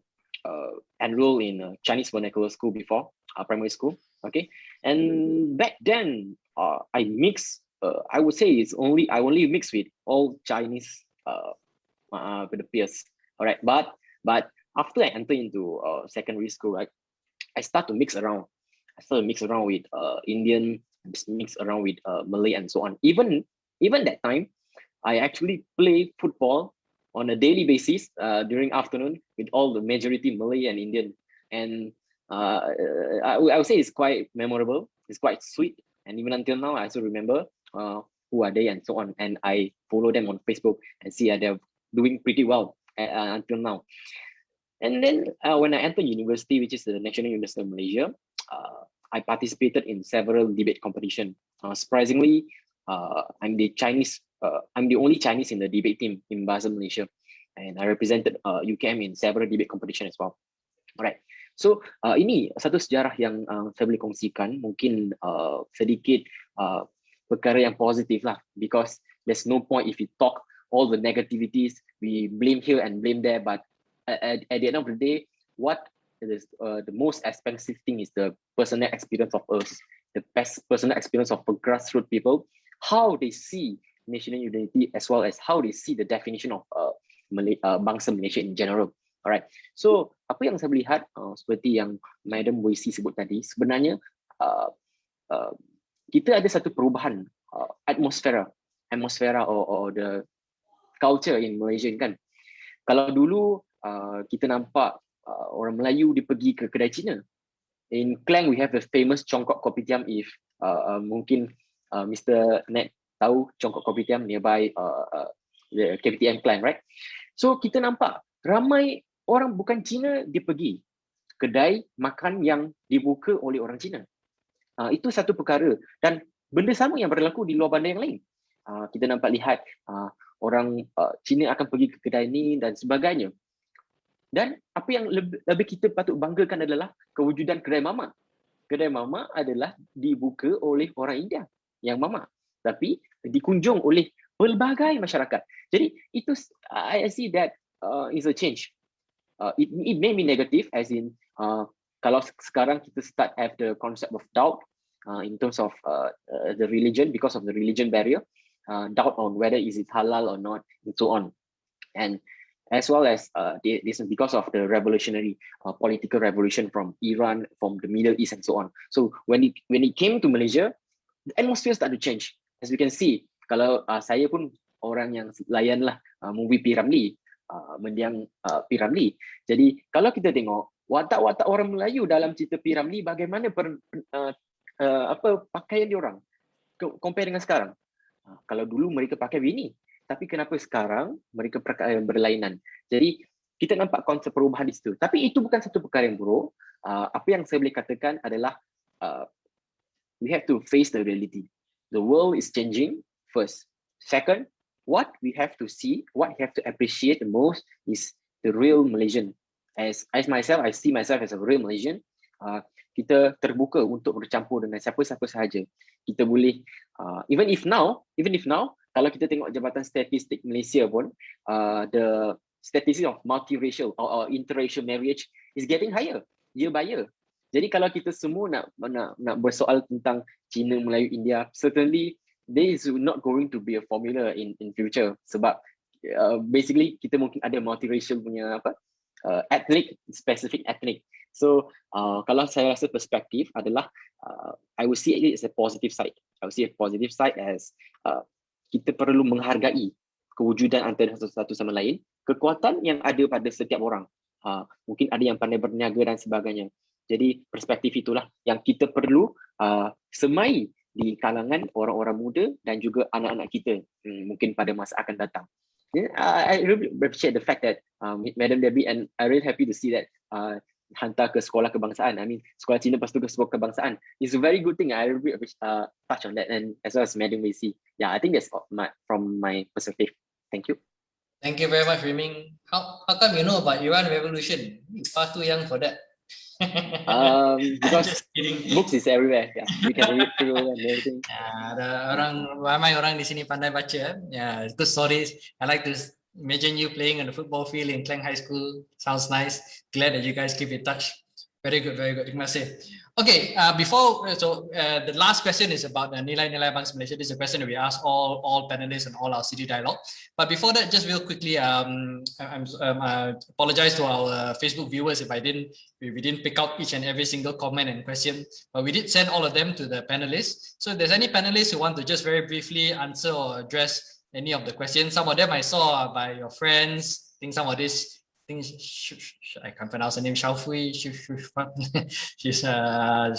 enroll in a Chinese vernacular school before primary school. Okay. And back then I mix. I would say I only mix with all Chinese with the peers. All right, but after I enter into secondary school, right, I start to mix around. I start to mix around with Indian, mix around with Malay, and so on. Even that time, I actually play football on a daily basis during afternoon with all the majority Malay and Indian. And I would say it's quite memorable. It's quite sweet. And even until now, I still remember who are they and so on. And I follow them on Facebook and see they're doing pretty well until now. And then when I entered university, which is the National University of Malaysia, I participated in several debate competition. Surprisingly, I'm the only Chinese in the debate team in Bahasa Malaysia, and I represented UKM in several debate competition as well. Alright, so ini satu sejarah yang saya boleh kongsikan, mungkin sedikit perkara yang positif lah, because there's no point if we talk all the negativities, we blame here and blame there, but at the end of the day, what is the most expensive thing is the personal experience of us, the best personal experience of grassroots people, how they see national unity, as well as how they see the definition of bangsa Malaysia in general. Alright, so apa yang saya lihat seperti yang Madam Waisi sebut tadi, sebenarnya kita ada satu perubahan atmosfera or the culture in Malaysia kan. Kalau dulu kita nampak orang Melayu dia pergi ke kedai Cina. In Klang we have the famous Congkok Kopitiam. If mungkin Mr. Ned tahu Congkok Kopitiam nearby the KPTM Klang, right? So kita nampak ramai orang bukan Cina dia pergi kedai makan yang dibuka oleh orang Cina. Itu satu perkara, dan benda sama yang berlaku di luar bandar yang lain. Kita nampak lihat orang Cina akan pergi ke kedai ini dan sebagainya. Dan apa yang lebih kita patut banggakan adalah kewujudan kedai mama. Kedai mama adalah dibuka oleh orang India yang mama, tapi dikunjung oleh pelbagai masyarakat. Jadi itu I see that is a change. It may be negative, as in kalau sekarang kita start have the concept of doubt in terms of the religion, because of the religion barrier, doubt on whether is it halal or not, and so on. And as well as this is because of the revolutionary political revolution from Iran, from the Middle East, and so on. So when it came to Malaysia, the atmosphere started to change. As we can see, kalau saya pun orang yang layan lah movie P. Ramlee, mendiang P. Ramlee. Jadi kalau kita tengok watak-watak orang Melayu dalam cerita P. Ramlee, bagaimana pakaian diorang compare dengan sekarang. Kalau dulu mereka pakai bini, tapi kenapa sekarang mereka pakaian berlainan. Jadi kita nampak konsep perubahan di situ. Tapi itu bukan satu perkara yang buruk. Apa yang saya boleh katakan adalah we have to face the reality. The world is changing first. Second, what we have to see, what we have to appreciate the most is the real Malaysian. As myself, I see myself as a real Malaysian. Kita terbuka untuk bercampur dengan siapa-siapa sahaja. Kita boleh, even if now, kalau kita tengok Jabatan Statistik Malaysia pun, the statistic of multiracial or interracial marriage is getting higher year by year. Jadi kalau kita semua nak bersoal tentang Cina, Melayu, India, certainly there is not going to be a formula in future, sebab basically kita mungkin ada multiracial punya ethnic, specific ethnic. So kalau saya rasa perspektif adalah I would see it as a positive side. I would see a positive side as kita perlu menghargai kewujudan antara satu sama lain, kekuatan yang ada pada setiap orang. Mungkin ada yang pandai berniaga dan sebagainya. Jadi perspektif itulah yang kita perlu semai di kalangan orang-orang muda dan juga anak-anak kita mungkin pada masa akan datang. I really appreciate the fact that Madam Debbie, and I really happy to see that hantar ke sekolah kebangsaan. I mean, sekolah Cina lepas tu ke sekolah kebangsaan. It's a very good thing. I really touch on that, and as well as Madam Macy. Yeah, I think that's from my perspective. Thank you. Thank you very much, Riming. How come you know about Iran Revolution? You're far too young for that. Because books is everywhere. Yeah, we can read through and everything. Ramai orang di sini pandai baca. Yeah, good stories. I like to imagine you playing on the football field in Klang High School. Sounds nice. Glad that you guys keep in touch. Very good, very good. Terima kasih. Okay, the last question is about the nilai-nilai Bangsa Malaysia. This is a question that we ask all panelists and all our Siri Dialog. But before that, just real quickly, I apologize to our Facebook viewers if we didn't pick out each and every single comment and question, but we did send all of them to the panelists. So if there's any panelists who want to just very briefly answer or address any of the questions, some of them I saw by your friends. I think some of this. I can't pronounce the name. Xiaofui. She's a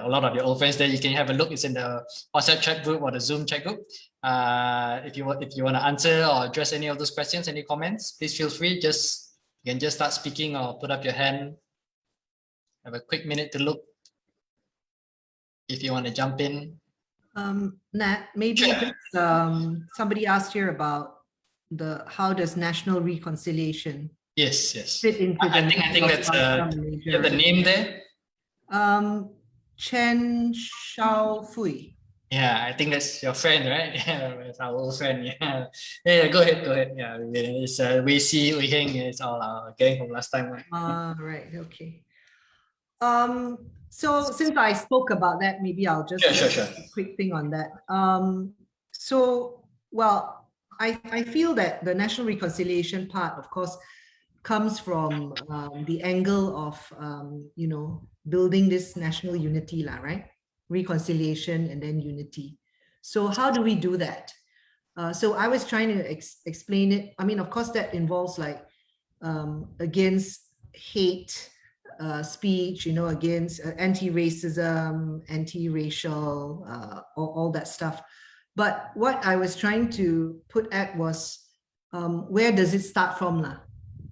lot of your old friends there. You can have a look. It's in the WhatsApp chat group or the Zoom chat group. If you want to answer or address any of those questions, any comments, please feel free. You can just start speaking or put up your hand. Have a quick minute to look. If you want to jump in. Nat, maybe somebody asked here about how does national reconciliation fit into I think that's you have the name there. Chen Xiaofui. Yeah, I think that's your friend, right? Yeah, it's our old friend. Yeah, go ahead. Yeah, it's Wei Si, Wei Heng. It's all getting from last time, right? Right. Okay. So since I spoke about that, maybe I'll just sure. a quick thing on that. I feel that the national reconciliation part, of course, comes from the angle of building this national unity, right? Reconciliation and then unity. So how do we do that? So I was trying to explain it. I mean, of course, that involves like against hate speech, against anti-racism, anti-racial, all that stuff. But what I was trying to put at was, where does it start from?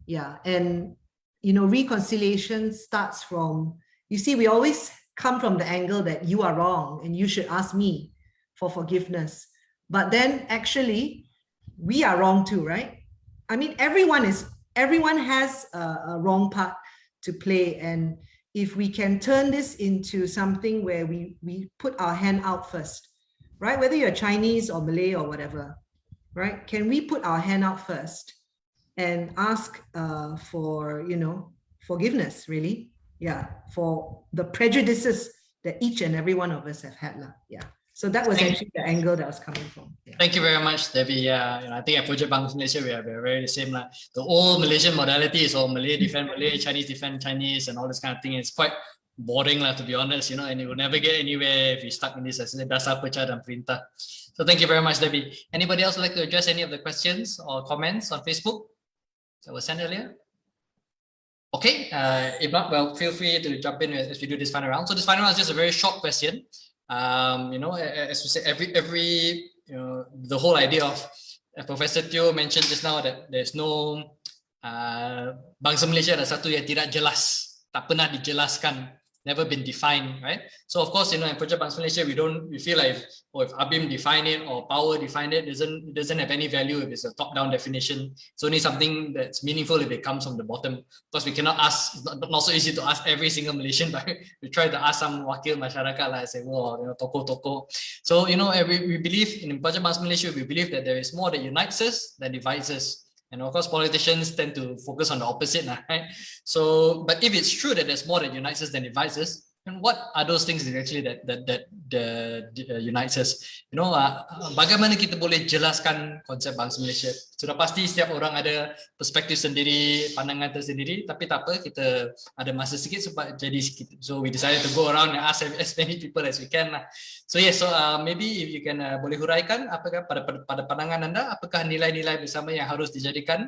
Yeah, and reconciliation starts from, you see, we always come from the angle that you are wrong and you should ask me for forgiveness. But then actually, we are wrong too, right? I mean, everyone has a wrong part to play, and if we can turn this into something where we put our hand out first, right? Whether you're Chinese or Malay or whatever, right? Can we put our hand out first and ask for, you know, forgiveness, really? Yeah, for the prejudices that each and every one of us have had. Yeah. So that was actually the angle that was coming from. Yeah. Thank you very much, Debbie. Yeah, you know, I think at Project Bangsa Malaysia, we are very the same. The old Malaysian modality is all Malay defend Malay, Chinese defend Chinese, and all this kind of thing. It's quite boring, to be honest, you know, and it will never get anywhere if you stuck in this as dasar pecah dan perintah. So thank you very much, Debbie. Anybody else would like to address any of the questions or comments on Facebook that was sent earlier? Okay, if not, well, feel free to jump in as we do this final round. So this final round is just a very short question. You know, as we say, every you know, the whole idea of Professor Teo mentioned just now that there's no bangsa Malaysia ada satu yang tidak jelas, tak pernah dijelaskan, never been defined, right? So of course, you know, in Project Bangsa Malaysia, we feel like if Abim define it or Power define it, it doesn't have any value if it's a top-down definition. It's only something that's meaningful if it comes from the bottom. Because we cannot ask, not so easy to ask every single Malaysian, but we try to ask some wakil masyarakat like say, well, you know, tokoh-tokoh. So you know, we believe in Project Bangsa Malaysia, we believe that there is more that unites us than divides us. And of course, politicians tend to focus on the opposite, right? So, but if it's true that there's more that unites us than divides us, then what are those things actually that unites us? You know, bagaimana kita boleh jelaskan konsep bangsa Malaysia? Sudah pasti setiap orang ada perspektif sendiri, pandangan tersendiri, tapi tak apa, kita ada masa sikit supaya jadi sikit. So we decided to go around and ask as many people as we can lah. So yes, so maybe if you can boleh huraikan apakah pada pandangan anda, apakah nilai-nilai bersama yang harus dijadikan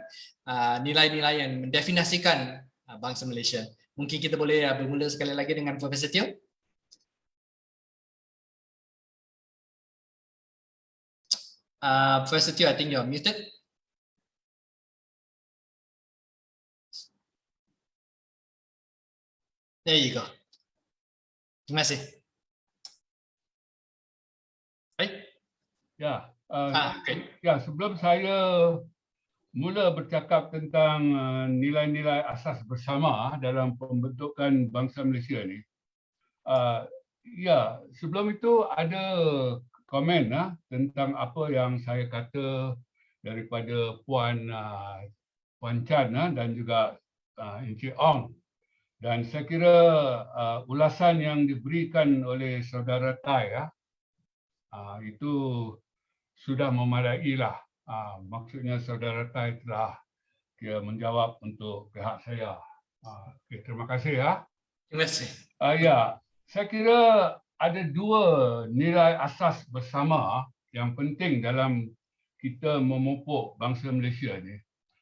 nilai-nilai yang mendefinisikan bangsa Malaysia? Mungkin kita boleh bermula sekali lagi dengan Profesor Teo. Professor Teo, I think you're muted. There you go. Terima kasih. Baik. Ya, Okay. ya, sebelum saya mula bercakap tentang nilai-nilai asas bersama dalam pembentukan bangsa Malaysia ni, ya, sebelum itu ada komen tentang apa yang saya kata daripada Puan Chan dan juga Encik Ong. Dan saya kira ulasan yang diberikan oleh Saudara Tai itu sudah memadai lah. Maksudnya Saudara Tai telah menjawab untuk pihak saya. Okay, terima kasih ya. Terima kasih. Ya, saya kira ada dua nilai asas bersama yang penting dalam kita memupuk bangsa Malaysia ni.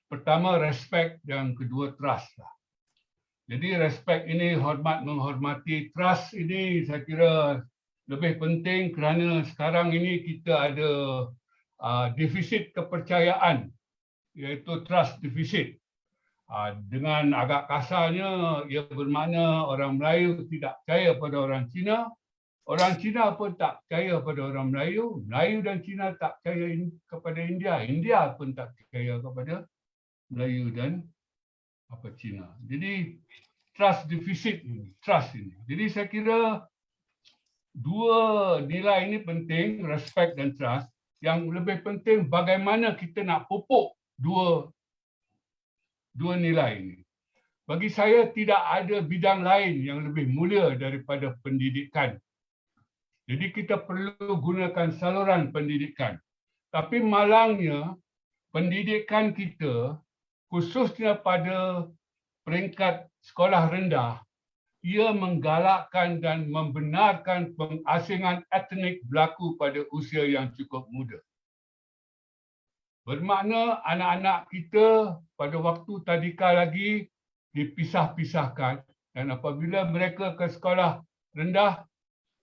Pertama, respect, dan kedua, trust lah. Jadi respect ini hormat menghormati, trust ini saya kira lebih penting kerana sekarang ini kita ada defisit kepercayaan, iaitu trust deficit. Dengan agak kasarnya, ia bermakna orang Melayu tidak percaya pada orang Cina pun tak percaya pada orang Melayu dan Cina tak percaya kepada India pun tak percaya kepada Melayu dan Cina. Jadi trust deficit ini, trust ini. Jadi saya kira dua nilai ini penting, respect dan trust. Yang lebih penting bagaimana kita nak pupuk dua nilai ini. Bagi saya tidak ada bidang lain yang lebih mulia daripada pendidikan. Jadi kita perlu gunakan saluran pendidikan. Tapi malangnya pendidikan kita khususnya pada peringkat sekolah rendah, ia menggalakkan dan membenarkan pengasingan etnik berlaku pada usia yang cukup muda. Bermakna anak-anak kita pada waktu tadika lagi dipisah-pisahkan, dan apabila mereka ke sekolah rendah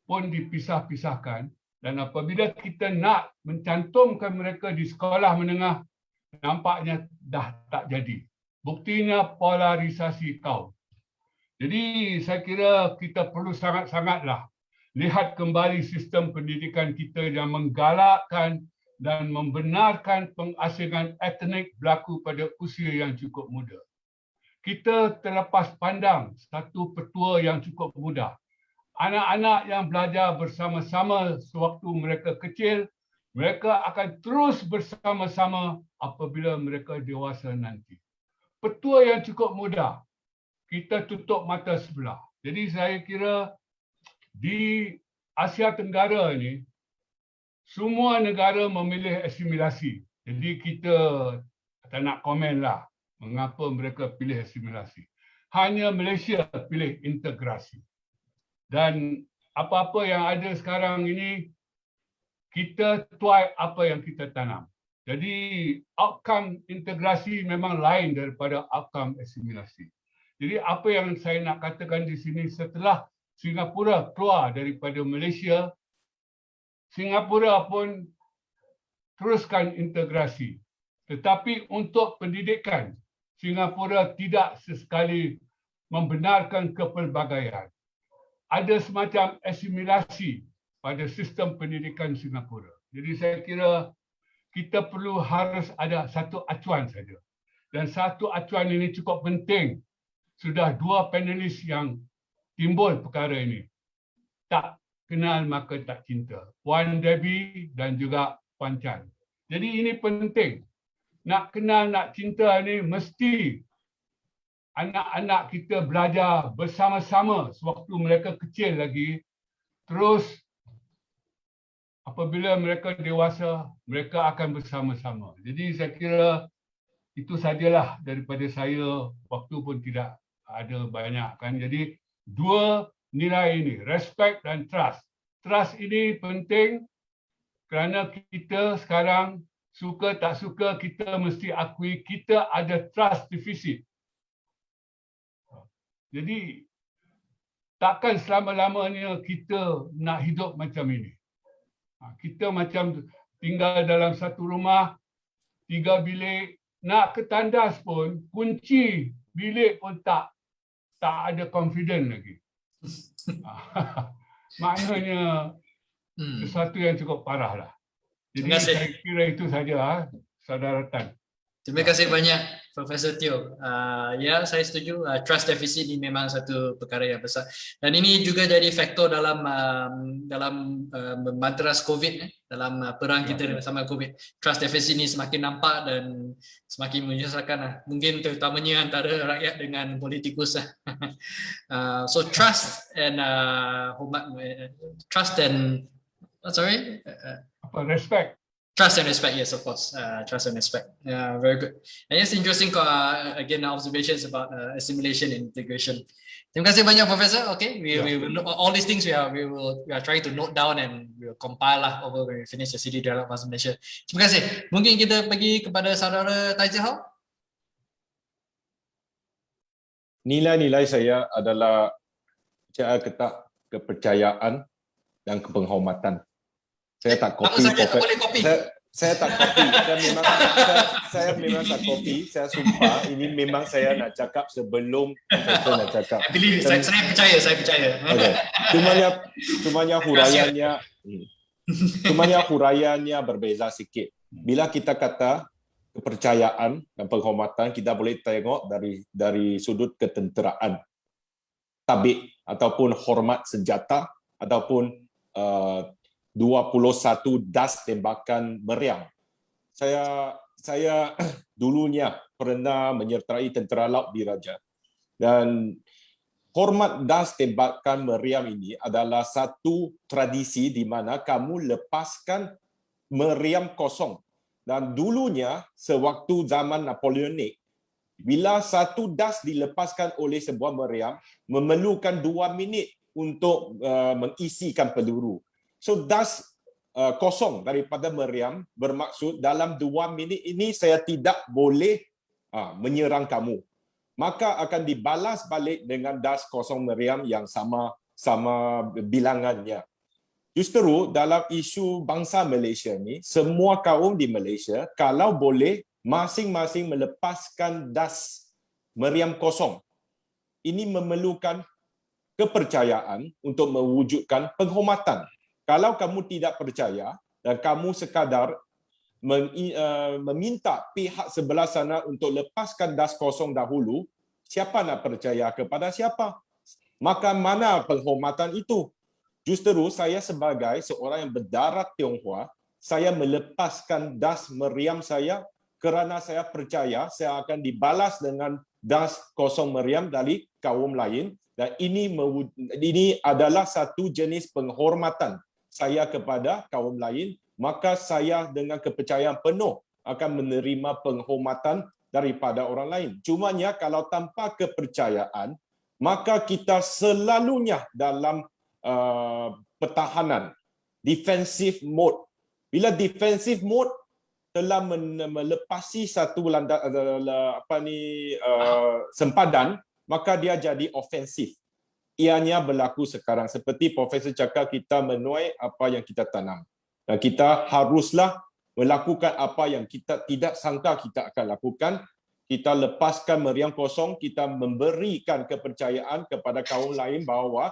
pun dipisah-pisahkan, dan apabila kita nak mencantumkan mereka di sekolah menengah, nampaknya dah tak jadi. Buktinya polarisasi kaum. Jadi saya kira kita perlu sangat-sangatlah lihat kembali sistem pendidikan kita yang menggalakkan dan membenarkan pengasingan etnik berlaku pada usia yang cukup muda. Kita terlepas pandang satu petua yang cukup mudah. Anak-anak yang belajar bersama-sama sewaktu mereka kecil mereka akan terus bersama-sama apabila mereka dewasa nanti. Petua yang cukup mudah. Kita tutup mata sebelah. Jadi saya kira di Asia Tenggara ini, semua negara memilih asimilasi. Jadi kita tak nak komen lah mengapa mereka pilih asimilasi. Hanya Malaysia pilih integrasi. Dan apa-apa yang ada sekarang ini, kita tuai apa yang kita tanam. Jadi outcome integrasi memang lain daripada outcome asimilasi. Jadi apa yang saya nak katakan di sini, setelah Singapura keluar daripada Malaysia, Singapura pun teruskan integrasi. Tetapi untuk pendidikan, Singapura tidak sesekali membenarkan kepelbagaian. Ada semacam asimilasi pada sistem pendidikan Singapura. Jadi saya kira kita harus ada satu acuan saja. Dan satu acuan ini cukup penting. Sudah 2 panelis yang timbul perkara ini. Tak kenal maka tak cinta. Puan Debbie dan juga Puan Chan. Jadi ini penting. Nak kenal, nak cinta ni mesti anak-anak kita belajar bersama-sama sewaktu mereka kecil lagi. Terus apabila mereka dewasa, mereka akan bersama-sama. Jadi saya kira itu sajalah daripada saya. Waktu pun tidak ada banyak kan. Jadi 2 nilai ini, respect dan trust. Trust ini penting kerana kita sekarang suka tak suka, kita mesti akui kita ada trust deficit. Jadi takkan selama-lamanya kita nak hidup macam ini. Kita macam tinggal dalam satu rumah, 3 bilik, nak ke tandas pun, kunci bilik pun tak ada confident lagi. Maknanya sesuatu yang cukup parah lah. Jadi saya kira itu saja, Saudara Tan. Terima kasih banyak Profesor Teo. Ya, saya setuju. Trust deficit ini memang satu perkara yang besar. Dan ini juga jadi faktor dalam membanteras COVID, dalam perang kita bersama COVID. Trust deficit ini semakin nampak dan semakin menyusahkan. Mungkin terutamanya antara rakyat dengan politikus. So trust and respect. Trust and respect, yes, of course. Trust and respect. Yeah, very good. And it's interesting, again, observations about assimilation and integration. Terima kasih banyak, Professor. Okay, we will all these things we are trying to note down and we will compile lah over when we finish the Siri Dialog Bahasa Malaysia. Terima kasih. Mungkin kita pergi kepada Saudara Taizahau. Nilai-nilai saya adalah saya kata kepercayaan dan kepenghormatan. Saya tak kopi. Saya tak kopi. Saya memang tak kopi. Saya sumpah ini memang saya nak cakap sebelum saya nak cakap. Saya percaya. Okay. Cumanya huraiannya berbeza sikit. Bila kita kata kepercayaan dan penghormatan, kita boleh tengok dari sudut ketenteraan, tabik ataupun hormat senjata ataupun 21 das tembakan meriam. Saya dulunya pernah menyertai tentera laut diraja. Dan hormat das tembakan meriam ini adalah satu tradisi di mana kamu lepaskan meriam kosong. Dan dulunya sewaktu zaman Napoleonik, bila satu das dilepaskan oleh sebuah meriam, memerlukan 2 minit untuk mengisikan peluru. So das kosong daripada meriam bermaksud dalam 2 minit ini saya tidak boleh menyerang kamu. Maka akan dibalas balik dengan das kosong meriam yang sama bilangannya. Justru dalam isu bangsa Malaysia ni, semua kaum di Malaysia kalau boleh masing-masing melepaskan das meriam kosong. Ini memerlukan kepercayaan untuk mewujudkan penghormatan. Kalau kamu tidak percaya dan kamu sekadar meminta pihak sebelah sana untuk lepaskan das kosong dahulu, siapa nak percaya kepada siapa? Maka mana penghormatan itu? Justru saya sebagai seorang yang berdarah Tionghoa, saya melepaskan das meriam saya kerana saya percaya saya akan dibalas dengan das kosong meriam dari kaum lain, dan ini adalah satu jenis penghormatan saya kepada kaum lain, maka saya dengan kepercayaan penuh akan menerima penghormatan daripada orang lain. Cumanya kalau tanpa kepercayaan, maka kita selalunya dalam pertahanan, defensive mode. Bila defensive mode telah melepasi satu sempadan, maka dia jadi ofensif. Ianya berlaku sekarang. Seperti Profesor cakap, kita menuai apa yang kita tanam. Dan kita haruslah melakukan apa yang kita tidak sangka kita akan lakukan. Kita lepaskan meriam kosong, kita memberikan kepercayaan kepada kaum lain bahawa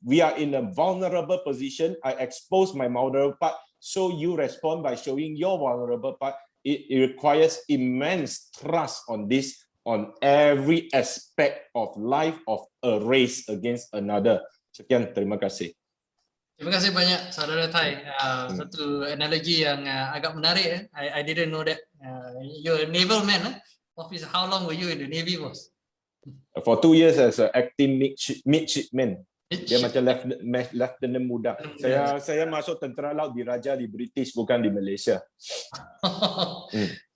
we are in a vulnerable position. I expose my vulnerable part, so you respond by showing your vulnerable part. It requires immense trust on this, on every aspect of life of a race against another. Sekian, terima kasih. Terima kasih banyak Saudara Tai. Satu analogi yang agak menarik. I didn't know that. You're a naval man. Officer, how long were you in the Navy, boss? For 2 years as an acting midshipman. Dia macam lieutenant muda. Saya masuk tentera laut di Raja di British, bukan di Malaysia.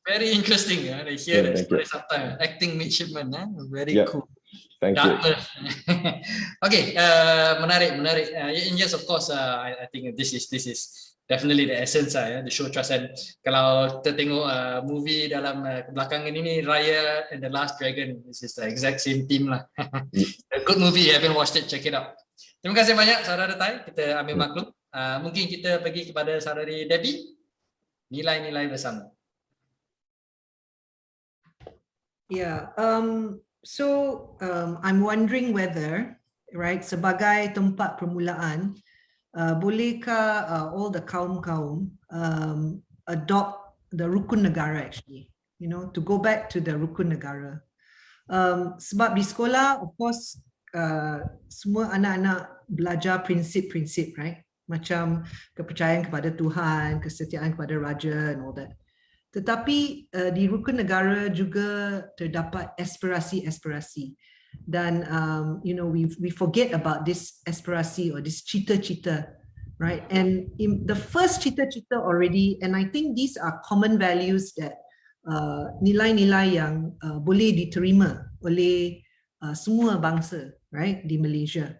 Very interesting. They hear that story sometimes. Acting midshipman, very cool. Thank you. Okay, menarik. And yes, of course, I think this is definitely the essence the show trust. And kalau kita tengok movie dalam kebelakangan ini, Raya and the Last Dragon, this is the exact same theme lah. A good movie, you haven't watched it, check it out. Terima kasih banyak Saudara Tai, kita ambil maklum. Mungkin kita pergi kepada Saudari Debbie, nilai-nilai bersama. Yeah, I'm wondering whether, right, sebagai tempat permulaan, bolehkah all the kaum-kaum adopt the rukun negara actually, to go back to the rukun negara. Sebab di sekolah, of course, semua anak-anak belajar prinsip-prinsip, right? Macam kepercayaan kepada Tuhan, kesetiaan kepada raja and all that. Tetapi di rukun negara juga terdapat aspirasi-aspirasi. Dan we forget about this aspirasi or this cita-cita, right? And in the first cita-cita already, and I think these are common values that nilai-nilai yang boleh diterima oleh semua bangsa, right, di Malaysia.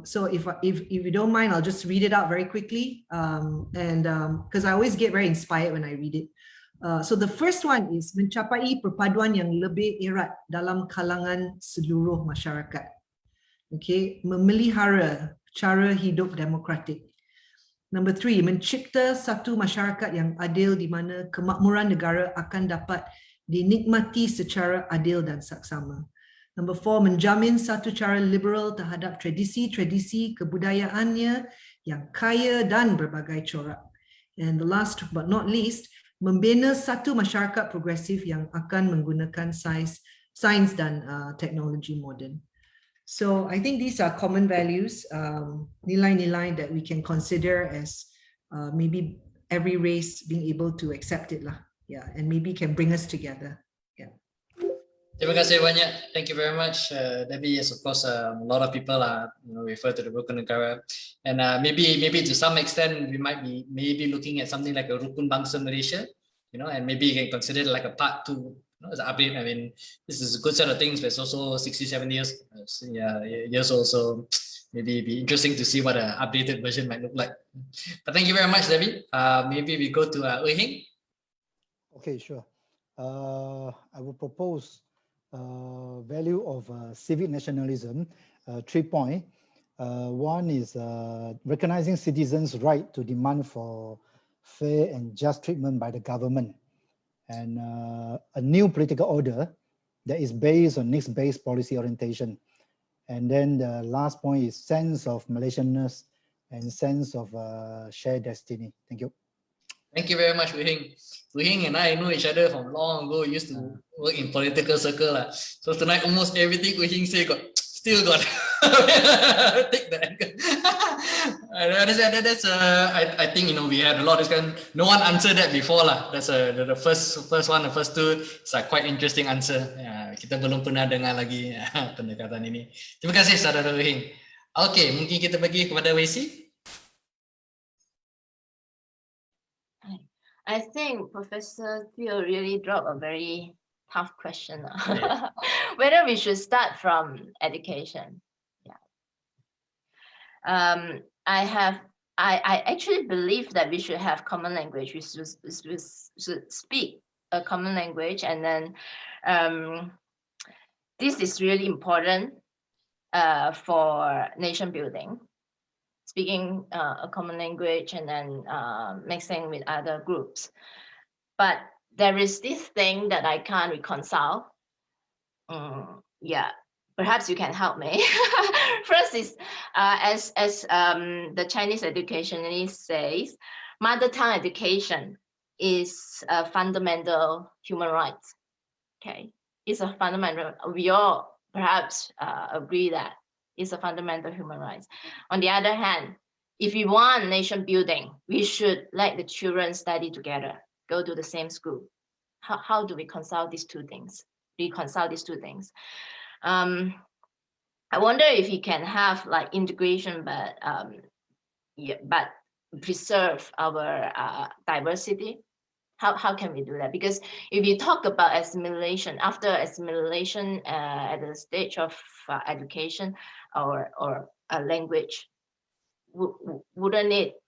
So if you don't mind, I'll just read it out very quickly, and because I always get very inspired when I read it. So the first one is mencapai perpaduan yang lebih erat dalam kalangan seluruh masyarakat. Okay, memelihara cara hidup demokratik. Number 3, mencipta satu masyarakat yang adil di mana kemakmuran negara akan dapat dinikmati secara adil dan saksama. Number 4, menjamin satu cara liberal terhadap tradisi-tradisi kebudayaannya yang kaya dan berbagai corak. And the last but not least, membina satu masyarakat progresif yang akan menggunakan sains dan teknologi moden. So I think these are common values, nilai-nilai that we can consider as maybe every race being able to accept it lah, yeah, and maybe can bring us together. Yeah. Terima kasih banyak. Thank you very much, Debbie. Yes, of course, a lot of people refer to the Rukun Negara, and maybe to some extent we might be looking at something like a Rukun Bangsa Malaysia, and maybe you can consider it like a part 2, as an update. I mean, this is a good set of things, but it's also 67 years old, so maybe it'd be interesting to see what an updated version might look like. But thank you very much, Debbie. Maybe we go to Heng. Okay, sure. I will propose value of civic nationalism, 3 points. One is recognizing citizens' right to demand for fair and just treatment by the government, and a new political order that is based on needs-based policy orientation. And then the last point is sense of Malaysianness and sense of shared destiny. Thank you. Thank you very much, Heng. Heng and I know each other from long ago. Used to work in political circle. So tonight, almost everything Heng say still got Take that. I think we had a lot of discussion. No one answered that before lah. That's the first one, the first two. It's a quite interesting answer. Kita belum pernah dengar lagi pendekatan ini. Terima kasih saudara Heng. Okay, mungkin kita pergi kepada WC. I think Professor Theo really dropped a very tough question. Yeah. Whether we should start from education. Yeah. I actually believe that we should have common language. We should speak a common language, and then this is really important for nation building. Speaking a common language and then mixing with other groups. But there is this thing that I can't reconcile. Yeah, perhaps you can help me. First is, as the Chinese educationist says, mother tongue education is a fundamental human right. Okay, it's a fundamental, we all perhaps agree that it's a fundamental human rights. On the other hand, if we want nation building, we should let the children study together, go to the same school. How do we reconcile these two things? I wonder if you can have like integration, but preserve our diversity. How can we do that? Because if you talk about assimilation, after assimilation at the stage of education or a language, wouldn't it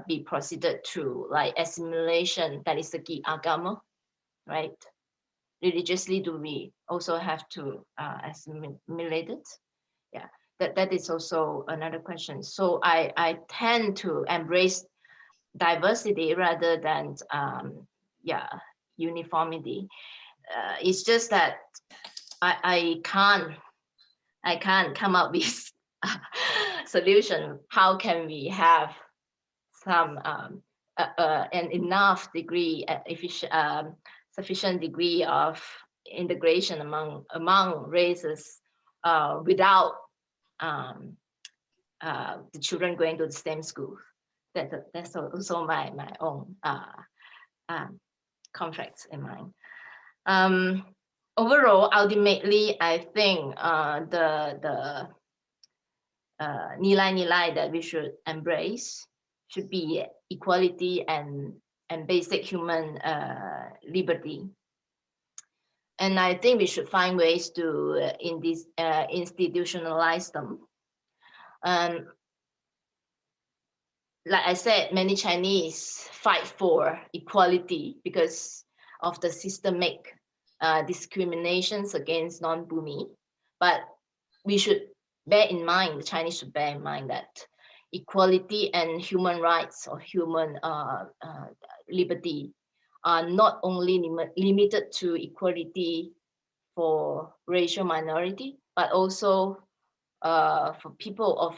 be proceeded to like assimilation dari segi agama, right? Religiously, do we also have to assimilate it? Yeah, that is also another question. So I tend to embrace diversity rather than uniformity. It's just that I can't come up with a solution. How can we have some an enough degree, sufficient degree of integration among races without the children going to the same school? That's also my own conflicts in mind. Overall, ultimately, I think the nilai-nilai that we should embrace should be equality and basic human liberty. And I think we should find ways to institutionalize them. Like I said, many Chinese fight for equality because of the systemic discriminations against non-Bumi. But we should bear in mind, the Chinese should bear in mind that equality and human rights or human liberty are not only limited to equality for racial minority, but also for people of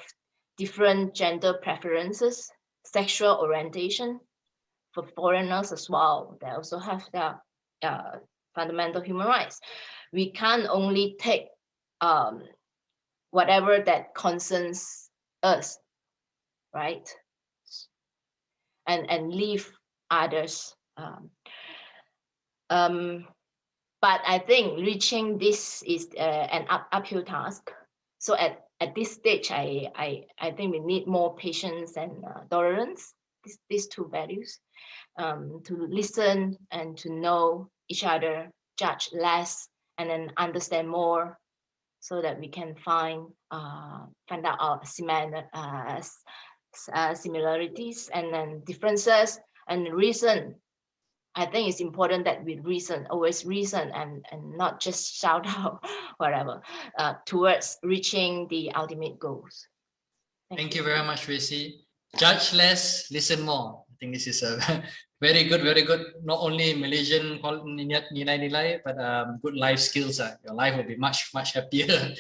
different gender preferences, sexual orientation, for foreigners as well. They also have their fundamental human rights. We can't only take whatever that concerns us, right? And leave others. But I think reaching this is an uphill task. So at this stage, I think we need more patience and tolerance, these two values, to listen and to know each other, judge less, and then understand more, so that we can find out our similarities and then differences and reason. I think it's important that we always reason and not just shout out whatever towards reaching the ultimate goals. Thank you very much, Tracy. Judge less, listen more. think this is a very good, not only Malaysian nilai-nilai, but good life skills. Your life will be much happier.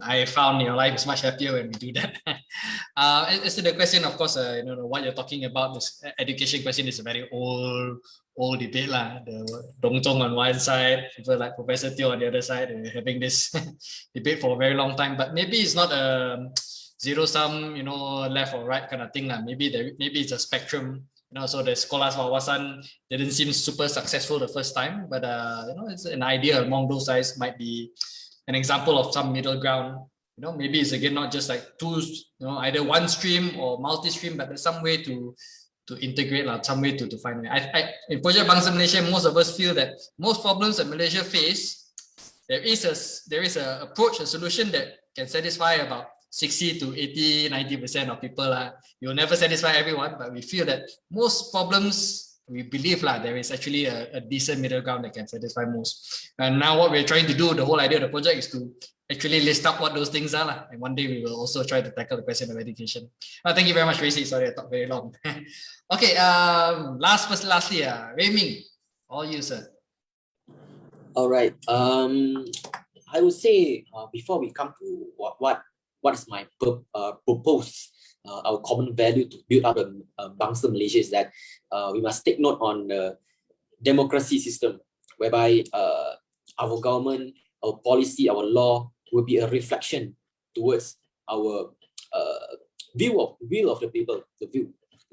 I found your life is much happier when we do that. As to the question, of course, what you're talking about, this education question is a very old debate lah. The Dongzong on one side, people like Professor Teo on the other side, having this debate for a very long time. But maybe it's not a zero-sum, left or right kind of thing lah. Maybe it's a spectrum. So the Sekolah Wawasan didn't seem super successful the first time, but it's an idea among those sides might be an example of some middle ground. Maybe it's again not just like two, either one stream or multi-stream, but there's some way to integrate, some way to find it. In Project Bangsa Malaysia, most of us feel that most problems that Malaysia face, there is a approach, a solution that can satisfy about 60 to 80, 90% of people. You'll never satisfy everyone, but we feel that most problems, we believe there is actually a decent middle ground that can satisfy most. And now what we're trying to do, the whole idea of the project is to actually list up what those things are. And one day we will also try to tackle the question of education. Thank you very much, Racy. Sorry, I talked very long. Okay, lastly, Wei Ming, all you, sir. All right. I would say before we come to what is my proposed our common value to build up a Bangsa Malaysia is that we must take note on the democracy system, whereby our government, our policy, our law will be a reflection towards our will of the people, the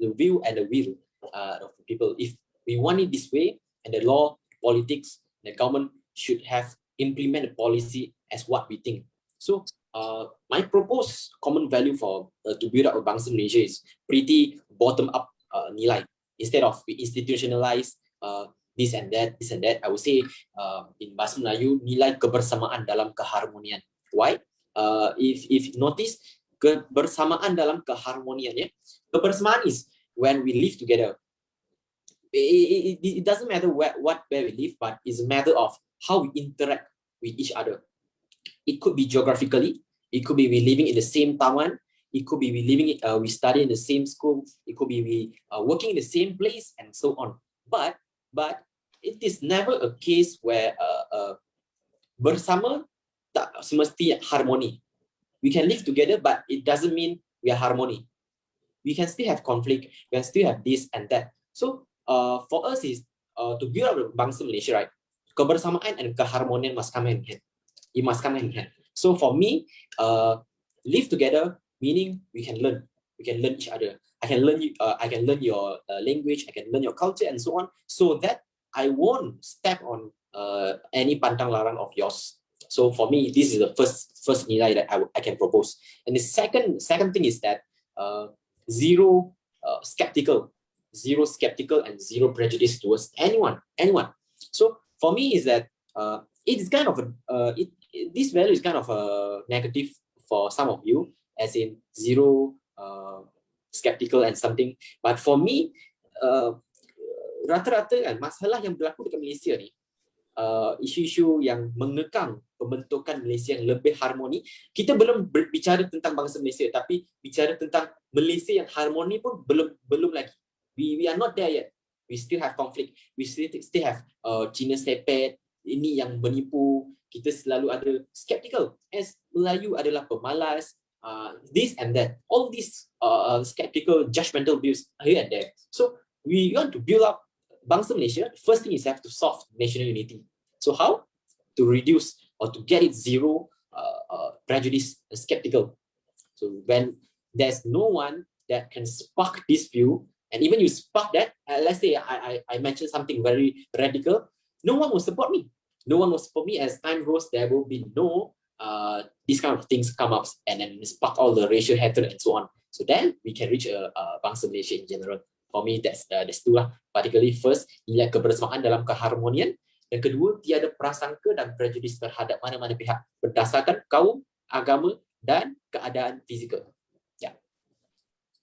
will and the will of the people. If we want it this way, and the law, politics, the government should have implemented policy as what we think. So my proposed common value for to build up a Bangsa Malaysia is pretty bottom-up nilai. Instead of we institutionalize this and that, I would say in Bahasa Melayu, nilai kebersamaan dalam keharmonian. Why? If notice, kebersamaan dalam keharmonian, kebersamaan is when we live together. It doesn't matter where we live, but it's a matter of how we interact with each other. It could be geographically, it could be we living in the same taman, it could be we study in the same school, it could be we working in the same place, and so on. But it is never a case where bersama tak semesti harmoni. We can live together, but it doesn't mean we are harmony. We can still have conflict, we can still have this and that. So for us is to build up the Bangsa Malaysia, right? Kebersamaan and keharmonian must come hand in hand. It must come hand in hand. So for me, live together meaning we can learn each other. I can learn your language, I can learn your culture, and so on, so that I won't step on any pantang larang of yours. So for me, this is the first nilai that I can propose. And the second thing is that zero skeptical and zero prejudice towards anyone. So for me is that it is kind of this value is kind of a negative for some of you, as in zero skeptical and something. But for me, rata-rata kan masalah yang berlaku dekat Malaysia ni, isu-isu yang mengekang pembentukan Malaysia yang lebih harmoni. Kita belum berbicara tentang bangsa Malaysia, tapi bicara tentang Malaysia yang harmoni pun belum lagi. We are not there yet. We still have conflict. We still have Cina sepet, ini yang menipu. Kita selalu ada skeptical. As Melayu adalah pemalas, this and that. All these skeptical, judgmental views here and there. So we want to build up Bangsa Malaysia. First thing is have to solve national unity. So how? To reduce or to get it zero prejudice and skeptical. So when there's no one that can spark this view, and even you spark that, let's say I mentioned something very radical, no one will support me. No one will support me. As time goes, there will be no these kind of things come up and then spark all the racial hatred and so on. So then we can reach a Bangsa Malaysia in general. For me, that's two lah. Particularly first, nilai kebersamaan dalam keharmonian. Dan kedua, tiada prasangka dan prejudis terhadap mana-mana pihak berdasarkan kaum, agama, dan keadaan fizikal. Yeah.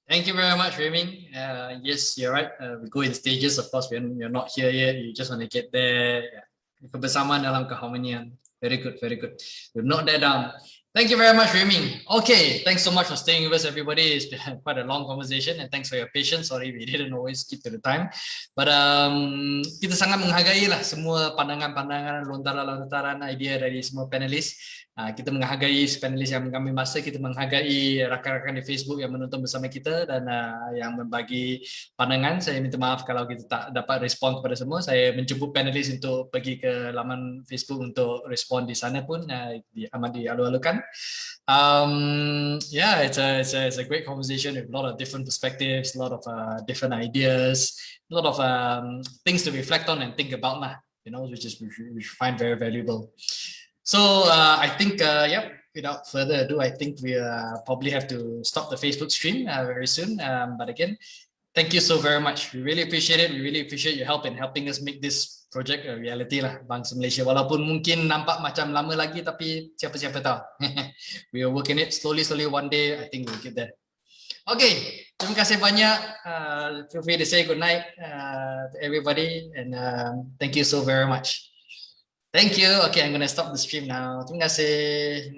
Thank you very much, Rayming. Yes, you're right. We go in stages. Of course, we're not here yet. You just want to get there. Yeah. Kebersamaan dalam keharmonian. Very good, very good. We'll note that down. Thank you very much, Remy. Okay, thanks so much for staying with us, everybody. It's been quite a long conversation, and thanks for your patience. Sorry, we didn't always keep to the time. But kita sangat menghargai lah semua pandangan-pandangan, lontaran-lontaran idea dari semua panelis. Kita menghargai panelis yang mengambil masa, kita menghargai rakan-rakan di Facebook yang menonton bersama kita dan yang membagi pandangan. Saya minta maaf kalau kita tak dapat respon kepada semua. Saya menjemput panelis untuk pergi ke laman Facebook untuk respon di sana pun, amat dialu-alukan. Yeah, it's a great conversation with a lot of different perspectives, a lot of different ideas, a lot of things to reflect on and think about lah, you know, which we find very valuable. So I think, without further ado, I think we probably have to stop the Facebook stream very soon. But again, thank you so very much. We really appreciate it. We really appreciate your help in helping us make this project a reality lah, Bangsa Malaysia. Walaupun mungkin nampak macam lama lagi, tapi siapa-siapa tahu. We are working it slowly, one day, I think we'll get there. Okay, terima kasih banyak. Feel free to say good night to everybody, and thank you so very much. Thank you. Okay, I'm going to stop the stream now. Terima kasih.